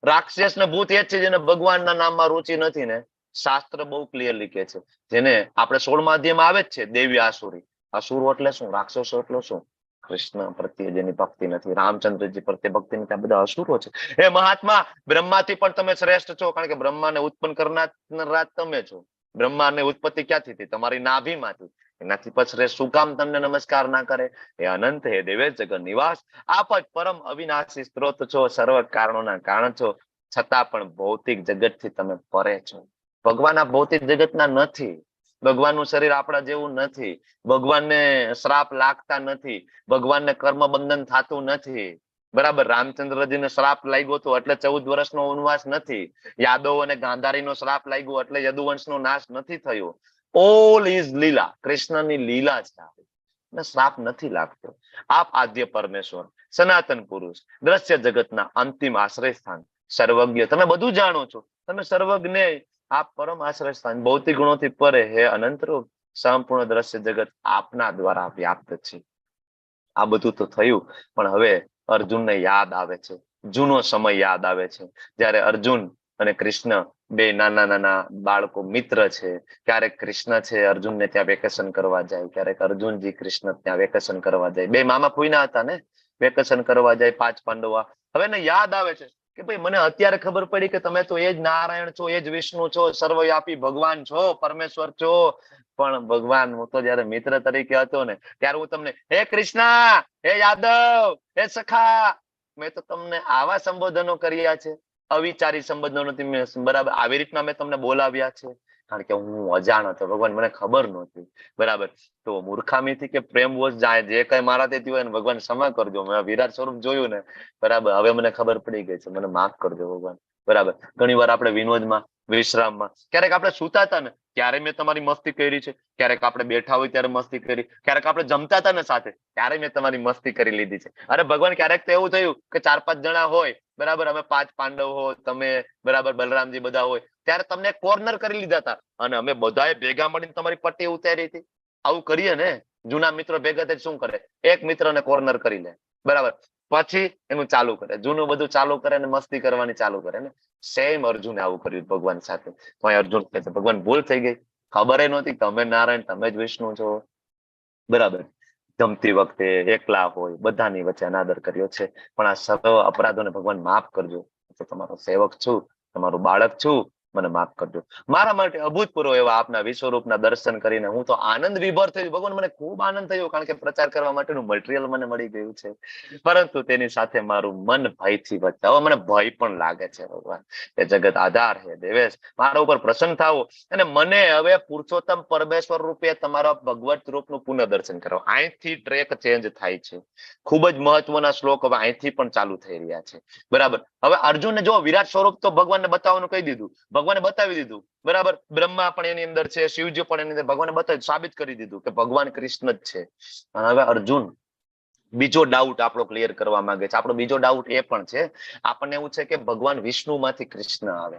રાક્ષસ ને ભૂત એ જ છે જેને ભગવાનના નામમાં રુચિ નથી ને. શાસ્ત્ર બહુ ક્લિયરલી કહે છે, જેને આપણે 16મા અધ્યાયમાં આવે જ છે, દેવી આસુરી. અસુરો એટલે શું? રાક્ષસો એટલે શું? કૃષ્ણ પ્રત્યે જેની ભક્તિ નથી, રામચંદ્રજી પ્રત્યે ભક્તિ નથી, આ બધા અસુરો છે. એ મહાત્મા, બ્રહ્માથી પણ તમે શ્રેષ્ઠ છો, કારણ કે બ્રહ્માને ઉત્પન્ન કરનાર તમે છો. બ્રહ્માની ઉત્પત્તિ ક્યાંથી થઈ? તમારી નાભીમાંથી. એનાથી પછી શું કામ તમને નમસ્કાર ના કરે? એ અનંત હે દેવેશ જગન નિવાસ, આપ જ પરમ અવિનાશી સ્ત્રોત છો, સર્વ કારણોના કારણ છો, છતાં પણ ભૌતિક જગતથી તમે પરે છો. ભગવાન આ ભૌતિક જગતના નથી. ભગવાનનું શરીર આપણા જેવું નથી. ભગવાનને શ્રાપ લાગતા નથી. ભગવાનને કર્મ બંધન થતું નથી, બરાબર. રામચંદ્રજીને શ્રાપ લાગ્યો હતો એટલે 14 વર્ષનો વનવાસ નથી. યાદવ અને ગાંધારીનો શ્રાપ લાગ્યો એટલે યદુવંશનો નાશ નથી થયો. ઓલ ઇઝ લીલા, કૃષ્ણની લીલા છે, શ્રાપ નથી લાગતો. આપ આદ્ય પરમેશ્વર, સનાતન પુરુષ, દ્રશ્ય જગતના અંતિમ આશ્રય સ્થાન, સર્વજ્ઞ, તમે બધું જાણો છો, તમે સર્વજ્ઞ, આપ પરમ આશ્રય સ્થાન, ભૌતિક ગુણોથી પરે, હે અનંત રૂપ, સંપૂર્ણ દ્રશ્ય જગત આપના દ્વારા વ્યાપ્ત છે. આ બધું તો થયું, પણ હવે અર્જુનને યાદ આવે છે, જૂનો સમય યાદ આવે છે, જ્યારે અર્જુન અને કૃષ્ણ બે નાના નાના બાળકો મિત્ર છે. ક્યારેક કૃષ્ણ છે અર્જુનને ત્યાં વેકેશન કરવા જાય, ક્યારેક અર્જુનજી કૃષ્ણ ત્યાં વેકેશન કરવા જાય. બે મામા ફૂઈના હતા ને, વેકેશન કરવા જાય 5 પાંડવા. હવે એને યાદ આવે છે કે ભાઈ મને અત્યારે ખબર પડી કે તમે તો એ જ નારાયણ છો, એ જ વિષ્ણુ છો, સર્વવ્યાપી ભગવાન છો, પરમેશ્વર છો. પણ ભગવાન હું તો જયારે મિત્ર તરીકે હતો ને ત્યારે હું તમને હે કૃષ્ણ, હે યાદવ, હે સખા, મેં તો તમને આવા સંબોધનો કર્યા છે, અવિચારી સંબોધનો. બરાબર આવી રીતના મેં તમને બોલાવ્યા છે, કારણ કે હું અજાણ હતો ભગવાન, મને ખબર નહોતી. બરાબર તો મૂર્ખામીથી કે પ્રેમવશ જાય જે કઈ મારાથી થયું હોય ને ભગવાન ક્ષમા કરજો. મેં વિરાટ સ્વરૂપ જોયું ને, બરાબર હવે મને ખબર પડી ગઈ છે, મને માફ કરજો ભગવાન. બરાબર ઘણી વાર આપણે વિનોદમાં, વિશ્રામમાં, ક્યારેક આપણે સુતા હતા ને ત્યારે મેં તમારી મસ્તી કરી છે, ક્યારેક આપણે બેઠા હોય ત્યારે મસ્તી કરી, ક્યારેક આપણે જમતા હતા ને સાથે ત્યારે મેં તમારી મસ્તી કરી લીધી છે. અરે ભગવાન ક્યારેક તો એવું થયું કે 4-5 જણા હોય, બરાબર અમે 5 પાંડવ હો, તમે બરાબર બલરામજી બધા હોય, ત્યારે તમને કોર્નર કરી લીધા હતા અને અમે બધાએ ભેગા મળીને તમારી પટ્ટી ઉતારી હતી. આવું કરીએ ને, જૂના મિત્રો ભેગા થઈ શું કરે, એક મિત્રને કોર્નર કરી લે, બરાબર પછી એનું ચાલુ કરે, જૂનું બધું ચાલુ કરે ને મસ્તી કરવાની ચાલુ કરે ને. સેમ અર્જુને આવું કર્યું ભગવાન સાથે. તો અર્જુન કહે છે ભગવાન ભૂલ થઈ ગઈ, ખબર નહોતી તમે નારાયણ, તમે જ વિષ્ણુ છો. બરાબર જમતી વખતે એકલા હોય, બધાની વચ્ચે અનાદર કર્યો છે, પણ આ સર્વ અપરાધોને ભગવાન માફ કરજો. તો તમારો સેવક છું, તમારું બાળક છું, મને માફ કરજો. મારા માટે અભૂતપૂર્વ એવા આપના વિશ્વરૂપના દર્શન કરીને હું તો આનંદ વિભોર થયો. ભગવાન મને ખૂબ આનંદ થયો, કારણ કે પ્રચાર કરવા માટેનું મટીરિયલ મને મળી ગયું છે. પરંતુ તેની સાથે મારું મન ભયથી બચાવો, મને ભય પણ લાગે છે ભગવાન. એ જગત આધાર હે દેવેશ, મારા ઉપર પ્રસન્ન થાવો અને મને હવે પુરુષોત્તમ પરમેશ્વર રૂપે તમારા ભગવત રૂપનું પુનઃદર્શન કરો. અહીંથી ટ્રેક ચેન્જ થાય છે. ખૂબ જ મહત્વના શ્લોક હવે અહીંથી પણ ચાલુ થઈ રહ્યા છે. બરાબર હવે અર્જુનને જો વિરાટ સ્વરૂપ તો ભગવાનને બતાવવાનું કહી દીધું, ભગવાને બતાવી દીધું. બરાબર બ્રહ્મા પણ એની અંદર છે, શિવજી પણ એની અંદર, ભગવાને બતાવી સાબિત કરી દીધું કે ભગવાન કૃષ્ણ જ છે. અને હવે અર્જુન બીજો ડાઉટ આપણો ક્લિયર કરવા માંગે છે. આપણો બીજો ડાઉટ એ પણ છે, આપણને એવું છે કે ભગવાન વિષ્ણુ માંથી કૃષ્ણ આવે,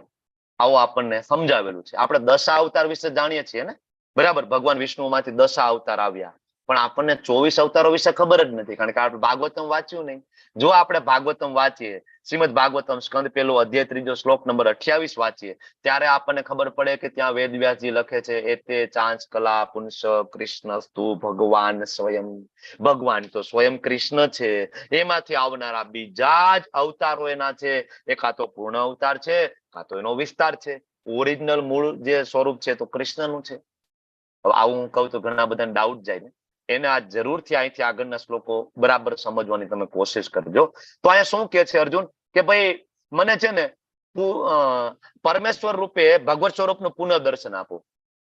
આવું આપણને સમજાવેલું છે. આપણે 10 અવતાર વિશે જાણીએ છીએ ને, બરાબર ભગવાન વિષ્ણુ માંથી 10 અવતાર આવ્યા, પણ આપણને 24 અવતારો વિશે ખબર જ નથી, કારણ કે આપણે ભાગવતમ વાંચ્યું નહીં. જો આપણે ભાગવતમ વાંચીએ, શ્રીમદ ભાગવતમ સ્કંદ 1 અધ્યાય 3 શ્લોક નંબર 28 વાંચીએ, ત્યારે આપણને ખબર પડે કે ત્યાં વેદવ્યાસજી લખે છે એતે ચાંચ કલા પુંસ કૃષ્ણસ્તુ ભગવાન સ્વયં. ભગવાન તો સ્વયં કૃષ્ણ છે, એમાંથી આવનારા બીજા જ અવતારો એના છે. એ કાં તો પૂર્ણ અવતાર છે, કાં તો એનો વિસ્તાર છે. ઓરિજિનલ મૂળ જે સ્વરૂપ છે તો કૃષ્ણનું છે. હવે આવું હું કહું તો ઘણા બધાને ડાઉટ જાય ને, એને આ જરૂરથી અહીંથી આગળના શ્લોકો બરાબર સમજવાની તમે કોશિશ કરજો. તો અહીંયા શું કે છે અર્જુન કે ભાઈ મને છે ને પરમેશ્વર રૂપે ભગવત સ્વરૂપનું પુનઃદર્શન આપો.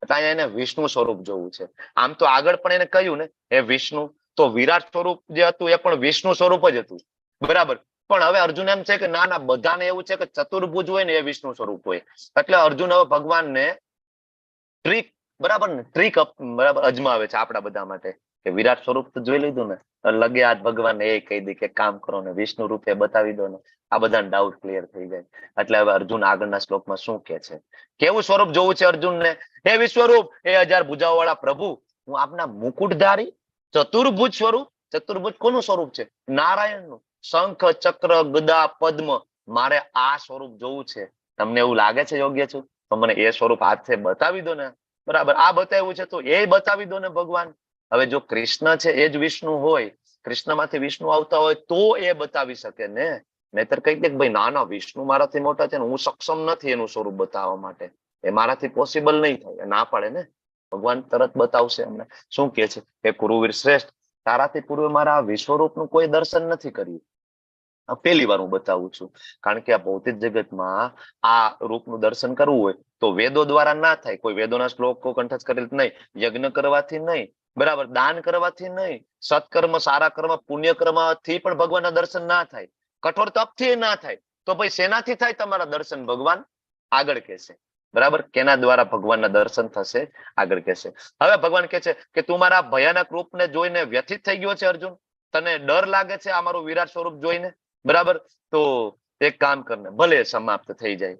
અહીંયા એને વિષ્ણુ સ્વરૂપ જોવું છે. આમ તો આગળ પણ એને કહ્યું ને એ વિષ્ણુ, તો વિરાટ સ્વરૂપ જે હતું એ પણ વિષ્ણુ સ્વરૂપ જ હતું. બરાબર પણ હવે અર્જુન એમ છે કે ના ના, બધાને એવું છે કે ચતુર્ભુજ હોય ને એ વિષ્ણુ સ્વરૂપ હોય. એટલે અર્જુન હવે ભગવાનને ટ્રીક, બરાબર ને ટ્રીક બરાબર અજમાવે છે આપણા બધા માટે કે વિરાટ સ્વરૂપ તો જોઈ લીધું ને, લગે આજ ભગવાનને એ કહી દી કે કામ કરો ને વિષ્ણુ રૂપે બતાવી દો ને, આ બધા ડાઉટ ક્લિયર થઈ જાય. એટલે હવે અર્જુન આગળના શ્લોકમાં શું કે છે, કેવું સ્વરૂપ જોવું છે અર્જુનને. હે વિશ્વરૂપ, એ 1000 ભુજાઓ વાળા પ્રભુ, હું આપના મુકુટધારી ચતુર્ભુજ સ્વરૂપ. ચતુર્ભુજ કોનું સ્વરૂપ છે? નારાયણનું. શંખ ચક્ર ગદા પદ્મ, મારે આ સ્વરૂપ જોવું છે. તમને એવું લાગે છે યોગ્ય છું તો મને એ સ્વરૂપ હાથે બતાવી દો ને. બરાબર આ બતાવ્યું છે તો એ બતાવી દો ને ભગવાન. હવે જો કૃષ્ણ છે એ જ વિષ્ણુ હોય, કૃષ્ણમાંથી વિષ્ણુ આવતા હોય તો એ બતાવી શકે ને. નહીતર કહી દે કે ભાઈ ના ના, વિષ્ણુ મારાથી મોટા છે ને હું સક્ષમ નથી એનું સ્વરૂપ બતાવવા માટે, એ મારાથી પોસિબલ નહીં થાય, ના પાડે ને. ભગવાન તરત બતાવશે અમને. શું કે છે કે કુરુવીર શ્રેષ્ઠ, તારાથી પૂર્વે મારા વિશ્વરૂપનું કોઈ દર્શન નથી કર્યું. પહેલી વાર હું બતાવું છું, કારણ કે આ ભૌતિક જગતમાં આ રૂપનું દર્શન કરવું હોય તો વેદો દ્વારા ના થાય. કોઈ વેદોના શ્લોકો કંઠસ્થ કરેલ નહીં, યજ્ઞ કરવાથી નહીં, બરાબર દાન કરવાથી નહીં, સત્કર્મ સારા કર્મ પુણ્ય કર્મથી પણ ભગવાનના દર્શન ના થાય, કઠોર તપથી ના થાય. તો ભાઈ શેનાથી થાય તમારા દર્શન? ભગવાન આગળ કહેશે. બરાબર કેના દ્વારા ભગવાનના દર્શન થશે? આગળ કહેશે. હવે ભગવાન કહે છે કે તું મારા ભયાનક રૂપને જોઈને વ્યથિત થઈ ગયો છે અર્જુન, તને ડર લાગે છે આ મારું વિરાટ સ્વરૂપ જોઈને. બરાબર તો એક કામ કરને, ભલે સમાપ્ત થઈ જાય.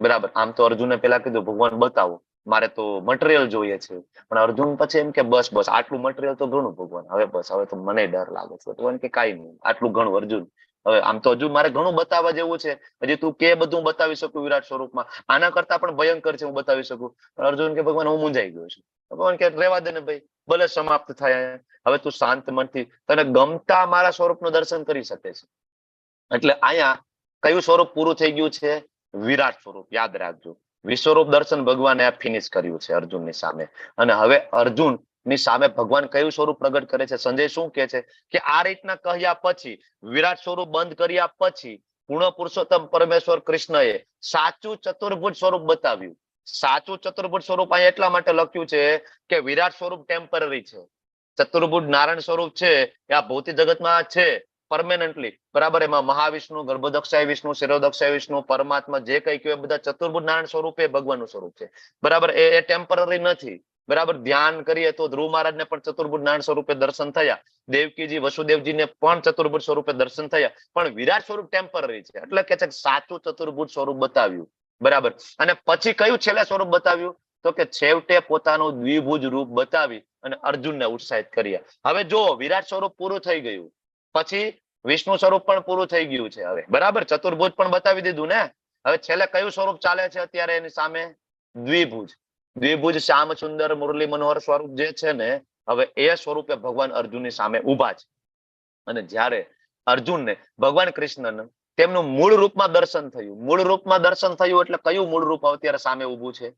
બરાબર આમ તો અર્જુને પેલા કીધું ભગવાન બતાવો, મારે તો મટીરિયલ જોઈએ છે. પણ અર્જુન પછી એમ કે બસ બસ આટલું મટીરિયલ તો ઘણું ભગવાન, હવે બસ હવે તો મને ડર લાગે છે. ભગવાન કે કાંઈ નહીં, આટલું ઘણું અર્જુન, હવે આમ તો હજુ મારે ઘણું બતાવવા જેવું છે, હજી તું કે બધું બતાવી શકું વિરાટ સ્વરૂપમાં, આના કરતા પણ ભયંકર છે હું બતાવી શકું. અર્જુન કે ભગવાન હું મૂંઝાઈ ગયો છું. ભગવાન કે રહેવા દે ને ભાઈ, ભલે સમાપ્ત થાય, હવે તું શાંત મનથી તને ગમતા મારા સ્વરૂપનું દર્શન કરી શકે છે. એટલે અહીંયા કયું સ્વરૂપ પૂરું થઈ ગયું છે? વિરાટ સ્વરૂપ. યાદ રાખજો, વિશ્વરૂપ દર્શન ભગવાને ફિનિશ કર્યું છે અર્જુનની સામે. અને હવે અર્જુન ની સામે ભગવાન કયું સ્વરૂપ પ્રગટ કરે છે? સંજય શું કે છે કે આ રીતના કહ્યા પછી, વિરાટ સ્વરૂપ બંધ કર્યા પછી પૂર્ણ પુરુષોત્તમ પરમેશ્વર કૃષ્ણએ સાચું ચતુર્ભુજ સ્વરૂપ બતાવ્યું. સાચું ચતુર્ભુજ સ્વરૂપ અહીં એટલા માટે લખ્યું છે કે વિરાટ સ્વરૂપ ટેમ્પરરી છે, ચતુર્ભુજ નારાયણ સ્વરૂપ છે એ આ ભૌતિક જગતમાં છે પરમેનન્ટલી, બરાબર. એમાં મહાવિષ્ણુ, ગર્ભોદક્ષાય વિષ્ણુ, શિરોદક્ષાય વિષ્ણુ, પરમાત્મા જે કઈ કહેવાય બધા ચતુર્ભુજ નારાયણ સ્વરૂપ એ ભગવાનનું સ્વરૂપ છે, બરાબર. એ ટેમ્પરરી નથી, બરાબર. ધ્યાન કરીએ તો ધ્રુવ મહારાજને પણ ચતુર્ભુજ નારાયણ સ્વરૂપે દર્શન થયા, દેવકીજી વસુદેવજીને પણ ચતુર્ભુજ સ્વરૂપે દર્શન થયા, પણ વિરાટ સ્વરૂપ ટેમ્પરરી છે. એટલે કે છે સાચું ચતુર્ભુજ સ્વરૂપ બતાવ્યું, બરાબર. અને પછી કયું છેલ્લે સ્વરૂપ બતાવ્યું? તો કે છેવટે પોતાનું દ્વિભુજ રૂપ બતાવી અને અર્જુનને ઉત્સાહિત કર્યા. હવે જો વિરાટ સ્વરૂપ પૂરું થઈ ગયું પછી વિષ્ણુ સ્વરૂપ પણ પૂરું થઈ ગયું છે હવે, બરાબર. ચતુર્ભુજ પણ બતાવી દીધું ને. હવે છેલ્લે કયું સ્વરૂપ ચાલે છે અત્યારે એની સામે? દ્વિભુજ. દ્વિભુજ શ્યામ સુંદર મુરલી મનોહર સ્વરૂપ જે છે ને, હવે એ સ્વરૂપે ભગવાન અર્જુનની સામે ઉભા છે. અને જ્યારે અર્જુનને ભગવાન કૃષ્ણને તેમનું મૂળ રૂપમાં દર્શન થયું, મૂળ રૂપમાં દર્શન થયું એટલે કયું મૂળ રૂપ અત્યારે સામે ઉભું છે?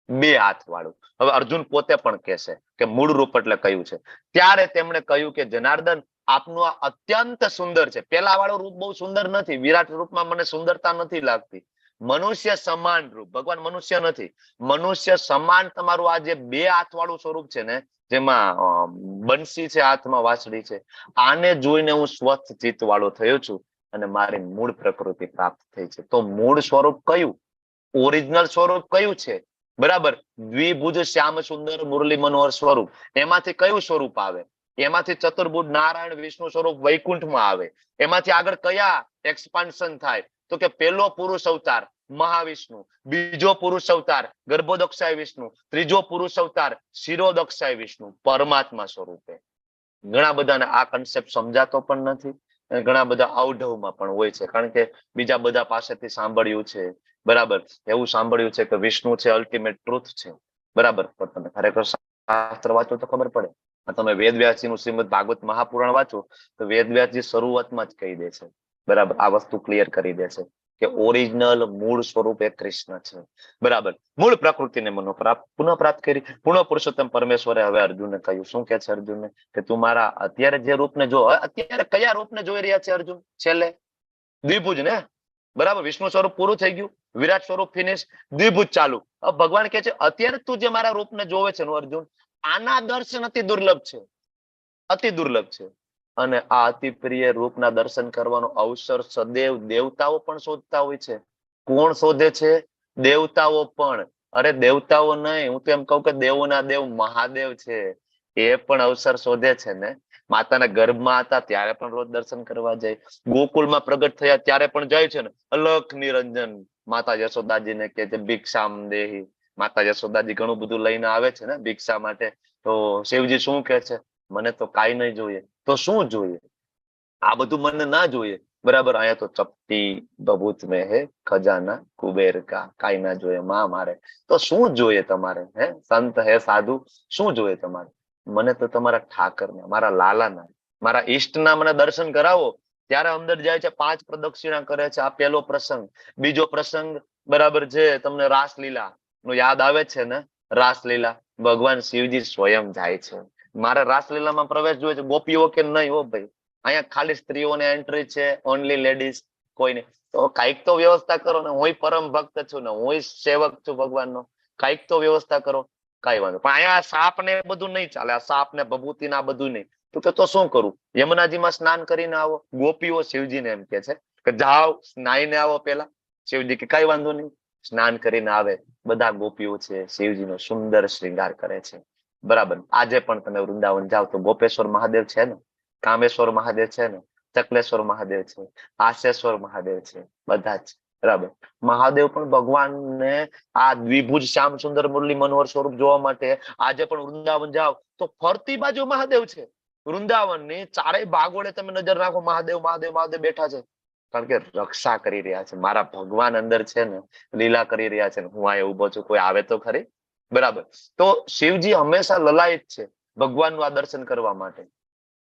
2 હાથ વાળું. હવે અર્જુન પોતે પણ કહેશે કે મૂળ રૂપ એટલે કયું છે. ત્યારે તેમણે કહ્યું કે જનાર્દન, આપનું આ અત્યંત સુંદર છે. પેલા વાળું રૂપ બહુ સુંદર નથી, વિરાટ રૂપમાં મને સુંદરતા નથી લાગતી. મનુષ્ય સમાન રૂપ, ભગવાન મનુષ્ય નથી, મનુષ્ય સમાન તમારું આ જે 2 હાથ વાળું સ્વરૂપ છે ને, જેમાં બંસી છે, હાથમાં વાંસળી છે, આને જોઈને હું સ્વસ્થ ચિત્ત વાળો થયો છું અને મારી મૂળ પ્રકૃતિ પ્રાપ્ત થઈ છે. તો મૂળ સ્વરૂપ કયું? ઓરિજિનલ સ્વરૂપ કયું છે? બરાબર. દ્વિભુજ શ્યામ સુંદર મુરલી મનોહર સ્વરૂપ. એમાંથી કયું સ્વરૂપ આવે? એમાંથી ચતુર્ભુજ નારાયણ વિષ્ણુ સ્વરૂપ વૈકુંઠમાં આવે. એમાંથી આગળ કયા એક્સપાન્શન થાય? તો કે પેલો પુરુષ અવતાર મહાવિષ્ણુ, બીજો પુરુષ અવતાર ગર્ભોદક્ષાય વિષ્ણુ, ત્રીજો પુરુષ અવતાર શિરોદક્ષાય વિષ્ણુ, પરમાત્મા સ્વરૂપે. ઘણા બધાને આ કન્સેપ્ટ સમજાતો પણ નથી, ઘણા બધા અવઢવમાં પણ હોય છે, કારણ કે બીજા બધા પાસેથી સાંભળ્યું છે, બરાબર. એવું સાંભળ્યું છે કે વિષ્ણુ છે અલ્ટિમેટ ટ્રુથ છે, બરાબર. પણ તમે ખરેખર શાસ્ત્ર વાંચો તો ખબર પડે. તમે વેદવ્યાસજીનું શ્રીમદ ભાગવત મહાપુરાણ વાંચો તો વેદવ્યાસજી શરૂઆતમાં જ કહી દે છે, બરાબર. આ વસ્તુ ક્લિયર કરી દે છે કે ઓરિજિનલ મૂળ સ્વરૂપ એ કૃષ્ણ છે, બરાબર. મૂળ પ્રકૃતિને પુનઃ પ્રાપ્ત કરી. પૂર્ણ પુરુષોત્તમ પરમેશ્વરે હવે અર્જુનને કહ્યું, શું કે છે અર્જુનને? કે તું મારા અત્યારે જે રૂપને જો, અત્યારે કયા રૂપને જોઈ રહ્યા છે અર્જુન? છેલ્લે દ્વિભુજ ને, બરાબર. વિષ્ણુ સ્વરૂપ પૂરું થઈ ગયું, વિરાટ સ્વરૂપ ફિનિશ, દ્વિભુજ ચાલુ. ભગવાન કે છે અત્યારે તું જે મારા રૂપને જોવે છે અર્જુન, આના દર્શન અતિ દુર્લભ છે, અતિ દુર્લભ છે. અને આ અતિ પ્રિય રૂપના દર્શન કરવાનો અવસર સદૈવ દેવતાઓ પણ શોધતા હોય છે. કોણ શોધે છે? દેવતાઓ પણ. અરે દેવતાઓ નહીં, હું તો એમ કહું કે દેવોના દેવ મહાદેવ છે, એ પણ અવસર શોધે છે ને. માતાના ગર્ભમાં હતા ત્યારે પણ રોજ દર્શન કરવા જાય, ગોકુળમાં પ્રગટ થયા ત્યારે પણ જાય છે ને. અલખ નિરંજન માતા યશોદાજીને કે છે ભિક્ષામ દેહી. માતા યશોદાજી ઘણું બધું લઈને આવે છે ને ભિક્ષા માટે. તો શિવજી શું કે છે? મને તો કાંઈ નહીં જોઈએ. તો શું જોઈએ? આ બધું મને ના જોઈએ, બરાબર. અહીંયા તો ચપટી બબૂત મેં હે ખજાના કુબેર કા, કાંઈ ના જોઈએ માં મારે. તો શું જોઈએ તમારે? હે સંત હે સાધુ, શું જોઈએ તમારે? મને તો તમારા ઠાકરના, મારા લાલાના, મારા ઈષ્ટના મને દર્શન કરાવો. ત્યારે અંદર જાય છે, 5 પ્રદક્ષિણા કરે છે. આ પહેલો પ્રસંગ. બીજો પ્રસંગ, બરાબર છે, તમને રાસલીલા નો યાદ આવે છે ને? રાસલીલા ભગવાન શિવજી સ્વયં જાય છે. મારે રાસલીલામાં પ્રવેશ જોઈએ છે, ગોપીઓ કે નહીં હો ભાઈ. અહીંયા ખાલી સ્ત્રીઓને એન્ટ્રી છે, ઓનલી લેડીઝ, કોઈને. તો કાંઈક તો વ્યવસ્થા કરો ને. હું પરમ ભક્ત છું ને, હું સેવક છું ભગવાનનો, કાંઈક તો વ્યવસ્થા કરો. કઈ વાંધો. પણ અહીંયા સાપ ને બધું નહીં ચાલે, આ સાપ ને ભભૂતિ ના બધું નહીં. તો શું કરું? યમુનાજીમાં સ્નાન કરીને આવો. ગોપીઓ શિવજીને એમ કે છે કે જાઓ સ્નાઈને આવો. પેલા શિવજી કે કઈ વાંધો નહીં, સ્નાન કરીને આવે. બધા ગોપીઓ છે શિવજીનો સુંદર શ્રૃંગાર કરે છે, બરાબર. આજે પણ તમે વૃંદાવન જાઓ તો ગોપેશ્વર મહાદેવ છે ને, કામેશ્વર મહાદેવ છે ને, ચકલેશ્વર મહાદેવ છે, આશેશ્વર મહાદેવ છે, બધા જ, બરાબર. મહાદેવ પણ ભગવાનને આ દ્વિભુજ શ્યામ સુંદર મુરલી મનોહર સ્વરૂપ જોવા માટે આજે પણ વૃંદાવન જાઓ તો ફરતી બાજુ મહાદેવ છે. વૃંદાવનની ચારેય ભાગોળે તમે નજર નાખો, મહાદેવ મહાદેવ મહાદેવ બેઠા છે. કારણ કે રક્ષા કરી રહ્યા છે. મારા ભગવાન અંદર છે ને, લીલા કરી રહ્યા છે, હું અહીંયા ઉભો છું, કોઈ આવે તો ખરી. બરાબર. તો શિવજી હંમેશા લલાયત છે ભગવાનનું આ દર્શન કરવા માટે,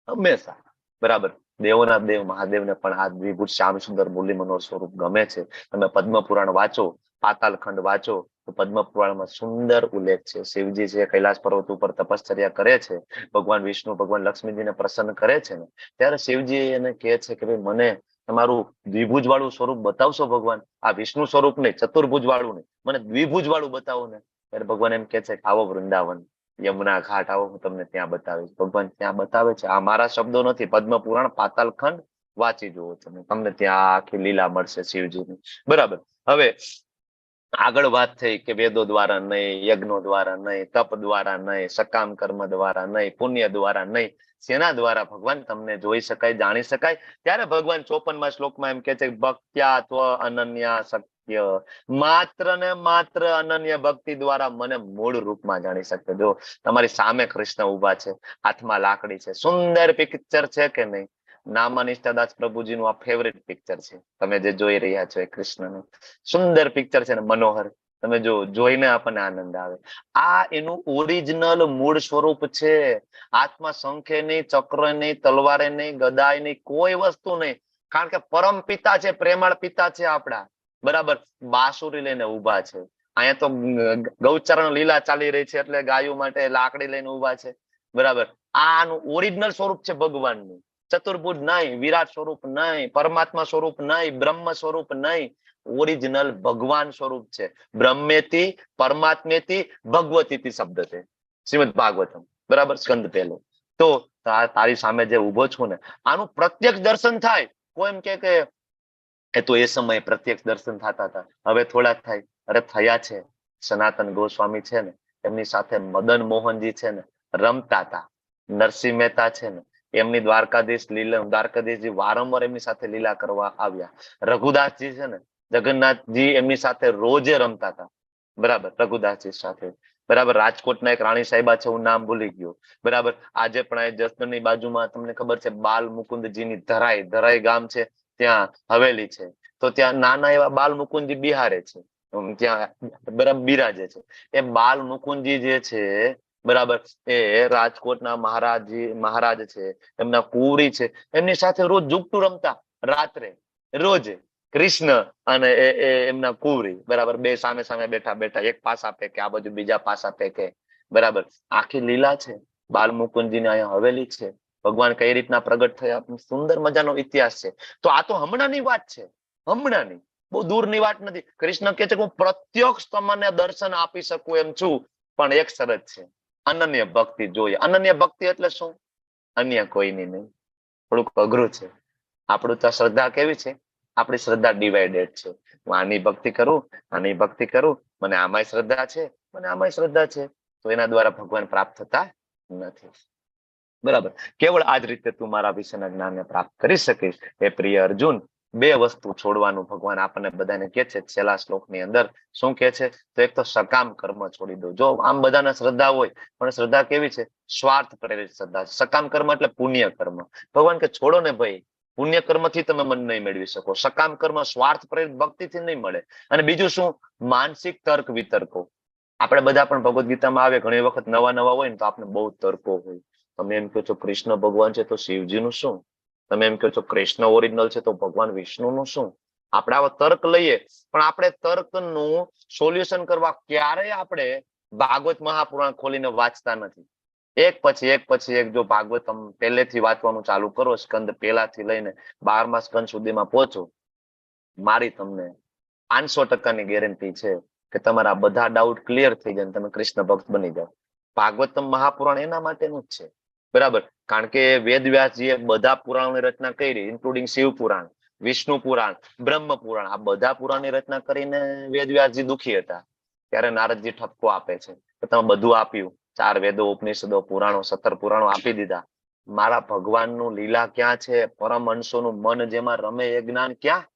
હંમેશા. બરાબર. દેવોના દેવ મહાદેવને પણ આ દ્વિભુજ શ્યામ સુંદર મુરલી મનોહર સ્વરૂપ ગમે છે. તમે પદ્મ પુરાણ વાંચો, પાતાલ ખંડ વાંચો, તો પદ્મ પુરાણમાં સુંદર ઉલ્લેખ છે. શિવજી છે કૈલાસ પર્વત ઉપર તપશ્ચર્યા કરે છે, ભગવાન વિષ્ણુ ભગવાન લક્ષ્મીજીને પ્રસન્ન કરે છે ને, ત્યારે શિવજી એને કહે છે કે ભાઈ મને તમારું દ્વિભુજ વાળું સ્વરૂપ બતાવશો ભગવાન, આ વિષ્ણુ સ્વરૂપ નહીં, ચતુર્ભુજ વાળું નહીં, મને દ્વિભુજ વાળું બતાવો ને. ત્યારે ભગવાન એમ કે છે કે આવો વૃંદાવન, યમુના ઘાટ આવો, હું તમને ત્યાં બતાવીશ. ભગવાન ત્યાં બતાવે છે. આ મારા શબ્દો નથી, પદ્મ પુરાણ પાતાલ ખંડ વાંચી જુઓ તમે, તમને ત્યાં આખી લીલા મળશે શિવજીની. બરાબર. હવે આગળ વાત થઈ કે વેદો દ્વારા નહીં, યજ્ઞો દ્વારા નહીં, તપ દ્વારા નહીં, સકામ કર્મ દ્વારા નહીં, પુણ્ય દ્વારા નહીં, શેના દ્વારા ભગવાન તમને જોઈ શકાય, જાણી શકાય? ત્યારે ભગવાન 54મા શ્લોકમાં એમ કે છે ભક્ત્યા ત્વ અનન્યા શક્ય, માત્ર ને માત્ર અનન્ય ભક્તિ દ્વારા મને મૂળ રૂપમાં જાણી શકે. જો તમારી સામે કૃષ્ણ ઉભા છે, હાથમાં લાકડી છે, સુંદર પિક્ચર છે કે નહીં? નામા નિષ્ઠાદાસ પ્રભુજીનું આ ફેવરેટ પિક્ચર છે. તમે જે જોઈ રહ્યા છો એ કૃષ્ણનું સુંદર પિક્ચર છે ને, મનોહર. તમે જો જોઈને આપણને આનંદ આવે. આ એનું ઓરિજિનલ મૂળ સ્વરૂપ છે. હાથમાં શંખે નહીં, ચક્ર નહીં, તલવારે નહીં, ગદાય નહીં, કોઈ વસ્તુ નહીં. કારણ કે પરમ પિતા છે, પ્રેમાળ પિતા છે આપણા. બરાબર. બાંસુરી લઈને ઉભા છે. અહીંયા તો ગૌચરણ લીલા ચાલી રહી છે એટલે ગાયો માટે લાકડી લઈને ઉભા છે. બરાબર. આનું ઓરિજિનલ સ્વરૂપ છે ભગવાનનું. ચતુર્ભુજ નહીં, વિરાટ સ્વરૂપ નહીં, પરમાત્મા સ્વરૂપ નહીં, બ્રહ્મ સ્વરૂપ નહીં, ઓરિજિનલ ભગવાન સ્વરૂપ છે. બ્રહ્મેથી પરમાત્મેથી ભગવતીથી શબ્દ છે શ્રીમદ ભાગવતમ. બરાબર. સ્કંદ પહેલો. તો તારી સામે જે ઉભો છું ને, આનું પ્રત્યક્ષ દર્શન થાય. કોઈ એમ કે એ તો એ સમયે પ્રત્યક્ષ દર્શન થતા હતા, હવે થોડા થાય. અરે થયા છે. સનાતન ગોસ્વામી છે ને, એમની સાથે મદન મોહનજી છે ને રમતા હતા. નરસિંહ મહેતા છે ને, એમની દ્વારકાધીશજી વારંવાર એમની સાથે લીલા કરવા આવ્યા. રઘુદાસજી છે ને, જગન્નાથજી એમની સાથે રોજે રમતા હતા. બરાબર. રઘુદાસજી સાથે. બરાબર. રાજકોટના એક રાણી સાહેબા છે, હું નામ ભૂલી ગયો. બરાબર. આજે પણ જસદણની બાજુમાં તમને ખબર છે બાલ મુકુંદજીની ધરાઈ ગામ છે, ત્યાં હવેલી છે. તો ત્યાં નાના એવા બાલ મુકુંદજી બિહારે છે, ત્યાં બરાબર બિરાજે છે. એ બાલ મુકુંદજી જે છે, બરાબર, એ રાજકોટના મહારાજ છે, એમના કુંવરી છે, એમની સાથે રોજ જુગટું રમતા રાત્રે, રોજ. કૃષ્ણ અને એમના કુંવરી, બરાબર, બે સામે સામે બેઠા બેઠા, એક પાસા પેકે, આ બાજુ બીજા પાસા પેકે. બરાબર. આખી લીલા છે. બાલ મુકુંદજીની અહીંયા હવેલી છે. ભગવાન કઈ રીતના પ્રગટ થયા, સુંદર મજાનો ઇતિહાસ છે. તો આ તો હમણાંની વાત છે, હમણાંની, બહુ દૂરની વાત નથી. કૃષ્ણ કહે છે કે હું પ્રત્યક્ષ તમને દર્શન આપી શકું એમ છું, પણ એક શરત છે, અનન્ય ભક્તિ જોઈએ. અનન્ય ભક્તિ એટલે શું? અન્ય કોઈની નહીં. થોડુંક અઘરું છે. આપણું તો શ્રદ્ધા કેવી છે? આપણી શ્રદ્ધા ડિવાઇડેડ છે. હું આની ભક્તિ કરું, આની ભક્તિ કરું, મને આમાંય શ્રદ્ધા છે, મને આમાંય શ્રદ્ધા છે, તો એના દ્વારા ભગવાન પ્રાપ્ત થતા નથી. બરાબર. કેવળ આ જ રીતે તું મારા વિશેના જ્ઞાનને પ્રાપ્ત કરી શકીશ. એ પ્રિય અર્જુન, બે વસ્તુ છોડવાનું ભગવાન આપણને બધાને કે છે છેલ્લા શ્લોકની અંદર. શું કે છે? તો એક તો સકામ કર્મ છોડી દો. જો આમ બધાને શ્રદ્ધા હોય, પણ શ્રદ્ધા કેવી છે? સ્વાર્થ પ્રેરિત શ્રદ્ધા. સકામ કર્મ એટલે પુણ્ય કર્મ. ભગવાન કે છોડો ને ભાઈ, પુણ્ય કર્મથી તમે મન નહીં મેળવી શકો. સકામ કર્મ સ્વાર્થ પ્રેરિત ભક્તિથી નહીં મળે. અને બીજું શું? માનસિક તર્ક વિતર્કો. આપણે બધા પણ ભગવદ ગીતામાં આવે, ઘણી વખત નવા હોય ને તો આપણે બહુ તર્કો હોય. તમે એમ કહો છો કૃષ્ણ ભગવાન છે તો શિવજીનું શું? તમે એમ કહો છો કૃષ્ણ ઓરિજિનલ છે તો ભગવાન વિષ્ણુનું શું? આપણે આવો તર્ક લઈએ, પણ આપણે તર્કનું સોલ્યુશન કરવા ક્યારેય આપણે ભાગવત મહાપુરાણ ખોલીને વાંચતા નથી. એક પછી એક જો ભાગવતમ પહેલેથી વાંચવાનું ચાલુ કરો, સ્કંદ પહેલાથી લઈને 12મા સ્કંદ સુધીમાં પહોંચો, મારી તમને 500% ગેરંટી છે કે તમારા બધા ડાઉટ ક્લિયર થઈ જાય, તમે કૃષ્ણ ભક્ત બની જાઓ. ભાગવતમ મહાપુરાણ એના માટેનું જ છે. બરાબર. કારણ કે વેદવ્યાસજીએ બધા પુરાણોની રચના કરી, ઇન્ક્લુડિંગ શિવ પુરાણ, વિષ્ણુ પુરાણ, બ્રહ્મ પુરાણ, આ બધા પુરાણની રચના કરીને વેદવ્યાસજી દુખી હતા. ત્યારે નારદજી ઠપકો આપે છે કે તમે બધું આપ્યું, 4 વેદો, ઉપનિષદો, પુરાણો, 17 પુરાણો આપી દીધા, મારા ભગવાનનું લીલા ક્યાં છે? પરમહંસોનું મન જેમાં રમે એ જ્ઞાન ક્યાં?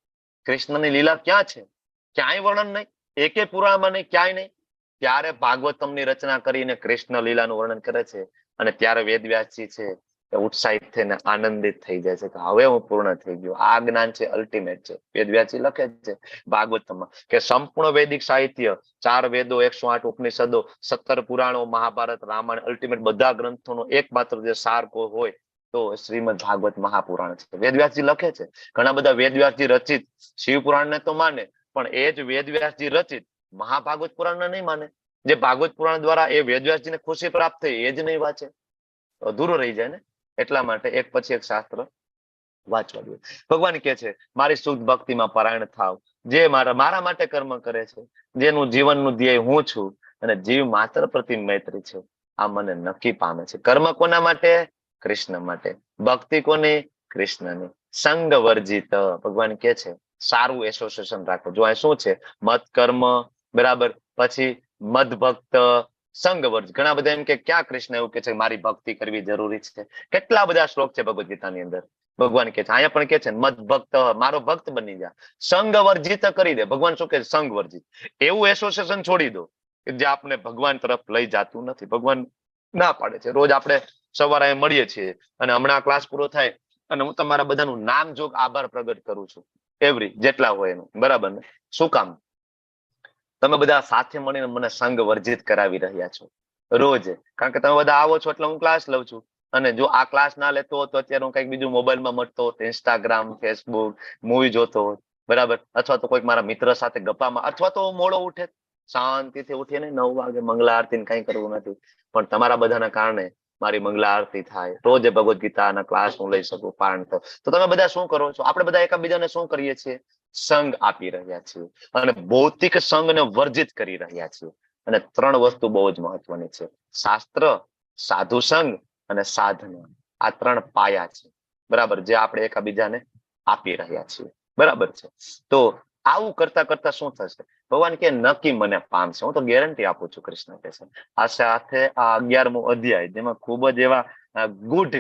કૃષ્ણની લીલા ક્યાં છે? ક્યાંય વર્ણન નહીં, એકે પુરાણમાં નહીં, ક્યાંય નહીં. ત્યારે ભાગવતમની રચના કરીને કૃષ્ણ લીલાનું વર્ણન કરે છે. અને ત્યારે વેદવ્યાસજી છે ઉત્સાહિત થઈને આનંદિત થઈ જાય છે કે હવે હું પૂર્ણ થઈ ગયો. આ જ્ઞાન છે અલ્ટિમેટ છે. વેદવ્યાસજી લખે છે ભાગવતમાં કે સંપૂર્ણ વૈદિક સાહિત્ય, 4 વેદો, 108 ઉપનિષદો, 17 પુરાણો, મહાભારત, રામાયણ, અલ્ટિમેટ બધા ગ્રંથોનો એકમાત્ર જે સાર હોય તો શ્રીમદ ભાગવત મહાપુરાણ છે. વેદવ્યાસજી લખે છે. ઘણા બધા વેદવ્યાસજી રચિત શિવપુરાણને તો માને, પણ એ જ વેદવ્યાસજી રચિત મહાભાગવત પુરાણને નહીં માને. જે ભાગવત પુરાણ દ્વારા એ વેદવ્યાસજીને ખુશી પ્રાપ્ત થઈ એ જ નહીં વાંચે, અધૂરો રહી જાય ને. એટલા માટે એક પછી એક શાસ્ત્ર વાંચવા જોઈએ. ભગવાન કહે છે મારી શુદ્ધ ભક્તિમાં પરાયણ થાવ, જે મારા માટે કર્મ કરે છે, જેનું જીવનનું ધ્યેય હું છું અને જીવ માત્ર પ્રતિ મૈત્રી છે, આ મને નક્કી પામે છે. કર્મ કોના માટે? કૃષ્ણ માટે. ભક્તિ કોની? કૃષ્ણની. સંગ વર્જિત. ભગવાન કહે છે સારું એસોસિએશન રાખો. જો આ શું છે? મત કર્મ, બરાબર, પછી મદ ભક્ત, સંગ વર્જ. ઘણા બધા એમ કે ક્યાં કૃષ્ણ એવું કે છે મારી ભક્તિ કરવી જરૂરી છે? કેટલા બધા શ્લોક છે ભગવદ ગીતાની અંદર. ભગવાન કે છે, અહીંયા પણ કે છે મદ ભક્ત, મારો ભક્ત બની જા. સંગ વર્જિત કરી દે. ભગવાન શું કે છે? સંગ વર્જિત. એવું એસોસિએશન છોડી દો કે જે આપણે ભગવાન તરફ લઈ જતું નથી. ભગવાન ના પાડે છે. રોજ આપણે સવારે મળીએ છીએ અને હમણાં ક્લાસ પૂરો થાય અને હું તમારા બધાનું નામ જોગ આભાર પ્રગટ કરું છું, એવરી જેટલા હોય એનું, બરાબર ને? શું કામ? તમે બધા સાથે મળીને મને સંગ વર્જિત કરાવી રહ્યા છો રોજ. કારણ કે તમે બધા આવો છો એટલે હું ક્લાસ લઉં છું. અને જો આ ક્લાસ ના લેતો હોત તો અત્યારે હું કંઈક બીજું મોબાઈલમાં મટતો હોત, ઇન્સ્ટાગ્રામ, ફેસબુક, મૂવી જોતો હોત, બરાબર, અથવા તો કોઈક મારા મિત્ર સાથે ગપ્પામાં, અથવા તો મોડો ઉઠે, શાંતિથી ઉઠીને 9 વાગે મંગલા આરતી કંઈ કરવું નથી. પણ તમારા બધાના કારણે મારી મંગલા આરતી થાય, રોજ ભગવદ ગીતાના ક્લાસ હું લઈ શકું, પારણ તો તમે બધા શું કરો છો? આપણે બધા એકબીજાને શું કરીએ છીએ? સંગ આપી રહ્યા છીએ અને ભૌતિક સંગને વર્જિત કરી રહ્યા છીએ. અને 3 વસ્તુ બહુ જ મહત્વની છે: શાસ્ત્ર, સાધુ સંગ અને સાધના. આ 3 પાયા છે, બરાબર, જે આપણે એકબીજાને આપી રહ્યા છીએ, બરાબર છે. તો આવું કરતા કરતા શું થશે? ભગવાન કે નક્કી મને પામશે. હું તો ગેરંટી આપું છું. કૃષ્ણ કહે છે આ સાથે આ 11મો અધ્યાય, જેમાં ખૂબ જ એવા ગુડ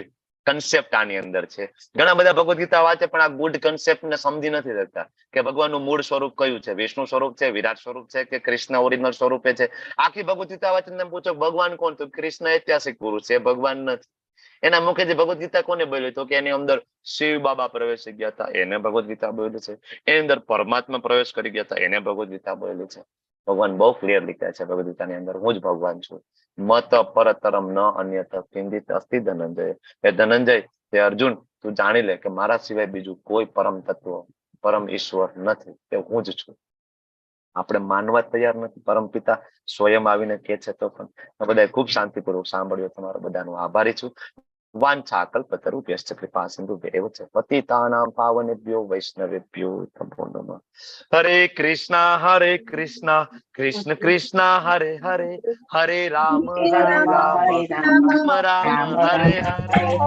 કન્સેપ્ટ આની અંદર છે. ઘણા બધા ભગવદ ગીતા વાંચે પણ આ ગુડ કન્સેપ્ટ ને સમજી નથી શકતા કે ભગવાનનું મૂળ સ્વરૂપ કયું છે? વિષ્ણુ સ્વરૂપ છે, વિરાટ સ્વરૂપ છે, કે કૃષ્ણ ઓરિજિનલ સ્વરૂપે છે? આખી ભગવદ ગીતા વાંચીને પૂછો ભગવાન કોણ? તો કૃષ્ણ ઐતિહાસિક પુરુષ છે, ભગવાન નથી. એના મુખે જે ભગવદ ગીતા કોને બોલ્યું? તો કે એની અંદર શિવ બાબા પ્રવેશી ગયા હતા, એને ભગવદ ગીતા બોલી છે. એની અંદર પરમાત્મા પ્રવેશ કરી ગયા હતા, એને ભગવદ ગીતા બોલી છે. ભગવાન બહુ ક્લિયરલી કહે છે ભગવદ ગીતાની અંદર, હું જ ભગવાન છું. મત પરતરમ ન અન્યત કિંચિત અસ્તિ ધનંજય. એ ધનંજય, તે અર્જુન, તું જાણી લે કે મારા સિવાય બીજું કોઈ પરમ તત્વ, પરમ ઈશ્વર નથી, તે હું જ છું. આપણે માનવા તૈયાર નથી. પરમ પિતા સ્વયં આવીને કહે છે તો પણ બધા ખૂબ શાંતિપૂર્વક સાંભળ્યો. તમારો બધાનો આભારી છું. વાંછા કલ્પતરુભ્યશ્ચ કૃપા સિંધુભ્યૈવ ચ પતિતાનાં પાવનેભ્યો વૈષ્ણવેભ્યો નમો નમઃ. હરે કૃષ્ણ કૃષ્ણ કૃષ્ણ હરે હરે, હરે રામ રામ રામ હરે હરે.